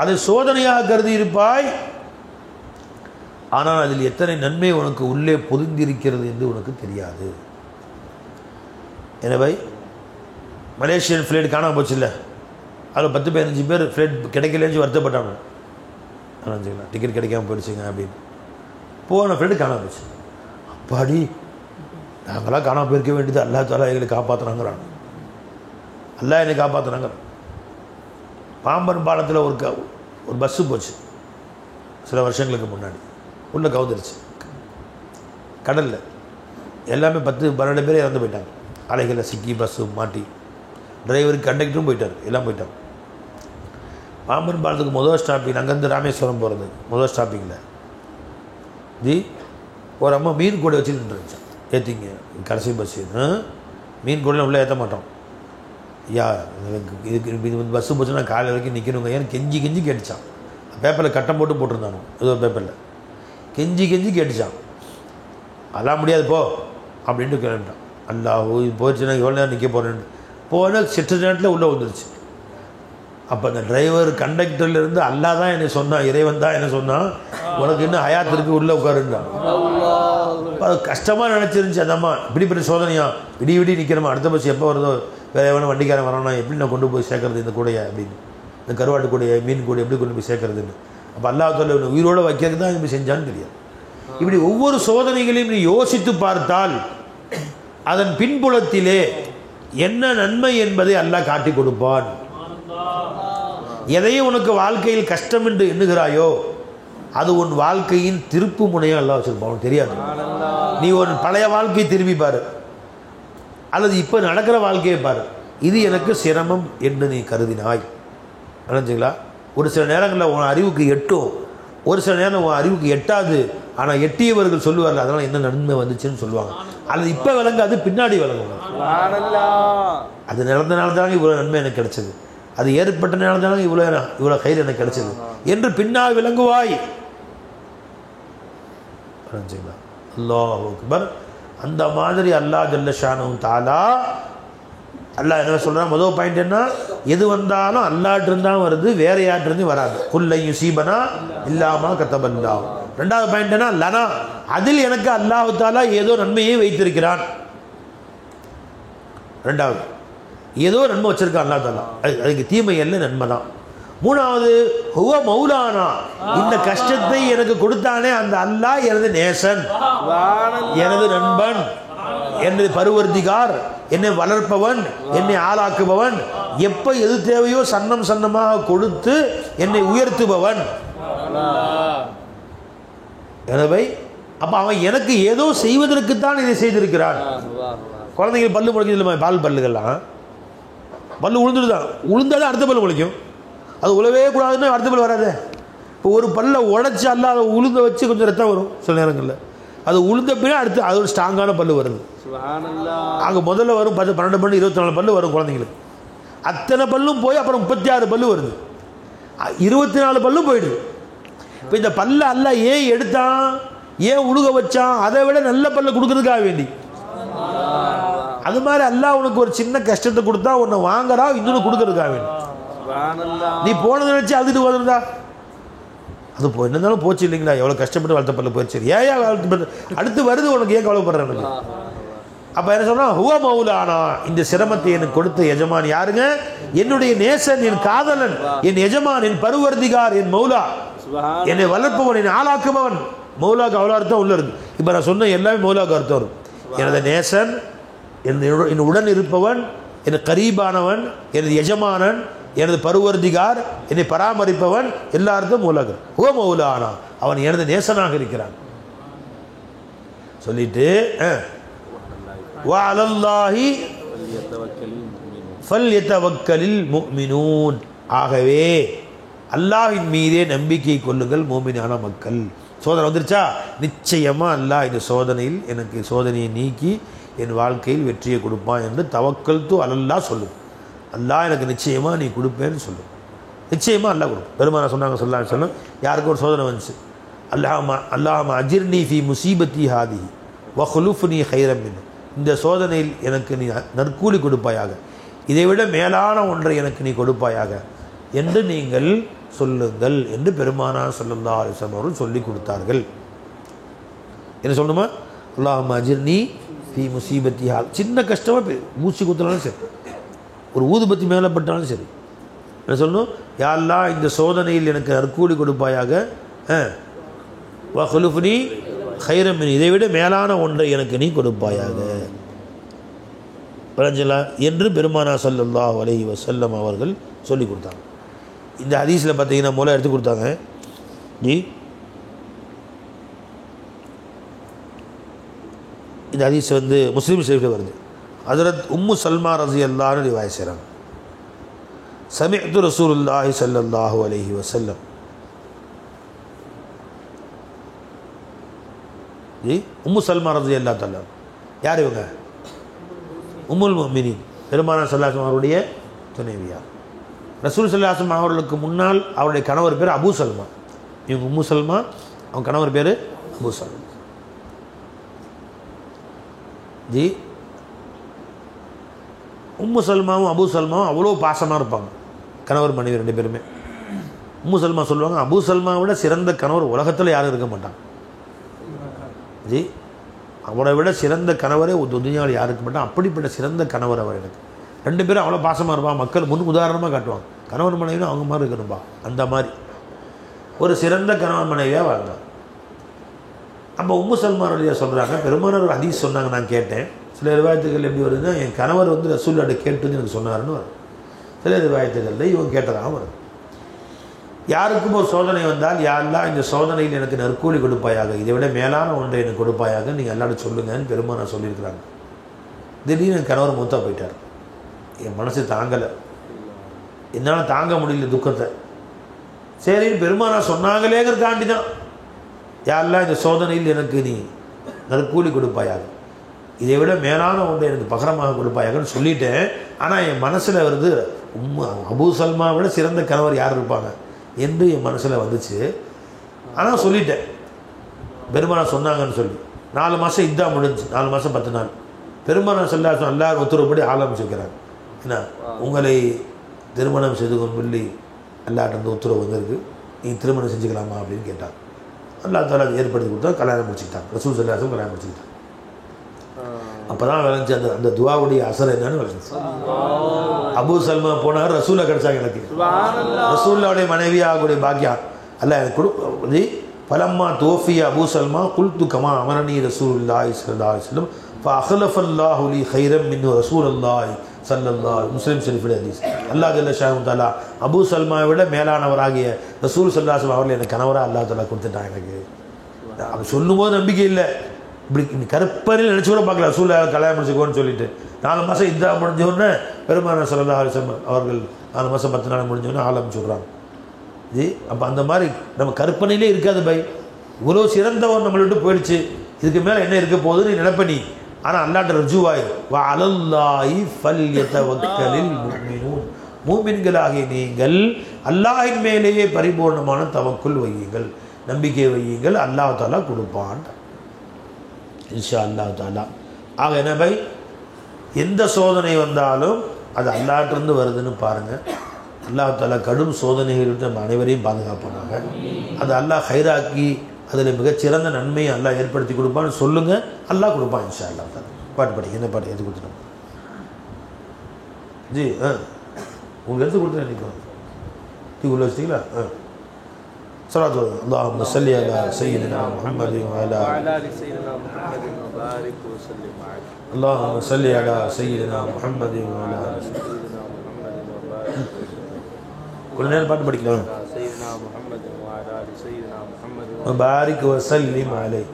அதை சோதனையாக கருதி இருப்பாய். ஆனால் அதில் எத்தனை நன்மை உனக்கு உள்ளே பொதிந்திருக்கிறது என்று உனக்கு தெரியாது. எனவே மலேசியன் ஃப்ளைட் காணாமல் போச்சு இல்லை, அதில் 10-15 பேர் ஃப்ளைட் கிடைக்கலன்னு வருத்தப்பட்டாங்க. டிக்கெட் கிடைக்காம போயிடுச்சுங்க அப்படின்னு. போன ஃப்ளைட்டு காணாமல் போச்சு. அப்பாடி, நாங்களாம் காணாமல் போயிருக்க வேண்டியது, அல்லாஹ் தாலா எங்களை காப்பாற்றுறாங்கிறாங்க. அல்லாஹ் என்னை காப்பாற்றுறாங்க. பாம்பன் பாலத்தில் ஒரு பஸ்ஸு போச்சு சில வருஷங்களுக்கு முன்னாடி. உள்ளே கவுந்துருச்சு கடலில். எல்லாமே 10-12 பேர் இறந்து போயிட்டாங்க. அலைகளில் சிக்கி பஸ்ஸு மாட்டி. டிரைவருக்கு கண்டக்டரும் போயிட்டார், எல்லாம் போயிட்டாங்க. பாம்பன் பாலத்துக்கு முதல் ஸ்டாப்பிங், அங்கேருந்து ராமேஸ்வரம் போகிறது முதல் ஸ்டாப்பிங்கில் ஒரு அம்மா மீன் கூட வச்சு நின்றுச்சு. ஏற்றிங்க கடைசி பஸ் இது, மீன் கூடலாம் உள்ளே ஏற்ற மாட்டோம். ஐயா இது பஸ்ஸு போச்சுன்னா காலை வரைக்கும் நிற்கணுங்க ஏன்னு கெஞ்சி கெஞ்சி கேட்டுச்சான். பேப்பரில் கட்டம் போட்டிருந்தானோ ஏதோ பேப்பரில் கெஞ்சி கேட்டுச்சான். அதெல்லாம் முடியாது போ அப்படின்ட்டு கேட்டான். அல்லாஹ் போச்சுன்னா எவ்வளோ நேரம் நிற்க போகிறேன்னு போனால் சிட்டு நேரத்தில் உள்ளே வந்துருச்சு. அப்போ அந்த டிரைவர் கண்டக்டர்லேருந்து அல்லாஹ் தான் என்னை சொன்னான், இறைவன் தான் என்ன சொன்னான், உனக்கு இன்னும் ஹயாத்திற்கு உள்ளே உட்காருன்றான். அது கஷ்டமாக நினச்சிருந்துச்சு அந்த அம்மா. இப்படி சோதனையா விடி நிற்கிறோமா, அடுத்த பஸ் எப்போ வருதோ, வேறு எவனோ வண்டிக்காரன் வரானா, எப்படி நான் கொண்டு போய் சேர்க்கறது இந்த கூடையை அப்படின்னு, இந்த கருவாட்டு கூடையை மீன் கூடை எப்படி கொண்டு போய் சேர்க்கறதுன்னு. அப்போ அல்லாஹ் தாலா உயிரோடு வைக்கிறது தான் இப்படி செஞ்சான்னு தெரியாது. இப்படி ஒவ்வொரு சோதனைகளையும் நீ யோசித்து பார்த்தால் அதன் பின்புலத்திலே என்ன நன்மை என்பதை அல்லாஹ் காட்டி கொடுப்பான். எதையும் உனக்கு வாழ்க்கையில் கஷ்டம் என்று எண்ணுகிறாயோ அது உன் வாழ்க்கையின் திருப்பு முனையாக அல்லாஹ் வச்சிருப்பான். உனக்கு தெரியாது. நீ உன் பழைய வாழ்க்கையை திரும்பி பாரு, அல்லது இப்போ நடக்கிற வாழ்க்கையை பாரு. இது எனக்கு சிரமம் என்று நீ கருதினாய் நினைச்சிங்களா? ஒரு சில நேரங்களில் உன் அறிவுக்கு எட்டும், ஒரு சில நேரம் உன் அறிவுக்கு எட்டாது. ஆனால் எட்டியவர்கள் சொல்லுவார்கள் அதனால் என்ன நன்மை வந்துச்சுன்னு சொல்லுவாங்க. அல்லது இப்போ விளங்காது, பின்னாடி விளங்கும். அது நடந்தனால தானே இவ்வளோ நன்மை எனக்கு கிடைச்சது, அது ஏற்பட்டனால தானே இவ்வளோ கயிறு எனக்கு கிடைச்சது என்று பின்னால் விளங்குவாய். அல்லாஹ் அக்பர். அந்த மாதிரி அல்லாஹ் ஜல்ல ஷானஹு தஆலா அல்லாஹ் என்ன சொல்கிறான்? முதல் பாயிண்ட் என்ன? எது வந்தாலும் அல்லாஹ்ட்டிருந்து தான் வருது, வேற யார்ட்டிருந்து வராது. குல்லை யுஸீபனா இல்லாமா கதபல்லாஹ். ரெண்டாவது பாயிண்ட் என்ன? லனா, அதில் எனக்கு அல்லாஹ் தஆலா ஏதோ நன்மையை வைத்திருக்கிறான். ரெண்டாவது, ஏதோ நன்மை வச்சிருக்கான் அல்லாஹ் தஆலா, அதுக்கு தீமை இல்லை, நன்மை தான். மூணாவது, ஹுவ மௌலானா, இந்த கஷ்டத்தை எனக்கு கொடுத்தானே அந்த அல்லாஹ் எனது நேசன், எனது நண்பன், எனது பருவர்த்திகார், என்னை வளர்ப்பவன், என்னை ஆளாக்குபவன், எப்போ எது தேவையோ சன்னமாக கொடுத்து என்னை உயர்த்துபவன். எனவே அப்போ அவன் எனக்கு ஏதோ செய்வதற்குத்தான் இதை செய்திருக்கிறான். குழந்தைங்க பல்லு முளைக்குது இல்லை, பால் பல்லுகள்லாம் பல்லு உளுந்துடுதான், உளுந்தாலும் அடுத்த பல்லு முளைக்கும். அது உழவே கூடாதுன்னு அடுத்த பல்லு வராது. இப்போ ஒரு பல்லை உடைச்சி அல்ல அதை உளுந்த வச்சு கொஞ்சம் ரத்தம் வரும் சில நேரங்களில். அது உளுந்த பின்னாடி அடுத்து அது ஒரு ஸ்ட்ராங்கான பல்லு வருது. அங்கே முதல்ல வரும் 10, 12 பல்லு, 24 பல்லு வரும் குழந்தைங்களுக்கு. அத்தனை பல்லும் போய் அப்புறம் 36 பல்லு வருது, 24 பல்லும் போயிடுது. இப்போ இந்த பல்ல அல்ல ஏன் எடுத்தான், ஏன் உழுக வச்சான்? அதை விட நல்ல பல்ல கொடுக்கறதுக்காக வேண்டி. அது மாதிரி அல்லாஹ் உனக்கு ஒரு சின்ன கஷ்டத்தை கொடுத்தா உன்னை வாங்கறா இன்னொன்று கொடுக்கறதுக்காக வேண்டி. நீ போனதை நினைச்சு அதுட்டு வந்திருந்தா அது என்ன இருந்தாலும் போச்சு இல்லைங்களா? எவ்வளோ கஷ்டப்பட்டு வளர்த்த பல்ல போயிடுச்சு, ஏன் அடுத்து வருது உனக்கு, ஏன் கவலைப்படுற? எனக்கு அப்போ என்ன சொன்னால் ஹுவ மௌலானா, இந்த சிரமத்தை எனக்கு கொடுத்த எஜமான் யாருங்க? என்னுடைய நேசன், என் காதலன், என் எஜமான், என் பருவர்திகார், என் மௌலா, என்னை வளர்ப்பவன், என்னை ஆளாக்குபவன். மௌலாக்கு அவ்வளோ அர்த்தம் உள்ள இருக்கு. இப்போ நான் சொன்ன எல்லாமே மௌலாக்கு அர்த்தம் வரும். எனது நேசன், என் உடன் இருப்பவன், என் கரீபானவன், எனது எஜமானன், எனது பருவர்திகார், என்னை பராமரிப்பவன், எல்லா அர்த்தம் மௌலாக்கு. ஹுவ மௌலானா, அவன் எனது நேசனாக இருக்கிறான் சொல்லிட்டு வஅலல்லாஹி ஃபல்யதவக்கலில் முஃமினூன், ஆகவே அல்லாஹ்வின் மீதே நம்பிக்கை கொள்ளுங்கள் மூமினான மக்கள். சோதனை வந்துருச்சா, நிச்சயமா அல்லாஹ் இந்த சோதனையில் எனக்கு சோதனையை நீக்கி என் வாழ்க்கையில் வெற்றியை கொடுப்பான் என்று தவக்கல்து அலல்லாஹ் சொல்லு. அல்லாஹ் எனக்கு நிச்சயமா நீ கொடுப்பேன்னு சொல்லு. நிச்சயமா அல்லாஹ் கொடுக்கும். பெருமானா சொன்னாங்க ஸல்லல்லாஹு அலைஹி வஸல்லம், யாருக்கும் ஒரு சோதனை வந்துச்சு, அல்லாஹும்ம அஜிர்னி ஃபி முசீபத்தி ஹாதிஹி வஹுலுஃப்னி கைரம் மின், இந்த சோதனையில் எனக்கு நீ நற்கூலி கொடுப்பாயாக, இதைவிட மேலான ஒன்றை எனக்கு நீ கொடுப்பாயாக என்று நீங்கள் சொல்லுங்கள் என்று பெருமானார் ஸல்லல்லாஹு அலைஹி வஸல்லம் அவர்கள் சொல்லி கொடுத்தார்கள். என்ன சொல்லணுமா? அல்லாஹும்ம அஜிர்னி ஃபி முசீபத்தி ஹால், சின்ன கஷ்டமாக மூச்சு குத்துனாலும் சரி, ஒரு ஊதுபத்தி மேலே பட்டாலும் சரி, என்ன சொல்லணும்? யா அல்லாஹ் இந்த சோதனையில் எனக்கு நற்கூலி கொடுப்பாயாக, வஹுலுஃப்னி கைரம் மின், இதைவிட மேலான ஒன்றை எனக்கு நீ கொடுப்பாயாக விளஞ்சலா என்று பெருமானார் ஸல்லல்லாஹு அலைஹி வஸல்லம் அவர்கள் சொல்லி கொடுத்தாங்க. இந்த ஹதீஸில் பார்த்தீங்கன்னா மூலம் எடுத்து கொடுத்தாங்க ஜி. இந்த ஹதீஸ் வந்து முஸ்லீம் ஷரீஃபில் வருது. ஹஜ்ரத் உம்மு சல்மா ரலியல்லாஹு அன்ஹா ரிவாயத் செய்கிறாங்க, சமிஅத்து ரசூலுல்லாஹி ஸல்லல்லாஹு அலைஹி வஸல்லம் ஜி. உம்மு சல்மா ரலியல்லாஹு தஆலா யார் இவங்க? உம்முல் முஃமினீன், பெருமானார் ஸல்லல்லாஹு அலைஹி வஸல்லம் அவருடைய துணைவியார். ரசூல் ஸல்லல்லாஹு அலைஹி வஸல்லம் அவர்களுக்கு முன்னால் அவருடைய கணவர் பேர் அபூ சல்மா. இவங்க உம்மு சல்மா, அவங்க கணவர் பேர் அபூ சல்மா ஜி. உம்மு சல்மாவும் அபூ சல்மாவும் அவ்வளோ பாசமாக இருப்பாங்க, கணவர் மனைவி ரெண்டு பேருமே. உம்மு சல்மா சொல்லுவாங்க, அபூ சல்மாவை விட சிறந்த கணவர் உலகத்தில் யாரும் இருக்க மாட்டாங்க ஜி. அவரை விட சிறந்த கணவரே துனியாவில் யாரும் இருக்க மாட்டாங்க. அப்படிப்பட்ட சிறந்த கணவர் அவர் எனக்கு. ரெண்டு பேரும் அவ்வளோ பாசமாக இருப்பாங்க, மக்கள் முன் உதாரணமாக காட்டுவாங்க. கணவன் மனைவினா அவங்க மாதிரி இருக்கணும்பா, அந்த மாதிரி ஒரு சிறந்த கணவன் மனைவியாக வாழ்ந்தாங்க. அப்போ உம்மு சல்மா ரலியல்லாஹு சொல்கிறாங்க, பெருமானார் ஒரு ஹதீஸ் சொன்னாங்க, நான் கேட்டேன். சில ரிவாயத்துகள் எப்படி வருதுன்னா, என் கணவர் வந்து ரசூலுல்லாஹ்ட்ட கேட்டுன்னு எனக்கு சொன்னாருன்னு வரும். சில ரிவாயத்துகளில் இவங்க கேட்டதாக வரும். யாருக்கும் ஒரு சோதனை வந்தால், யா அல்லாஹ் இந்த சோதனையில் எனக்கு நற்கூலி கொடுப்பாயாக, இதை விட மேலான ஒன்றை எனக்கு கொடுப்பாயாக நீங்கள் எல்லாரும் சொல்லுங்கன்னு பெருமானார் சொல்லியிருக்கிறாங்க. திடீர்னு என் கணவர் மூத்தா போயிட்டார். என் மனசு தாங்கலை, என்னால் தாங்க முடியல துக்கத்தை. சரின்னு பெருமானார் சொன்னாங்களேங்கிறதுக்காண்டி தான், யா அல்லாஹ் இந்த சோதனையில் எனக்கு நீ நற்கூலி கொடுப்பாயாக, இதை விட மேலான ஒன்றை எனக்கு பகரமாக கொடுப்பாயாகன்னு சொல்லிட்டேன். ஆனால் என் மனசில் வருது, அபூ சல்மா விட சிறந்த கணவர் யார் இருப்பாங்க என்று என் மனசில் வந்துச்சு. ஆனால் சொல்லிட்டேன், பெருமானார் சொன்னாங்கன்னு சொல்லி. 4 மாதம் இதா முடிஞ்சு, 4 மாதம் 10 நாள் பெருமானார் ஸல்லல்லாஹு அலைஹி வஸல்லம் எல்லாரும் உத்தரவுப்படி ஆரம்பிச்சிருக்கிறாங்க. என்ன, உங்களை திருமணம் செய்து கொண்டு அல்லாஹ்ட்ட உத்தரவு வந்திருக்கு, நீ திருமணம் செஞ்சுக்கலாமா அப்படின்னு கேட்டாங்க. அல்லாஹ் தஆலா ஏற்படுத்தி கொடுத்தா கல்யாணம் முடிச்சுக்கிட்டாங்க. ரசூல் ஸல்லல்லாஹு அலைஹி வஸல்லம் கல்யாணம் முடிச்சுக்கிட்டாங்க. அப்போ தான் விளைஞ்சி அந்த துவாவுடைய அசர் என்னன்னு விளைஞ்சி. அபூ சல்மா போனார், ரசூலை கிடைச்சாங்க எனக்கு. ரசூலுல்லாஹ்வுடைய மனைவியாகக்கூடிய பாக்கியம் அல்லாஹ் எனக்கு கொடு. பலம்மா தோஃபிய அபூ சல்மா குல்து கமா அமரணி ரசூலுல்லாஹி ஸல்லல்லாஹு அலைஹி வஸல்லம் ஃபஅஹ்லஃபல்லாஹு லி கைரம் மின் ரசூலுல்லாஹி ஸல்லல்லாஹு. முஸ்லிம் ஷரீஃபில் ஹதீஸ். அல்லாஹ் ஜல்ல ஷானஹு தஆலா அபூ சல்மாவை விட மேலானவராகிய ரசூல் ஸல்லல்லாஹு அலைஹி வஸல்லம் அவர்கள் எனக்கு கணவராக அல்லாஹ் தஆலா கொடுத்துட்டாங்க எனக்கு. அப்படி சொல்லும்போது நம்பிக்கை இல்லை, இப்படி கற்பனையில் நினச்சி கூட பார்க்கல. ரசூலை கல்யாணம் முடிச்சுக்கோன்னு சொல்லிட்டு 4 மாதம் இதா முடிஞ்சோடனே பெருமானார் ஸல்லல்லாஹு அலைஹி வஸல்லம் அவர்கள் 4 மாதம் 10 நாள் முடிஞ்சோடனே ஆலம் சொல்கிறாங்க ஜி. அப்போ அந்த மாதிரி நம்ம கற்பனையிலே இருக்காது பை. இவ்வளோ சிறந்தவன் நம்மளை விட்டு போயிடுச்சு, இதுக்கு மேலே என்ன இருக்க போகுதுன்னு நினைப்பனி. ஆனால் அல்லாஹ்ட்ட ருஜுவாய் வ அலல்லாஹி ஃபல்யதவக்கலில் முஃமினூன், மூமின்களாகிய நீங்கள் அல்லாஹ்வின் மேலேயே பரிபூர்ணமான தவக்குல் வையுங்கள், நம்பிக்கை வையுங்கள், அல்லாஹ் தஆலா கொடுப்பான் இன்ஷா அல்லாஹ் தஆலா. ஆக என்ன பை, எந்த சோதனை வந்தாலும் அது அல்லாஹ்ட்டிருந்து வருதுன்னு பாருங்கள். அல்லாஹ் தஆலா கடும் சோதனைகளிலிருந்து நம்ம அனைவரையும் பாதுகாப்பானாங்க. அது அல்லாஹ் ஹைராக்கி அதில் மிகச்சிறந்த நன்மையை அல்லாஹ் ஏற்படுத்தி கொடுப்பான்னு சொல்லுங்கள், அல்லாஹ் கொடுப்பான் இன்ஷா அல்லாஹ் தஆலா. பாட்டு பாடி என்ன பாட்டு எடுத்து கொடுத்துட்டோம் ஜி உங்களுக்கு எடுத்து கொடுத்துட்டேன் நினைக்கிறோம் டீ உள்ள வச்சிட்டீங்களா صلاة اللهم صل على سيدنا محمد وعلى آل سيدنا محمد وبارك وسلم عليه اللهم صل على سيدنا محمد وعلى آل سيدنا محمد وبارك كل நேரம் பாட்டு படிக்கலாம் سيدنا محمد وعلى آل سيدنا محمد وبارك وسلم عليه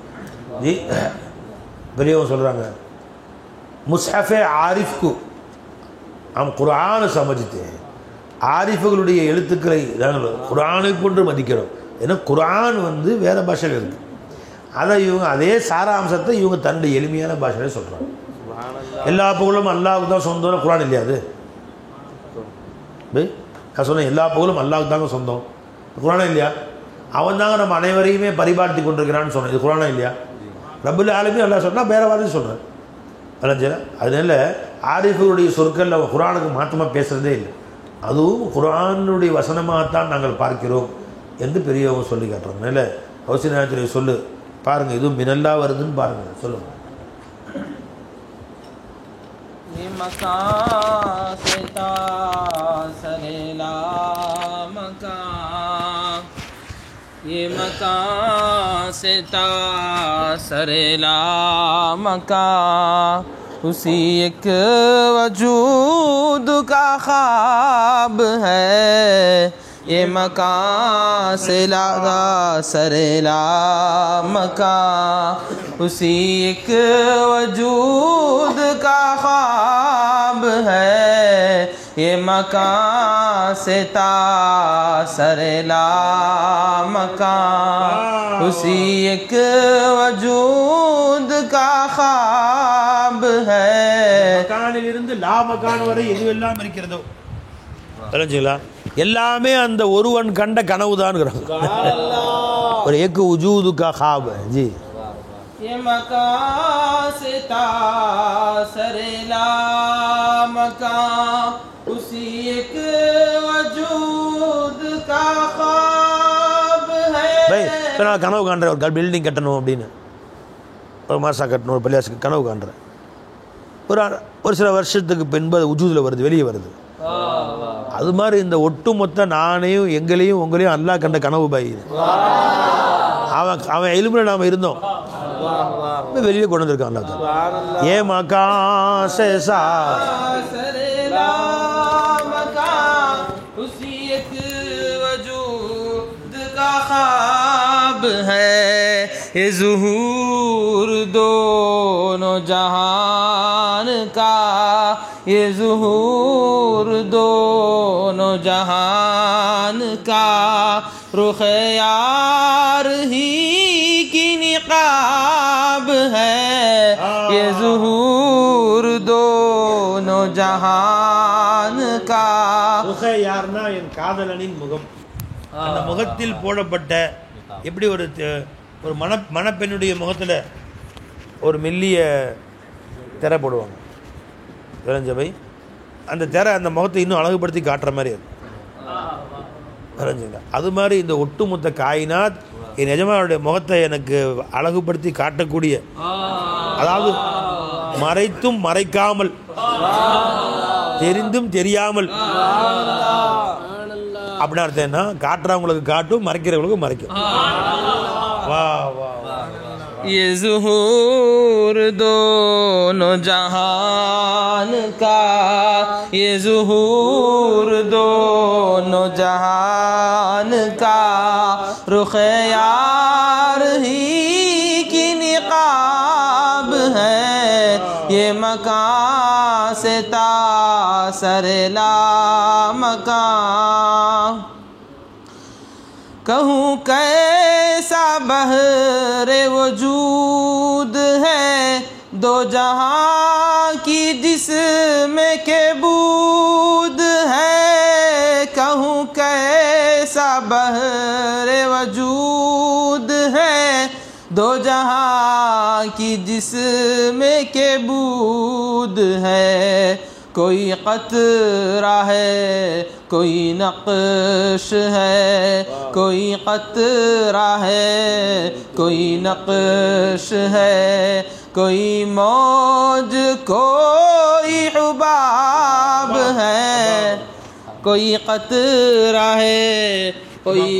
जी பெரியவங்க சொல்றாங்க मुसहफ़ आरिफ को हम कुरान समझते हैं ஆரிஃபுகளுடைய எழுத்துக்களை நாங்கள் குரானை போன்று மதிக்கிறோம். ஏன்னா குரான் வந்து வேறு பாஷையில் இருக்குது. அதை இவங்க அதே சாராம்சத்தை இவங்க தன்னுடைய எளிமையான பாஷையில் சொல்கிறாங்க. எல்லா புகழும் அல்லாஹ்வுக்கு தான் சொந்தம்னு குரான் இல்லையா? அது நான் சொன்னேன் எல்லா புகழும் அல்லாஹ்வுக்கு தாங்க சொந்தம், குரானா இல்லையா? அவன் தாங்க நம்ம அனைவரையுமே பரிபாலித்து கொண்டிருக்கிறான்னு சொன்னேன், இது குரானா இல்லையா? ரப்புல் ஆலமீன் அல்லாஹ் சொன்னால் வேறு வார்த்தை சொல்கிறேன் அலஞ்சல. அதனால ஆரிஃபுடைய சொற்கள் அவன் குரானுக்கு மாற்றமாக பேசுகிறதே இல்லை. அதுவும் குரானுடைய வசனமாகத்தான் நாங்கள் பார்க்கிறோம் என்று பெரியவங்க சொல்லி காட்டுறாங்க. அதனால் அவசிய நேரத்துடைய சொல்லு பாருங்கள், இதுவும் மினல்லா வருதுன்னு பாருங்கள், சொல்லுங்கள். ये मकान से तासरेला मकान उसी एक वजूद का ख्वाब है। ये मकान से लादा सरेला मकान उसी एक वजूद का ख्वाब है। ये मकान से तासरेला मकान उसी एक वजूद का ख्वाब है। மக்கானிலிருந்து லா மக்கான் வரை எதுவெல்லாம் இருக்கிறதோ தெரிஞ்சுங்களா, எல்லாமே அந்த ஒருவன் கண்ட கனவு தான். ஒரு ஏக்கு உஜூது கா ख्वाब है जी। ये मकान से तासरेला मकान उसी एक वजूद का ख्वाब है। भाई இப்போ நான் கனவு காண்றேன், ஒரு பில்டிங் கட்டணும் அப்படின்னு, ஒரு மாசா கட்டணும், ஒரு பள்ளியாசுக்கு கனவு காண்றேன். ஒரு சில வருஷத்துக்கு பின்பு அது உஜூதில் வருது, வெளியே வருது. அது மாதிரி இந்த ஒட்டுமொத்த நானையும் எங்களையும் உங்களையும் அல்லாஹ் கண்ட கனவு பாய். அவன் எலும்புல நாம் இருந்தோம், வெளியே கொண்டு வந்திருக்கான் அல்லாஹ். ஏ மக்கான் से उसी एक वजूद का ख्वाब है। ये ज़ुहूर दोनों जहान का, ये ज़ुहूर दोनों जहान का रुख़ यार ही की निकाब है। ये ज़ुहूर दोनों जहान का रुख़ यारना என் காதலனின் முகம். அந்த முகத்தில் போடப்பட்ட எப்படி ஒரு மணப்பெண்ணுடைய முகத்தில் ஒரு மெல்லிய திரை போடுவாங்க விளைஞ்சவை, அந்த திரை அந்த முகத்தை இன்னும் அழகுபடுத்தி காட்டுற மாதிரி அது விளைஞ்சுங்க. அது மாதிரி இந்த ஒட்டுமொத்த காயினாத் என் எஜமானுடைய முகத்தை எனக்கு அழகுபடுத்தி காட்டக்கூடிய, அதாவது மறைத்தும் மறைக்காமல், தெரிந்தும் தெரியாமல், அப்படின்னு அர்த்தம் என்ன, காட்டுறவங்களுக்கு காட்டும், மறைக்கிறவங்களுக்கு மறைக்கும். வா வா ये ज़ुहूर दोनों जहान का, ये ज़ुहूर दोनों जहान का रुख़ यार ही की निकाब है। ये मकान से तासरेला मकान कहूँ कैसा बहरे वजूद है, दो जहां की जिसमें के बूद है। कहूँ कैसा बहरे वजूद है, दो जहां की जिसमें के बूद है। कोई क़तरा है कोई नक्श है कोई क़तरा है कोई नक्श है कोई मौज कोई हुबाब है कोई क़तरा है कोई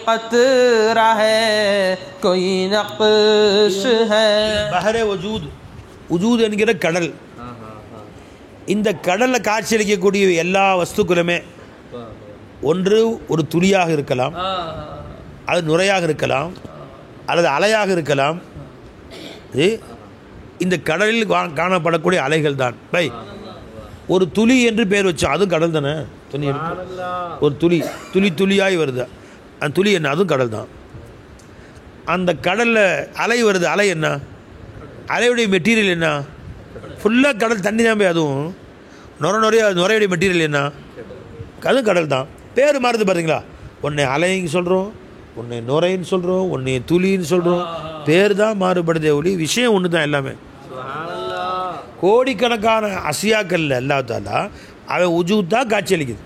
क़तरा है कोई नक्श है பஹரே வஜூத் உஜூத் என்கிற கடல். இந்த கடலில் காட்சியளிக்கக்கூடிய எல்லா வஸ்துக்களுமே ஒன்று ஒரு துளியாக இருக்கலாம், அது நுரையாக இருக்கலாம், அல்லது அலையாக இருக்கலாம். இந்த கடலில் காணப்படக்கூடிய அலைகள் தான் பை ஒரு துளி என்று பேர் வச்சோம், அதுவும் கடல் தானே. துணி ஒரு துளி துளி துளியாய் வருது, அந்த துளி என்ன, அதுவும் கடல் தான். அந்த கடலில் அலை வருது, அலை என்ன, அலையுடைய மெட்டீரியல் என்ன, ஃபுல்லாக கடல் தண்ணி தான் போய். அதுவும் நுரையுடைய மெட்டீரியல் என்ன, அதுவும் கடல் தான். பேர் மாறுது பார்த்தீங்களா, ஒன்றை அலைன்னு சொல்கிறோம், ஒன்றை நுரைன்னு சொல்கிறோம், ஒன்றை துளின்னு சொல்கிறோம். பேர் தான் மாறுபடுதே ஒளி, விஷயம் ஒன்று தான். எல்லாமே கோடிக்கணக்கான அசியாக்கள் எல்லாத்தாலா அவன் உஜூத் தான் காட்சி அளிக்குது,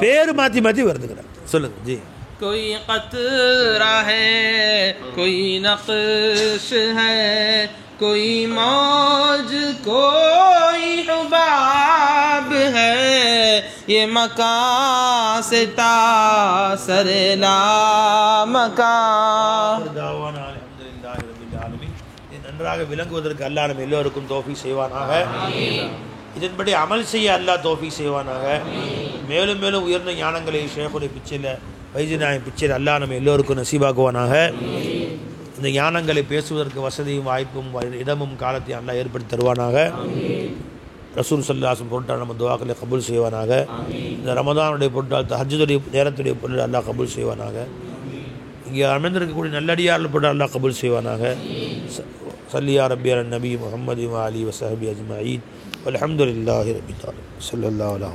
பேர் மாற்றி மாற்றி வருதுங்கிறான். சொல்லுங்க ஜி. कोई क़तरा है कोई नक्श है कोई मौज कोई हुबाब है ये मकान से तासरला मकान. நன்றாக விளங்குவதற்கு அல்லாஹ் நம்ம எல்லோருக்கும் தௌஃபீக் செய்வானாக. இதன்படி அமல் செய்ய அல்லாஹ் தௌஃபீக் செய்வானாக. மேலும் மேலும் உயர்ந்த ஞானங்களை ஷேகுடைய பிச்சையில் வைத்தியநாயகம் பிச்சையில் அல்லாஹ் நம்ம எல்லோருக்கும் நசீபாக்குவானாக. இந்த ஞானங்களை பேசுவதற்கு வசதியும் வாய்ப்பும் இடமும் காலத்தையும் அல்லாஹ் ஏற்படுத்தி தருவானாக. ரசூல் ஸல்லல்லாஹு பொருட்டால் நம்ம துஆக்களை கபூல் செய்வானாக. இந்த ரமதானுடைய பொருட்டால் தஹஜ்ஜுடைய நேரத்துடைய பொருள் அல்லாஹ் கபூல் செய்வானாக. இங்கே அமர்ந்திருக்கக்கூடிய நல்லடியார்கள் பொருட்டால் அல்லாஹ் கபூல் செய்வானாக. சல்லியா ரப்பி அலன் நபி முஹம்மது வ ஆலிஹி வ ஸஹ்பிஹி அஜ்மஈன் வல்ஹம்துலில்லாஹி ரப்பில் ஆலமீன். ஸல்லல்லாஹு அலைஹி